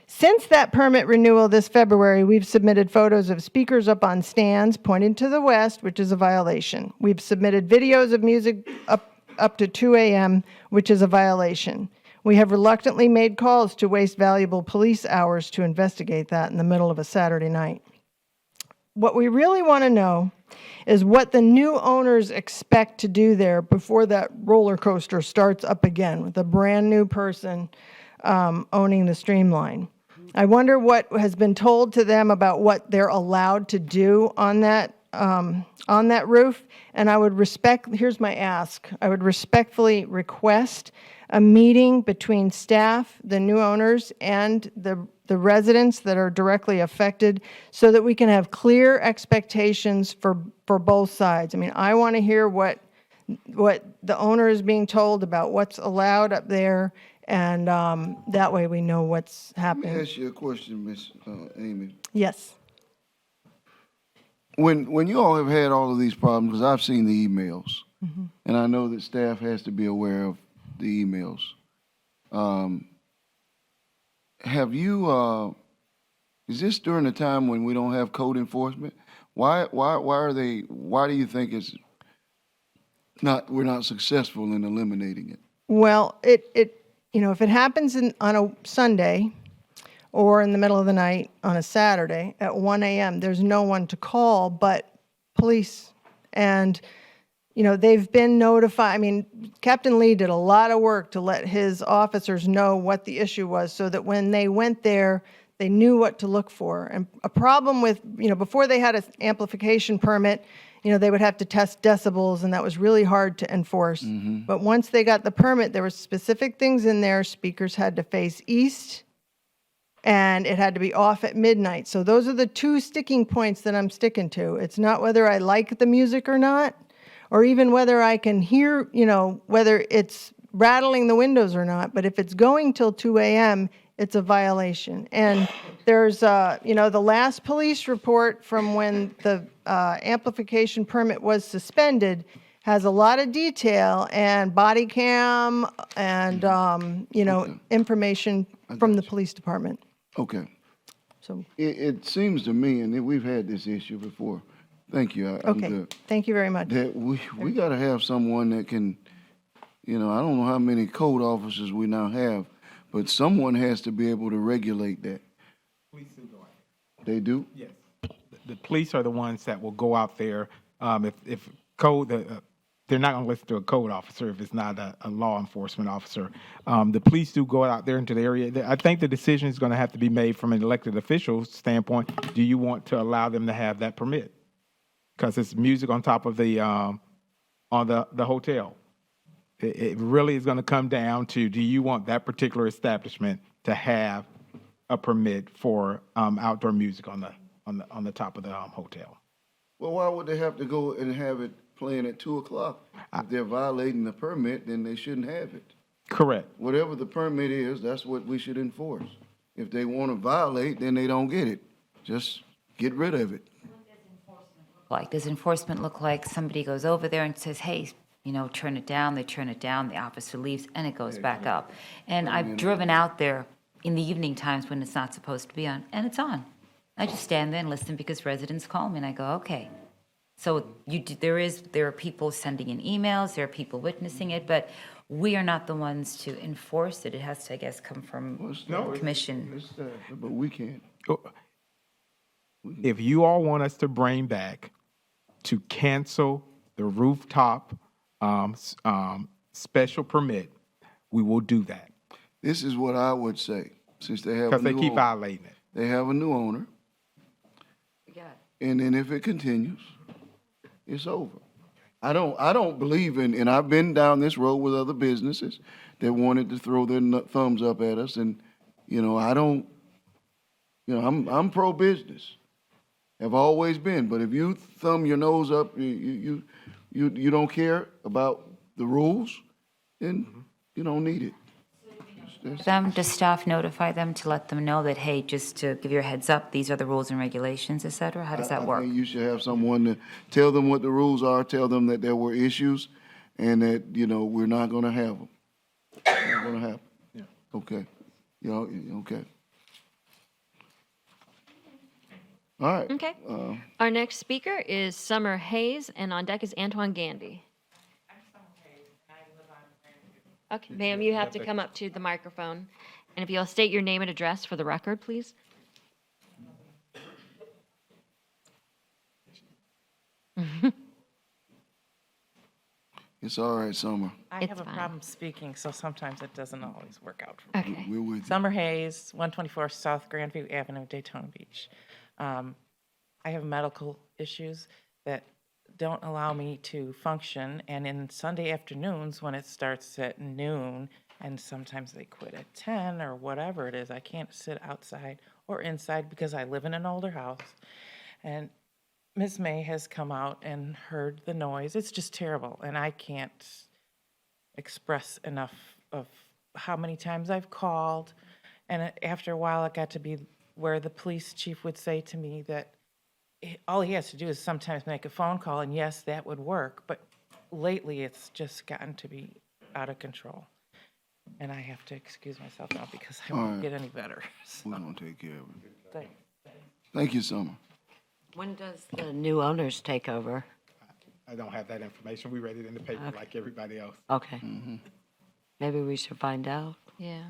Since that permit renewal this February, we've submitted photos of speakers up on stands pointing to the west, which is a violation. We've submitted videos of music up to 2 a.m., which is a violation. We have reluctantly made calls to waste valuable police hours to investigate that in the middle of a Saturday night. What we really want to know is what the new owners expect to do there before that roller coaster starts up again with a brand new person owning the Streamline. I wonder what has been told to them about what they're allowed to do on that roof, and here's my ask. I would respectfully request a meeting between staff, the new owners, and the residents that are directly affected so that we can have clear expectations for both sides. I mean, I want to hear what the owner is being told about what's allowed up there, and that way we know what's happening. Let me ask you a question, Ms. Amy. Yes. When you all have had all of these problems, because I've seen the emails, and I know that staff has to be aware of the emails. Have you, is this during the time when we don't have code enforcement? Why do you think we're not successful in eliminating it? Well, if it happens on a Sunday or in the middle of the night on a Saturday at 1 a.m., there's no one to call but police. And, they've been notified. I mean, Captain Lee did a lot of work to let his officers know what the issue was so that when they went there, they knew what to look for. And a problem with, before they had an amplification permit, they would have to test decibels, and that was really hard to enforce. But once they got the permit, there were specific things in there. Speakers had to face east, and it had to be off at midnight. So those are the two sticking points that I'm sticking to. It's not whether I like the music or not, or even whether I can hear, whether it's rattling the windows or not. But if it's going till 2 a.m., it's a violation. And there's, the last police report from when the amplification permit was suspended has a lot of detail and body cam and, information from the police department. Okay. So it seems to me, and we've had this issue before. Thank you. I'm okay. good. Thank you very much. That we got to have someone that can, I don't know how many code officers we now have, but someone has to be able to regulate that. Police do go out. They do? Yes. The police are the ones that will go out there. If code, they're not going to listen to a code officer if it's not a law enforcement officer. The police do go out there into the area. I think the decision is going to have to be made from an elected official standpoint. Do you want to allow them to have that permit? Because it's music on top of the hotel. It really is going to come down to, do you want that particular establishment to have a permit for outdoor music on the top of the hotel. Well, why would they have to go and have it playing at 2:00? If they're violating the permit, then they shouldn't have it. Correct. Whatever the permit is, that's what we should enforce. If they want to violate, then they don't get it. Just get rid of it. Like, does enforcement look like somebody goes over there and says, hey, turn it down, they turn it down, the officer leaves, and it goes back up? And I've driven out there in the evening times when it's not supposed to be on, and it's on. I just stand there and listen because residents call me, and I go, okay. So there are people sending in emails, there are people witnessing it, but we are not the ones to enforce it. It has to, I guess, come from the commission. But we can't. If you all want us to bring back to cancel the rooftop special permit, we will do that. This is what I would say, since they have. Because they keep violating it. They have a new owner. And then if it continues, it's over. I don't believe in, and I've been down this road with other businesses that wanted to throw their thumbs up at us, and I'm pro-business. Have always been. But if you thumb your nose up, you don't care about the rules, then you don't need it. Does staff notify them to let them know that, hey, just to give you a heads up, these are the rules and regulations, et cetera? How does that work? I think you should have someone to tell them what the rules are, tell them that there were issues, and that, we're not going to have them. Not going to happen. Yeah. Okay. Okay. All right. Okay. Our next speaker is Summer Hayes, and on deck is Antoine Gandy. Okay, ma'am, you have to come up to the microphone. And if you'll state your name and address for the record, please. It's all right, Summer. I have a problem speaking, so sometimes it doesn't always work out for me. Okay. We're with you. Summer Hayes, 124 South Grandview Avenue, Daytona Beach. I have medical issues that don't allow me to function, and in Sunday afternoons when it starts at noon, and sometimes they quit at 10 or whatever it is, I can't sit outside or inside because I live in an older house. And Ms. May has come out and heard the noise. It's just terrible, and I can't express enough of how many times I've called. And after a while, it got to be where the police chief would say to me that all he has to do is sometimes make a phone call, and yes, that would work. But lately, it's just gotten to be out of control. And I have to excuse myself now because I won't get any better. So. We're going to take care of it. Thanks. Thank you, Summer. When does the new owners take over? I don't have that information. We read it in the paper like everybody else. Okay. Maybe we should find out. Yeah.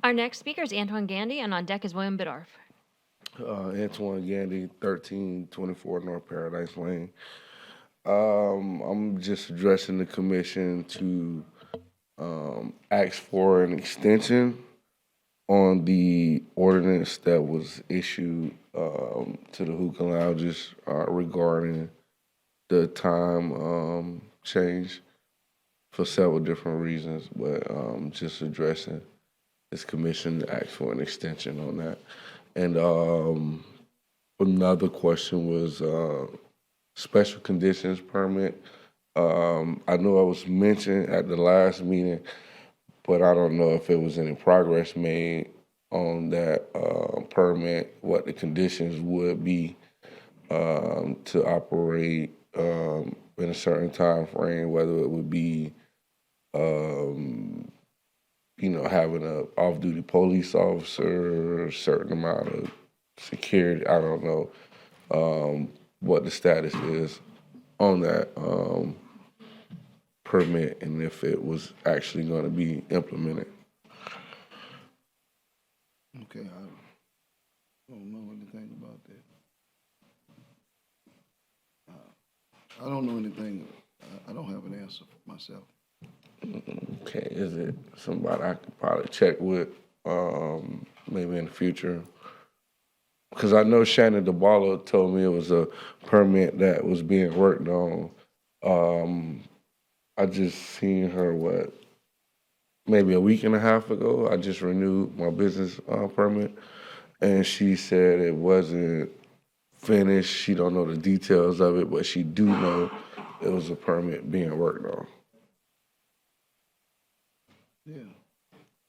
Our next speaker is Antoine Gandy, and on deck is William Biddorf. Antoine Gandy, 1324 North Paradise Lane. I'm just addressing the commission to ask for an extension on the ordinance that was issued to the hookah lounges regarding the time change for several different reasons, but just addressing this commission to ask for an extension on that. And another question was special conditions permit. I know it was mentioned at the last meeting, but I don't know if it was any progress made on that permit, what the conditions would be to operate in a certain time frame, whether it would be having an off-duty police officer, a certain amount of security. I don't know what the status is on that permit and if it was actually going to be implemented. Okay, I don't know anything about that. I don't know anything. I don't have an answer for myself. Okay, is it somebody I could probably check with maybe in the future? Because I know Shannon DeBarlo told me it was a permit that was being worked on. I just seen her, maybe a week and a half ago. I just renewed my business permit, and she said it wasn't finished. She don't know the details of it, but she do know it was a permit being worked on.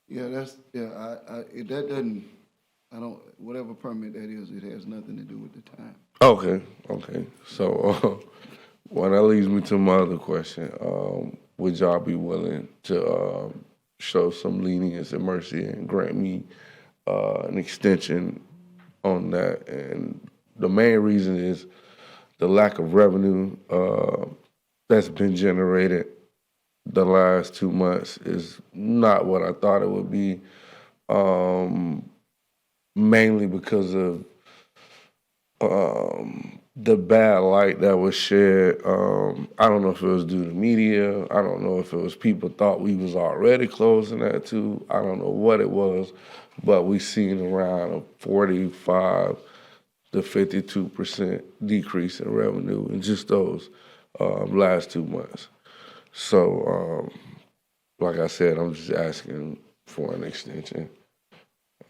Yeah, that's, that doesn't, I don't, whatever permit that is, it has nothing to do with the time. Okay. So, well, that leads me to my other question. Would y'all be willing to show some lenience and mercy and grant me an extension on that? And the main reason is the lack of revenue that's been generated the last 2 months is not what I thought it would be, mainly because of the bad light that was shed. I don't know if it was due to media. I don't know if it was people thought we was already closing at 2. I don't know what it was, but we seen around a 45 to 52% decrease in revenue in just those last 2 months. So, like I said, I'm just asking for an extension.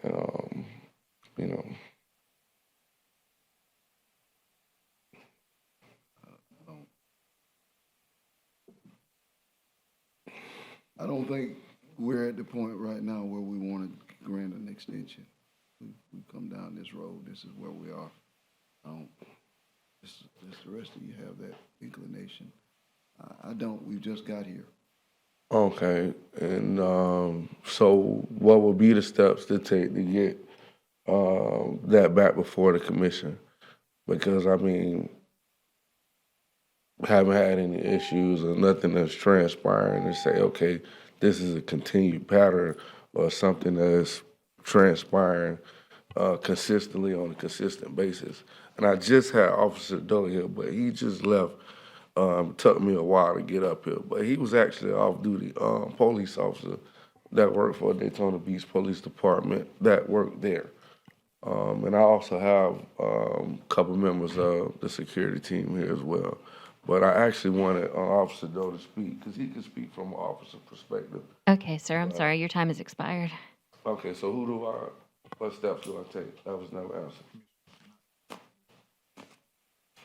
You know. I don't think we're at the point right now where we want to grant an extension. We come down this road, this is where we are. Just the rest of you have that inclination. I don't, we just got here. Okay, and so what would be the steps to take to get that back before the commission? Because, I mean, haven't had any issues or nothing that's transpiring to say, okay, this is a continued pattern or something that's transpiring consistently on a consistent basis. And I just had Officer Doe here, but he just left. Took me a while to get up here, but he was actually off-duty police officer that worked for Daytona Beach Police Department that worked there. And I also have a couple members of the security team here as well. But I actually wanted Officer Doe to speak because he can speak from an officer perspective. Okay, sir, I'm sorry, your time has expired. Okay, so what steps do I take? That was never answered.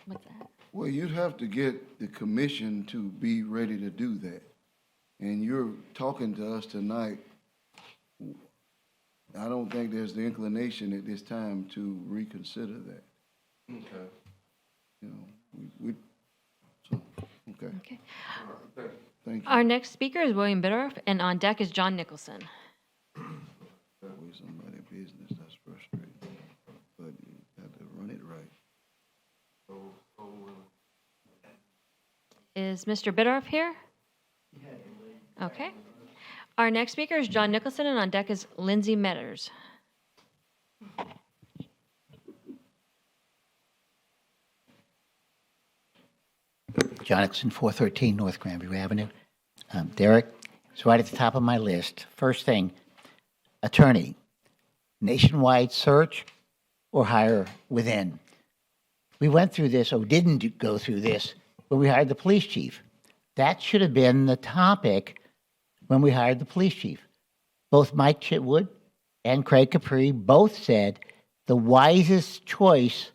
What's that? Well, you'd have to get the commission to be ready to do that. And you're talking to us tonight. I don't think there's the inclination at this time to reconsider that. Okay. You know, okay. Okay. Thank you. Our next speaker is William Biddorf, and on deck is John Nicholson. Always somebody's business, that's frustrating. But you have to run it right. Is Mr. Biddorf here? Okay. Our next speaker is John Nicholson, and on deck is Lindsay Metters. John Nicholson, 413 North Grandview Avenue. Derek, it's right at the top of my list. First thing, attorney, nationwide search or hire within? We went through this, or didn't go through this, when we hired the police chief. That should have been the topic when we hired the police chief. Both Mike Chitwood and Craig Capri both said the wisest choice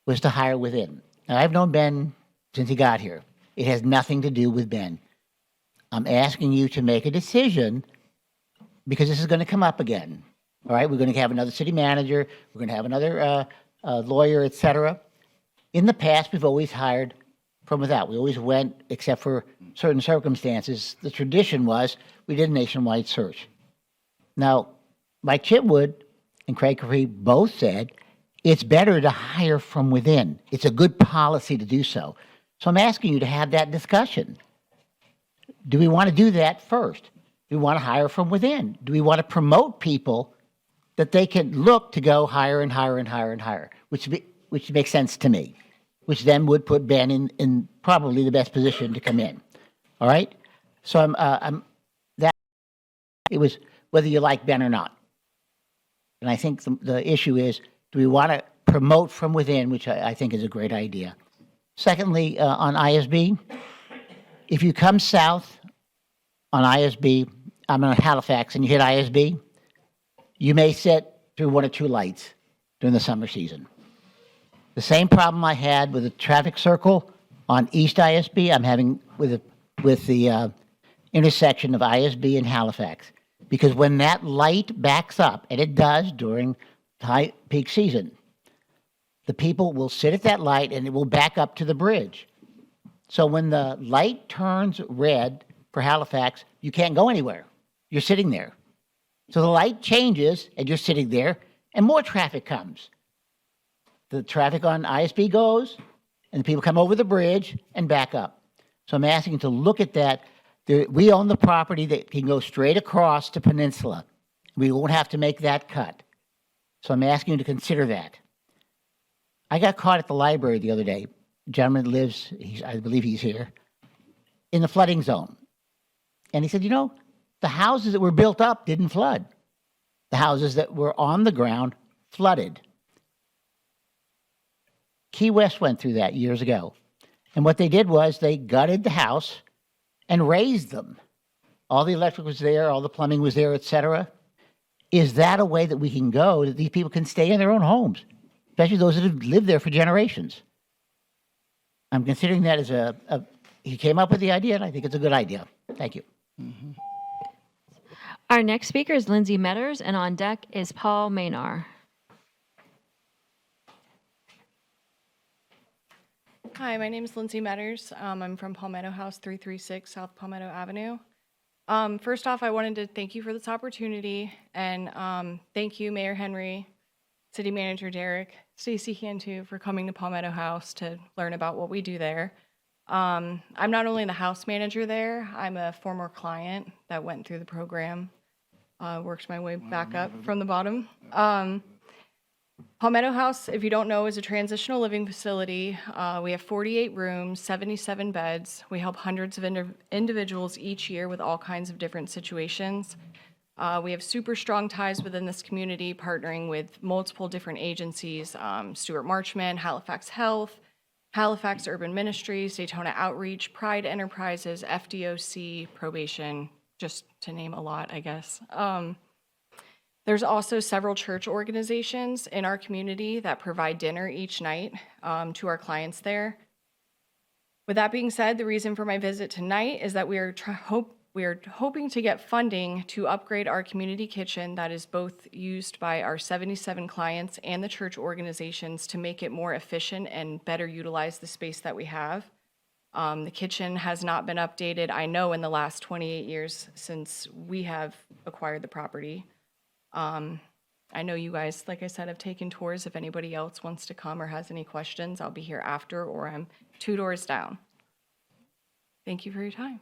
was to hire within. Now, I've known Ben since he got here. It has nothing to do with Ben. I'm asking you to make a decision because this is going to come up again. All right, we're going to have another city manager, we're going to have another lawyer, et cetera. In the past, we've always hired from without. We always went, except for certain circumstances. The tradition was we did a nationwide search. Now, Mike Chitwood and Craig Capri both said it's better to hire from within. It's a good policy to do so. So I'm asking you to have that discussion. Do we want to do that first? Do we want to hire from within? Do we want to promote people that they can look to go hire and hire and hire and hire, which makes sense to me, which then would put Ben in probably the best position to come in. All right? So it was whether you like Ben or not. And I think the issue is, do we want to promote from within, which I think is a great idea. Secondly, on ISB, if you come south on ISB I'm in Halifax and you hit ISB, you may sit through one or two lights during the summer season. The same problem I had with the traffic circle on East ISB, I'm having with the intersection of ISB and Halifax. Because when that light backs up, and it does during high peak season, the people will sit at that light and it will back up to the bridge. So when the light turns red for Halifax, you can't go anywhere. You're sitting there. So the light changes and you're sitting there and more traffic comes. The traffic on ISB goes and the people come over the bridge and back up. So I'm asking you to look at that. We own the property that can go straight across to Peninsula. We won't have to make that cut. So I'm asking you to consider that. I got caught at the library the other day. A gentleman lives, I believe he's here, in the flooding zone. And he said, the houses that were built up didn't flood. The houses that were on the ground flooded. Key West went through that years ago. And what they did was they gutted the house and raised them. All the electric was there, all the plumbing was there, etc. Is that a way that we can go that these people can stay in their own homes, especially those that have lived there for generations? I'm considering that as he came up with the idea, and I think it's a good idea. Thank you. Our next speaker is Lindsay Metters, and on deck is Paul Maynard. Hi, my name is Lindsay Metters. I'm from Palmetto House 336 South Palmetto Avenue. First off, I wanted to thank you for this opportunity, and thank you, Mayor Henry, City Manager Derek, Stacy Cantu, for coming to Palmetto House to learn about what we do there. I'm not only the house manager there, I'm a former client that went through the program, worked my way back up from the bottom. Palmetto House, if you don't know, is a transitional living facility. We have 48 rooms, 77 beds. We help hundreds of individuals each year with all kinds of different situations. We have super strong ties within this community, partnering with multiple different agencies, Stuart Marchman, Halifax Health, Halifax Urban Ministries, Daytona Outreach, Pride Enterprises, FDOC, Probation, just to name a lot, I guess. There's also several church organizations in our community that provide dinner each night to our clients there. With that being said, the reason for my visit tonight is that we are hoping to get funding to upgrade our community kitchen that is both used by our 77 clients and the church organizations to make it more efficient and better utilize the space that we have. The kitchen has not been updated, I know, in the last 28 years since we have acquired the property. I know you guys, like I said, have taken tours. If anybody else wants to come or has any questions, I'll be here after, or I'm 2 doors down. Thank you for your time.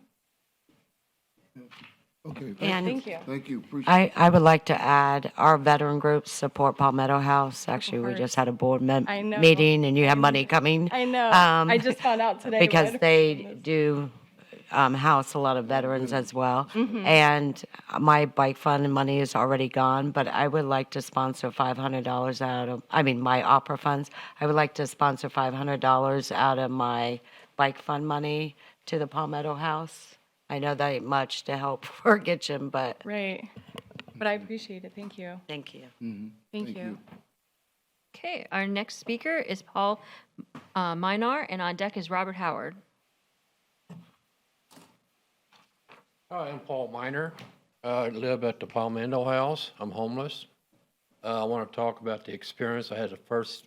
Okay, Thank you. Thank you. Appreciate I would like to add, our veteran groups support Palmetto House. Actually, we course. just had a board I know. meeting, and you have money coming. I know. I just found out today. Because right? they do house a lot of veterans as well. And my bike fund money is already gone, but I would like to sponsor $500 out of, my opera funds. I would like to sponsor $500 out of my bike fund money to the Palmetto House. I know that ain't much to help for a kitchen, but. Right. But I appreciate it. Thank you. Thank you. Thank you. Okay, our next speaker is Paul Maynard, and on deck is Robert Howard. Hi, I'm Paul Miner. I live at the Palmetto House. I'm homeless. I want to talk about the experience. I had the first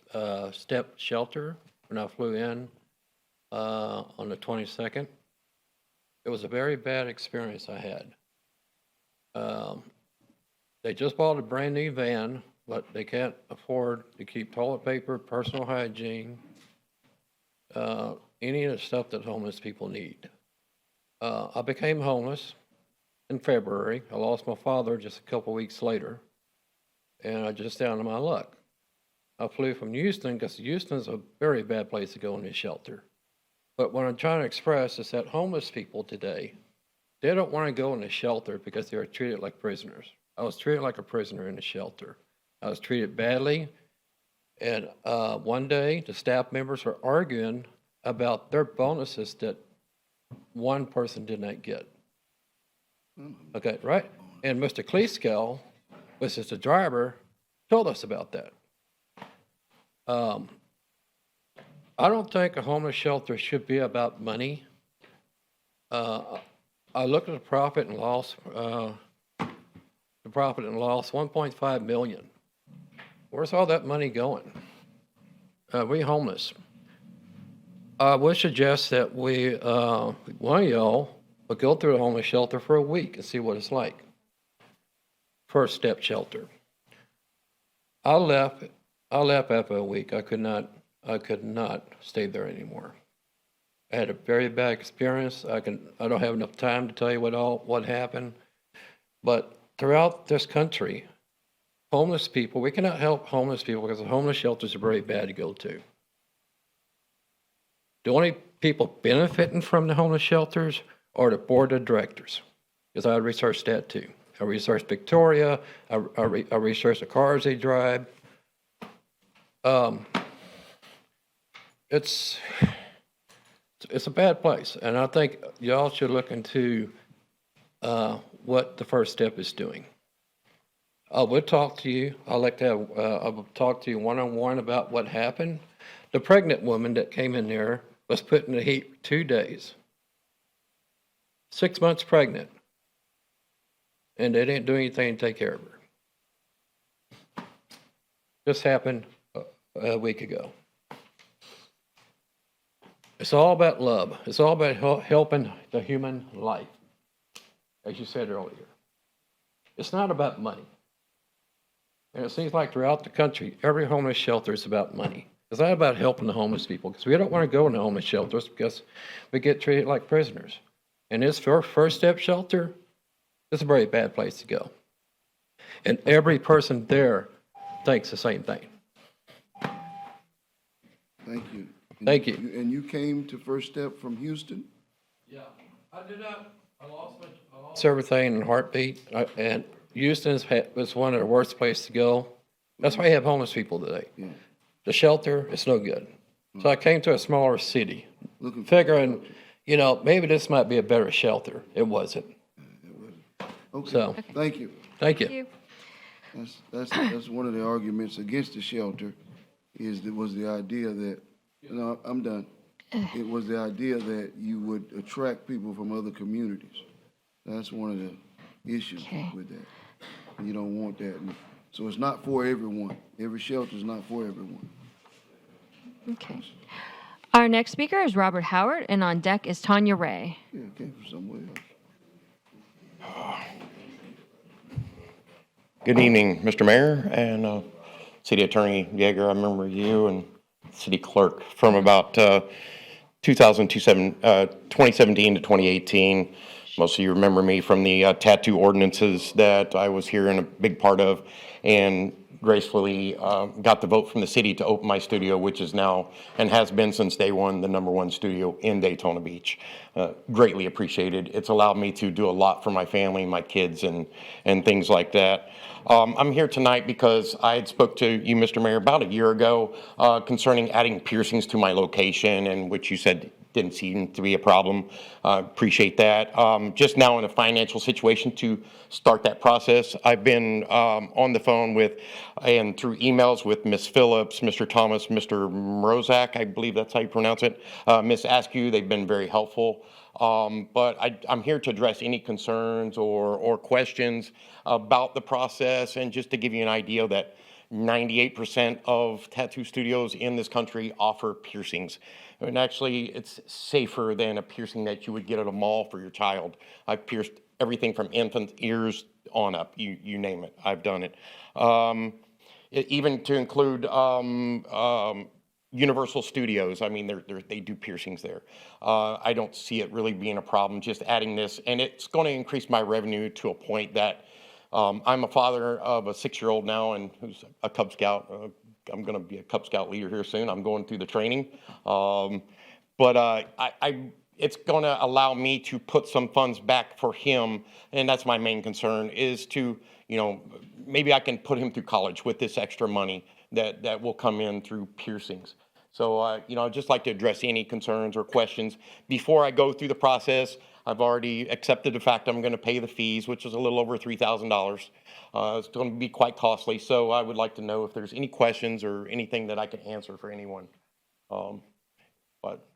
step shelter when I flew in on the 22nd. It was a very bad experience I had. They just bought a brand new van, but they can't afford to keep toilet paper, personal hygiene, any of the stuff that homeless people need. I became homeless in February. I lost my father just a couple weeks later, and I just down to my luck. I flew from Houston because Houston's a very bad place to go in this shelter. But what I'm trying to express is that homeless people today, they don't want to go in a shelter because they are treated like prisoners. I was treated like a prisoner in a shelter. I was treated badly, and one day the staff members were arguing about their bonuses that one person did not get. Okay, right? And Mr. Kleeskow, which is the driver, told us about that. I don't think a homeless shelter should be about money. I look at the profit and loss, 1.5 million. Where's all that money going? We homeless. I would suggest that one of y'all would go through a homeless shelter for a week and see what it's like. First step shelter. I left after a week. I could not stay there anymore. I had a very bad experience. I don't have enough time to tell you what happened. But throughout this country, homeless people, we cannot help homeless people because the homeless shelters are very bad to go to. The only people benefiting from the homeless shelters are the board of directors, because I researched that too. I researched Victoria. I researched the cars they drive. It's a bad place, and I think y'all should look into what the First Step is doing. I would talk to you. I will talk to you one-on-one about what happened. The pregnant woman that came in there was put in the heat for 2 days. 6 months pregnant. And they didn't do anything to take care of her. This happened a week ago. It's all about love. It's all about helping the human life, as you said earlier. It's not about money. And it seems like throughout the country, every homeless shelter is about money. It's not about helping the homeless people, because we don't want to go in the homeless shelters because we get treated like prisoners. And this First Step shelter, it's a very bad place to go. And every person there thinks the same thing. Thank you. Thank you. And you came to First Step from Houston? Yeah, I did not. I lost everything in a heartbeat. And Houston was one of the worst places to go. That's why you have homeless people today. Yeah. The shelter, it's no good. So I came to a smaller city, figuring, maybe this might be a better shelter. It wasn't. Okay, So, thank you. Thank you. That's one of the arguments against the shelter, was the idea that, I'm done. It was the idea that you would attract people from other communities. That's one of the issues with that. And you don't want that. So it's not for everyone. Every shelter is not for everyone. Okay. Our next speaker is Robert Howard, and on deck is Tanya Ray. Yeah, it came from somewhere else. Good evening, Mr. Mayor and City Attorney Yeager. I remember you and City Clerk from about 2017 to 2018. Most of you remember me from the tattoo ordinances that I was here in a big part of, and gracefully got the vote from the city to open my studio, which is now and has been since day one the #1 studio in Daytona Beach. Greatly appreciated. It's allowed me to do a lot for my family, my kids, and things like that. I'm here tonight because I had spoke to you, Mr. Mayor, about a year ago concerning adding piercings to my location, and which you said didn't seem to be a problem. Appreciate that. Just now in a financial situation to start that process. I've been on the phone with and through emails with Ms. Phillips, Mr. Thomas, Mr. Mrozak, I believe that's how you pronounce it, Ms. Askew. They've been very helpful. But I'm here to address any concerns or questions about the process, and just to give you an idea that 98% of tattoo studios in this country offer piercings. And actually, it's safer than a piercing that you would get at a mall for your child. I've pierced everything from infant ears on up, you name it, I've done it. Even to include Universal Studios, I mean, they do piercings there. I don't see it really being a problem, just adding this, and it's going to increase my revenue to a point that I'm a father of a 6-year-old now, and who's a Cub Scout. I'm going to be a Cub Scout leader here soon. I'm going through the training. It's going to allow me to put some funds back for him, and that's my main concern, is to, maybe I can put him through college with this extra money that will come in through piercings. So, I'd just like to address any concerns or questions. Before I go through the process, I've already accepted the fact I'm going to pay the fees, which is a little over $3,000. It's going to be quite costly, so I would like to know if there's any questions or anything that I can answer for anyone. But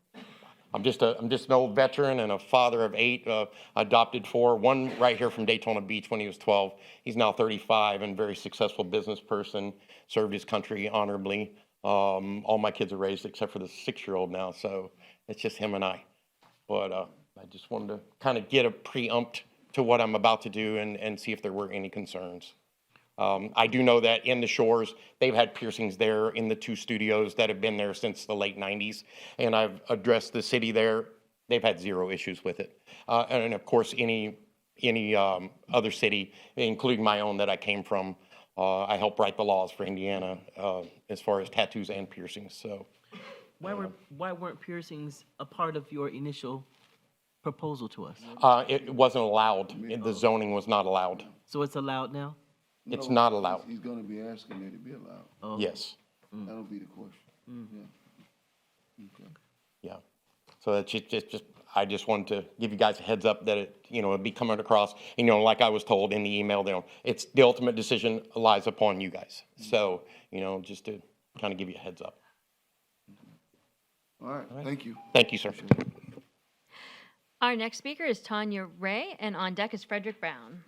I'm just an old veteran and a father of 8, adopted 4, one right here from Daytona Beach when he was 12. He's now 35 and very successful business person, served his country honorably. All my kids are raised except for the 6-year-old now, so it's just him and I. But I just wanted to kind of get a preempt to what I'm about to do and see if there were any concerns. I do know that in the Shores, they've had piercings there in the 2 studios that have been there since the late 90s. And I've addressed the city there. They've had 0 issues with it. And of course, any other city, including my own that I came from, I help write the laws for Indiana as far as tattoos and piercings. So, Why weren't piercings a part of your initial proposal to us? it wasn't allowed. The zoning was not allowed. So it's allowed now? It's No, not allowed. He's gonna be asking that it be allowed. Oh. Yes. That'll be the question. Yeah. Okay. Yeah. So that's just I just wanted to give you guys a heads up that it'd be coming across. Like I was told in the email, it's the ultimate decision lies upon you guys. So, just to kind of give you a heads up. All right, thank you. Thank you, sir. Our next speaker is Tanya Ray, and on deck is Frederick Brown.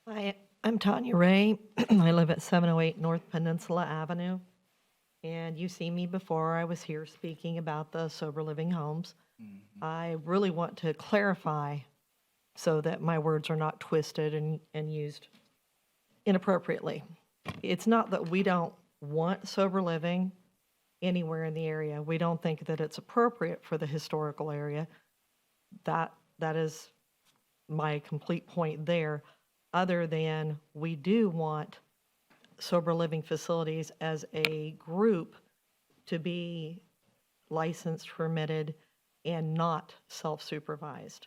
Hi, I'm Tanya Ray. I live at 708 North Peninsula Avenue. And you've seen me before. I was here speaking about the sober living homes. I really want to clarify so that my words are not twisted and used inappropriately. It's not that we don't want sober living anywhere in the area. We don't think that it's appropriate for the historical area. That is my complete point there. Other than we do want sober living facilities as a group to be licensed, permitted, and not self-supervised.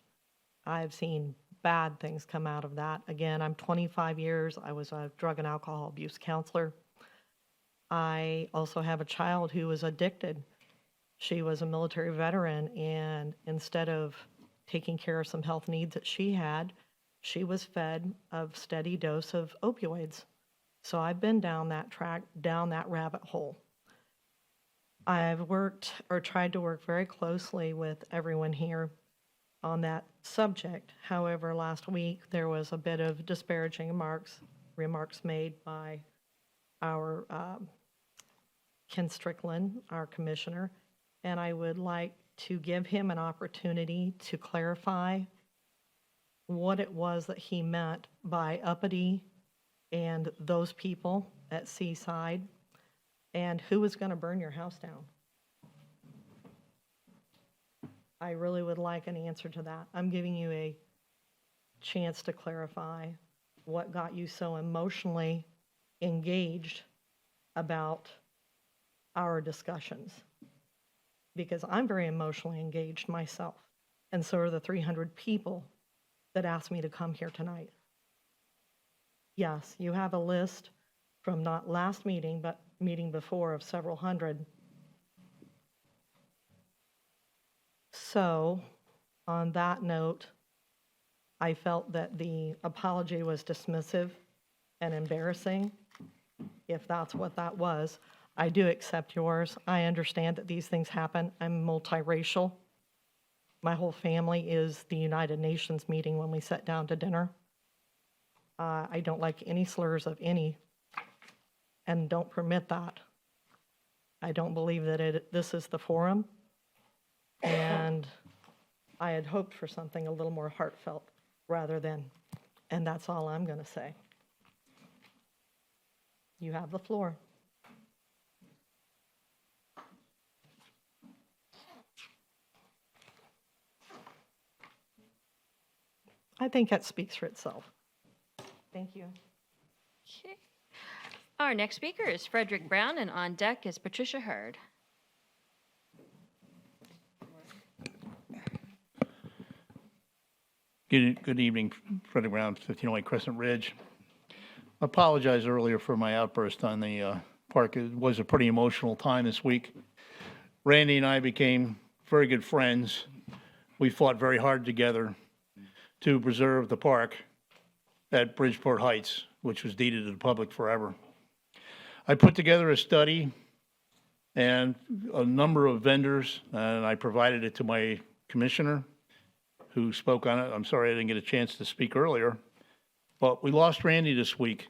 I've seen bad things come out of that. Again, I'm 25 years. I was a drug and alcohol abuse counselor. I also have a child who was addicted. She was a military veteran, and instead of taking care of some health needs that she had, she was fed a steady dose of opioids. So I've been down that track, down that rabbit hole. I've worked or tried to work very closely with everyone here on that subject. However, last week there was a bit of disparaging remarks made by our Ken Strickland, our commissioner, and I would like to give him an opportunity to clarify what it was that he meant by uppity and those people at Seaside, and who was going to burn your house down. I really would like an answer to that. I'm giving you a chance to clarify what got you so emotionally engaged about our discussions. Because I'm very emotionally engaged myself, and so are the 300 people that asked me to come here tonight. Yes, you have a list from not last meeting, but meeting before of several hundred. So, on that note, I felt that the apology was dismissive and embarrassing, if that's what that was. I do accept yours. I understand that these things happen. I'm multiracial. My whole family is the United Nations meeting when we sit down to dinner. I don't like any slurs of any, and don't permit that. I don't believe that this is the forum, and I had hoped for something a little more heartfelt rather than, and that's all I'm going to say. You have the floor. I think that speaks for itself. Thank you. Okay. Our next speaker is Frederick Brown, and on deck is Patricia Hurd. Good evening, Frederick Brown, 1508 Crescent Ridge. I apologize earlier for my outburst on the park. It was a pretty emotional time this week. Randy and I became very good friends. We fought very hard together to preserve the park at Bridgeport Heights, which was deeded to the public forever. I put together a study and a number of vendors, and I provided it to my commissioner, who spoke on it. I'm sorry I didn't get a chance to speak earlier, but we lost Randy this week.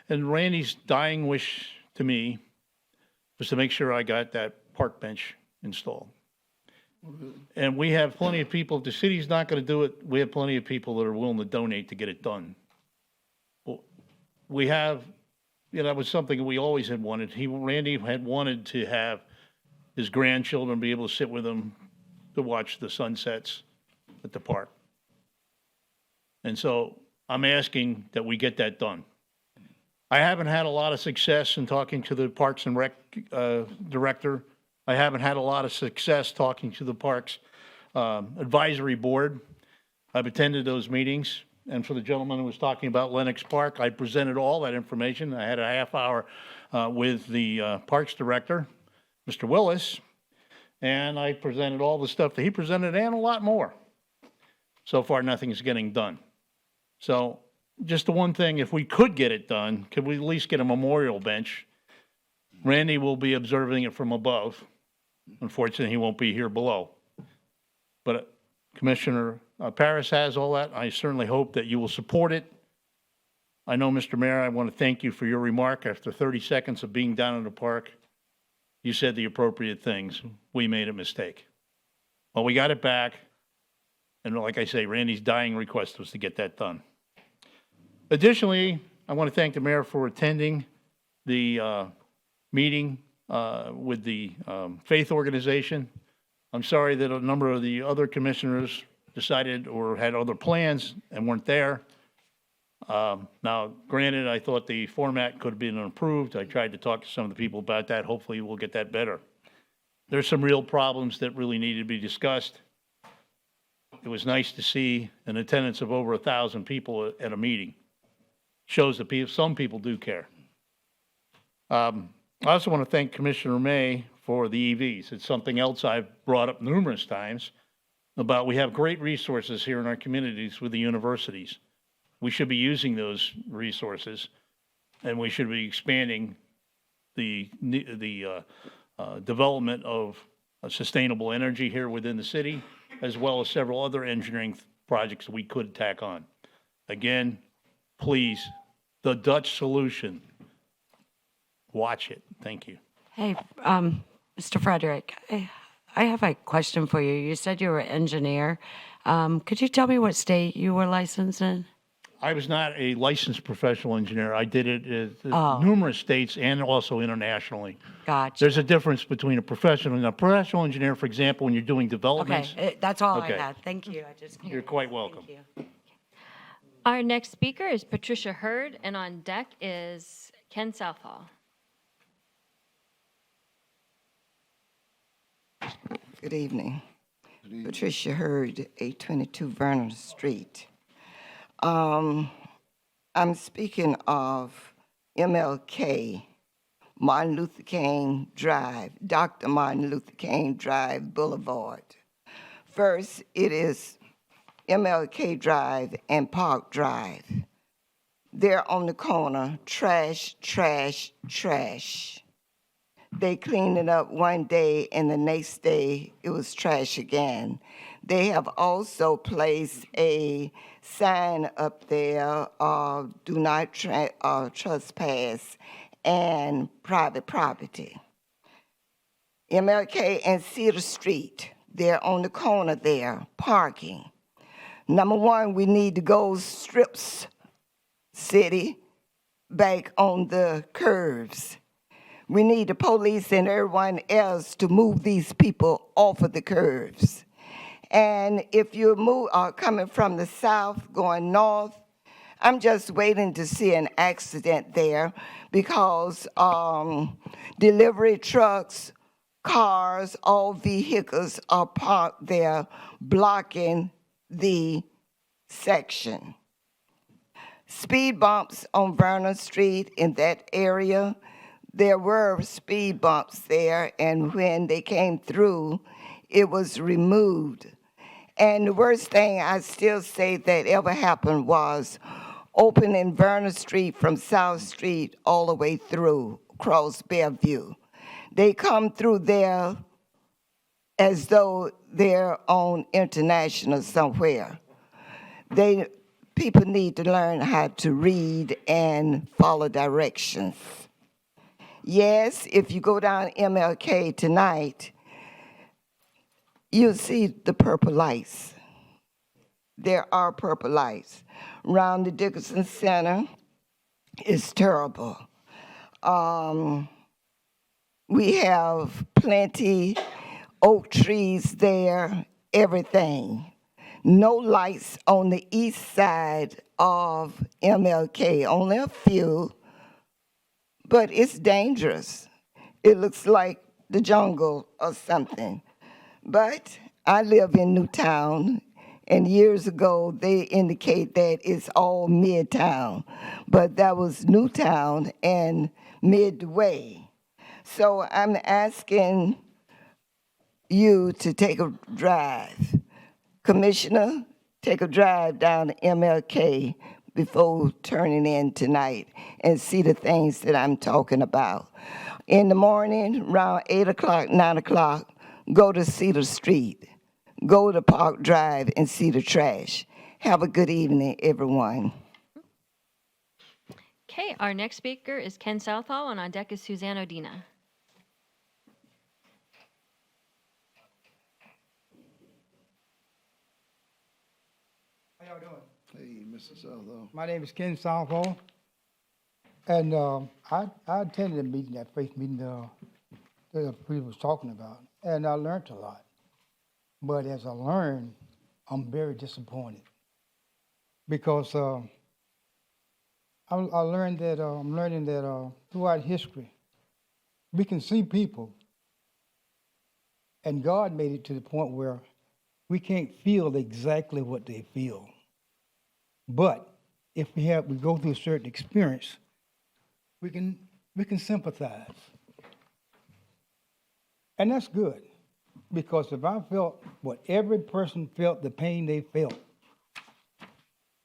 And Randy's dying wish to me was to make sure I got that park bench installed. And we have plenty of people, if the city's not going to do it, we have plenty of people that are willing to donate to get it done. Well, we have, that was something we always had wanted. Randy had wanted to have his grandchildren be able to sit with him to watch the sunsets at the park. And so I'm asking that we get that done. I haven't had a lot of success in talking to the Parks and Rec director. I haven't had a lot of success talking to the Parks Advisory Board. I've attended those meetings, and for the gentleman who was talking about Lenox Park, I presented all that information. I had a half hour with the Parks Director, Mr. Willis, and I presented all the stuff that he presented and a lot more. So far, nothing's getting done. So just the one thing, if we could get it done, could we at least get a memorial bench? Randy will be observing it from above. Unfortunately, he won't be here below. But Commissioner Paris has all that. I certainly hope that you will support it. I know, Mr. Mayor, I want to thank you for your remark. After 30 seconds of being down in the park, you said the appropriate things. We made a mistake. Well, we got it back. And like I say, Randy's dying request was to get that done. Additionally, I want to thank the mayor for attending the meeting with the faith organization. I'm sorry that a number of the other commissioners decided or had other plans and weren't there. Now, granted, I thought the format could have been improved. I tried to talk to some of the people about that. Hopefully, we'll get that better. There's some real problems that really need to be discussed. It was nice to see an attendance of over 1,000 people at a meeting. Shows that some people do care. I also want to thank Commissioner May for the EVs. It's something else I've brought up numerous times about we have great resources here in our communities with the universities. We should be using those resources, and we should be expanding the development of sustainable energy here within the city, as well as several other engineering projects we could tack on. Again, please, the Dutch solution. Watch it. Thank you. Hey, Mr. Frederick, I have a question for you. You said you were an engineer. Could you tell me what state you were licensed in? I was not a licensed professional engineer. I did it in numerous states and also internationally. Gotcha. There's a difference between a professional and a professional engineer, for example, when you're doing developments. Okay, that's all Okay. I had. Thank you. You're quite welcome. Thank you. Our next speaker is Patricia Hurd, and on deck is Ken Southall. Good evening. Patricia Hurd, 822 Vernon Street. I'm speaking of MLK, Martin Luther King Drive, Dr. Martin Luther King Drive Boulevard. First, it is MLK Drive and Park Drive. They're on the corner, trash, trash, trash. They cleaned it up one day, and the next day it was trash again. They have also placed a sign up there, do not trespass, and private property. MLK and Cedar Street, they're on the corner there, parking. Number one, we need to go strips, city, back on the curves. We need the police and everyone else to move these people off of the curves. And if you're coming from the south, going north, I'm just waiting to see an accident there because delivery trucks, cars, all vehicles are parked there blocking the section. Speed bumps on Vernon Street in that area, there were speed bumps there, and when they came through, it was removed. And the worst thing I still say that ever happened was opening Vernon Street from South Street all the way through, across Bellevue. They come through there as though they're on International somewhere. People need to learn how to read and follow directions. Yes, if you go down MLK tonight, you'll see the purple lights. There are purple lights. Around the Dickinson Center, it's terrible. We have plenty oak trees there, everything. No lights on the east side of MLK, only a few, but it's dangerous. It looks like the jungle or something. But I live in Newtown, and years ago they indicate that it's all Midtown, but that was Newtown and Midway. So I'm asking you to take a drive. Commissioner, take a drive down to MLK before turning in tonight and see the things that I'm talking about. In the morning, around 8 o'clock, 9 o'clock, go to Cedar Street. Go to Park Drive and see the trash. Have a good evening, everyone. Okay, our next speaker is Ken Southall, and on deck is Suzanne Odina. How y'all doing? Hey, Mr. Southall. My name is Ken Southall, and I attended a meeting, that faith meeting that we was talking about, and I learned a lot. But as I learned, I'm very disappointed because I'm learning that throughout history, we can see people, and God made it to the point where we can't feel exactly what they feel. But if we go through a certain experience, we can sympathize. And that's good, because if I felt what every person felt, the pain they felt,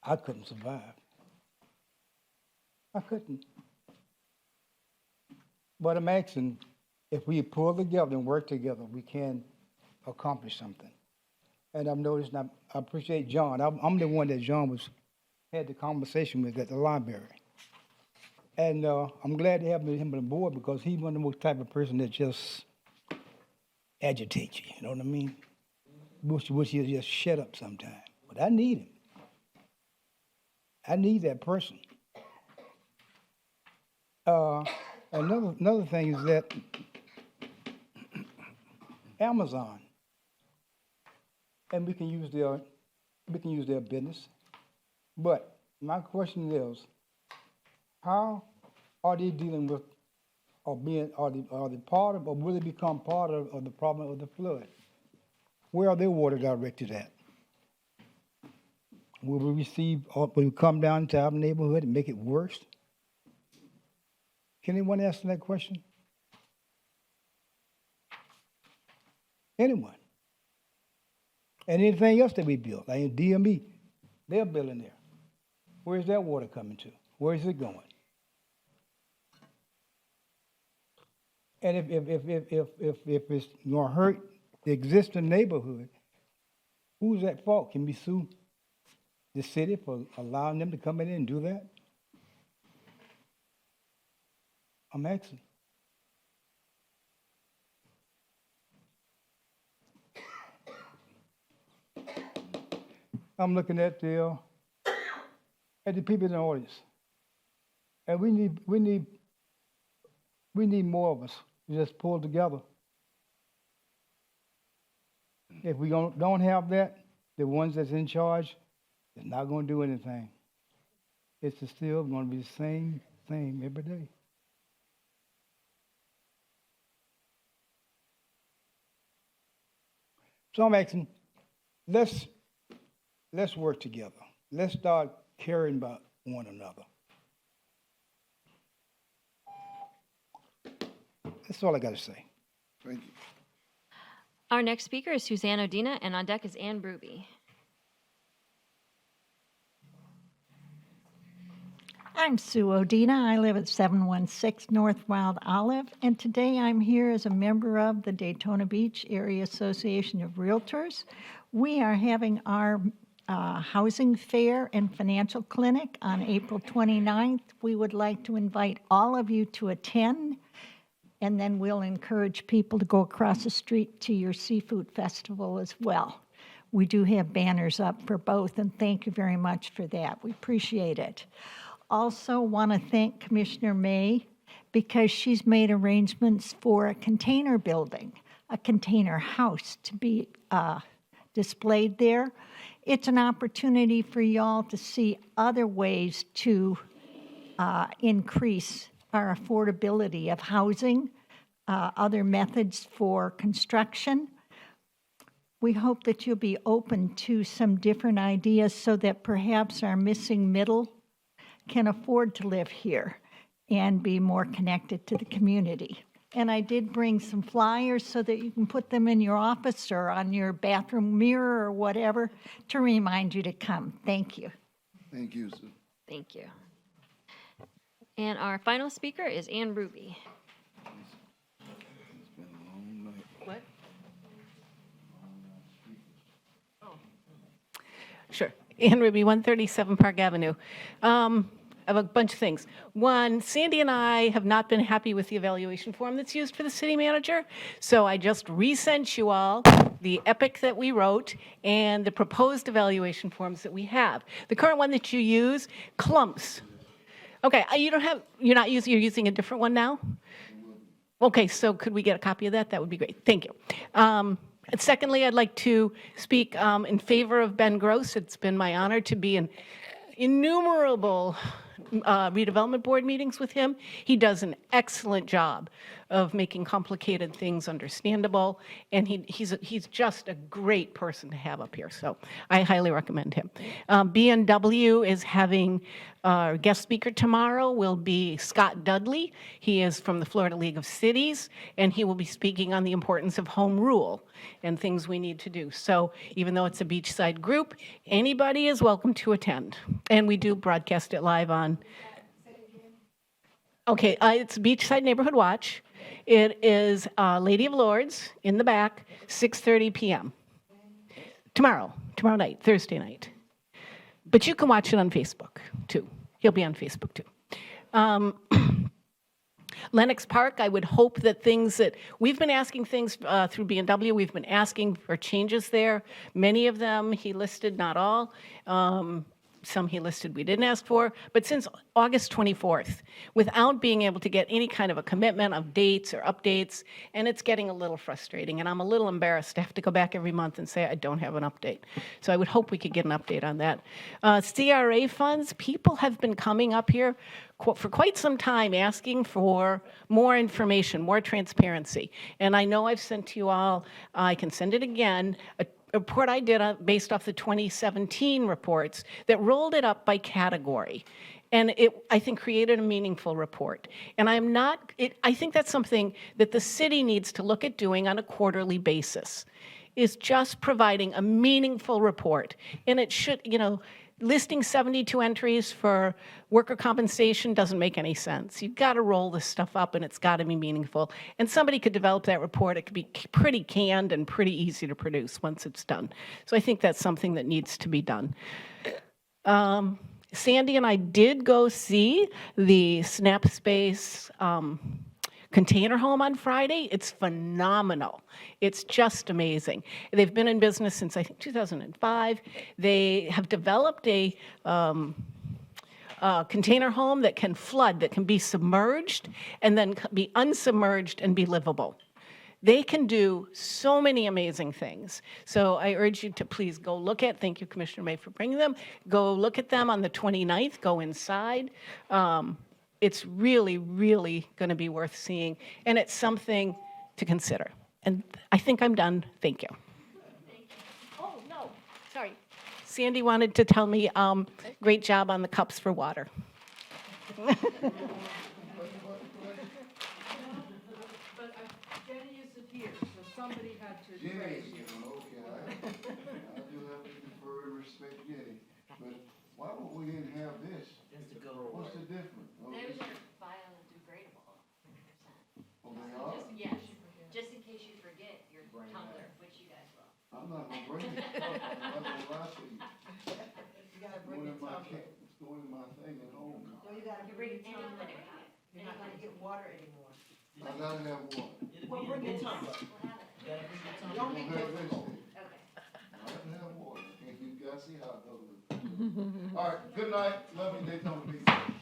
I couldn't survive. I couldn't. But I'm asking, if we pull together and work together, we can accomplish something. And I've noticed, and I appreciate John. I'm the one that John had the conversation with at the library. And I'm glad to have him on board, because he's one of the type of person that just agitates you, you know what I mean? Wish he'd just shut up sometime. But I need him. I need that person. Another thing is that Amazon, and we can use their business, but my question is, how are they dealing with, or are they part of, or will they become part of the problem of the flood? Where are their water directed at? Will we receive, or will we come down to our neighborhood and make it worse? Can anyone answer that question? Anyone? And anything else that we build, like in DME, they're building there. Where's that water coming to? Where is it going? And if it's going to hurt the existing neighborhood, who's at fault? Can we sue the city for allowing them to come in and do that? I'm asking. I'm looking at the people in the audience, and we need more of us to just pull together. If we don't have that, the ones that's in charge, they're not going to do anything. It's still going to be the same thing every day. So I'm asking, let's work together. Let's start caring about one another. That's all I got to say. Thank you. Our next speaker is Suzanne Odina, and on deck is Ann Bruby. I'm Sue Odina. I live at 716 North Wild Olive, and today I'm here as a member of the Daytona Beach Area Association of Realtors. We are having our housing fair and financial clinic on April 29th. We would like to invite all of you to attend, and then we'll encourage people to go across the street to your seafood festival as well. We do have banners up for both, and thank you very much for that. We appreciate it. Also want to thank Commissioner May because she's made arrangements for a container building, a container house to be displayed there. It's an opportunity for y'all to see other ways to increase our affordability of housing, other methods for construction. We hope that you'll be open to some different ideas so that perhaps our missing middle can afford to live here and be more connected to the community. And I did bring some flyers so that you can put them in your office or on your bathroom mirror or whatever to remind you to come. Thank you. Thank you, Sue. Thank you. And our final speaker is Ann Bruby. What? Sure. Ann Ruby, 137 Park Avenue. I have a bunch of things. One, Sandy and I have not been happy with the evaluation form that's used for the city manager, so I just resent you all the epic that we wrote and the proposed evaluation forms that we have. The current one that you use clumps. Okay, you're using a different one now? Okay, so could we get a copy of that? That would be great. Thank you. And secondly, I'd like to speak in favor of Ben Gross. It's been my honor to be in innumerable redevelopment board meetings with him. He does an excellent job of making complicated things understandable, and he's just a great person to have up here, so I highly recommend him. B&W is having our guest speaker tomorrow will be Scott Dudley. He is from the Florida League of Cities, and he will be speaking on the importance of home rule and things we need to do. So even though it's a beachside group, anybody is welcome to attend. And we do broadcast it live on. Okay, it's Beachside Neighborhood Watch. It is Lady of Lords in the back, 6:30 p.m. Tomorrow night, Thursday night. But you can watch it on Facebook, too. He'll be on Facebook, too. Lenox Park, I would hope that things that, we've been asking things through B&W, we've been asking for changes there. Many of them he listed, not all. Some he listed we didn't ask for, but since August 24th, without being able to get any kind of a commitment of dates or updates, and it's getting a little frustrating, and I'm a little embarrassed to have to go back every month and say I don't have an update. So I would hope we could get an update on that. CRA funds, people have been coming up here for quite some time asking for more information, more transparency. And I know I've sent to you all, I can send it again, a report I did based off the 2017 reports that rolled it up by category. And it, I think, created a meaningful report. And I think that's something that the city needs to look at doing on a quarterly basis, is just providing a meaningful report. And it should, listing 72 entries for worker compensation doesn't make any sense. You've got to roll this stuff up, and it's got to be meaningful. And somebody could develop that report. It could be pretty canned and pretty easy to produce once it's done. So I think that's something that needs to be done. Sandy and I did go see the SnapSpace container home on Friday. It's phenomenal. It's just amazing. They've been in business since, I think, 2005. They have developed a container home that can flood, that can be submerged, and then be unsubmerged and be livable. They can do so many amazing things. So I urge you to please go look at, thank you, Commissioner May, for bringing them. Go look at them on the 29th. Go inside. It's really, really going to be worth seeing, and it's something to consider. And I think I'm done. Thank you. Oh, no, sorry. Sandy wanted to tell me, great job on the cups for water. somebody had to Jenny praise is you. giving, okay, I do have to defer and respect Jenny, but why would we didn't have this? That's the go. What's the difference? Oh, Those this- are biodegradable, 100%. Oh, they are? Yes, just in case you forget your tumbler, which you guys will. I'm not gonna bring it. I'm not gonna lie to you. You gotta It's bring going it in my tumbler. it's going in my thing at home. No, you gotta bring your tumbler. You're not gonna get water anymore. I gotta have water. Well, bring your tumbler. Don't be difficult. I have to have water. And you guys see how it goes. All right, good night. Love you, Daytona Beach.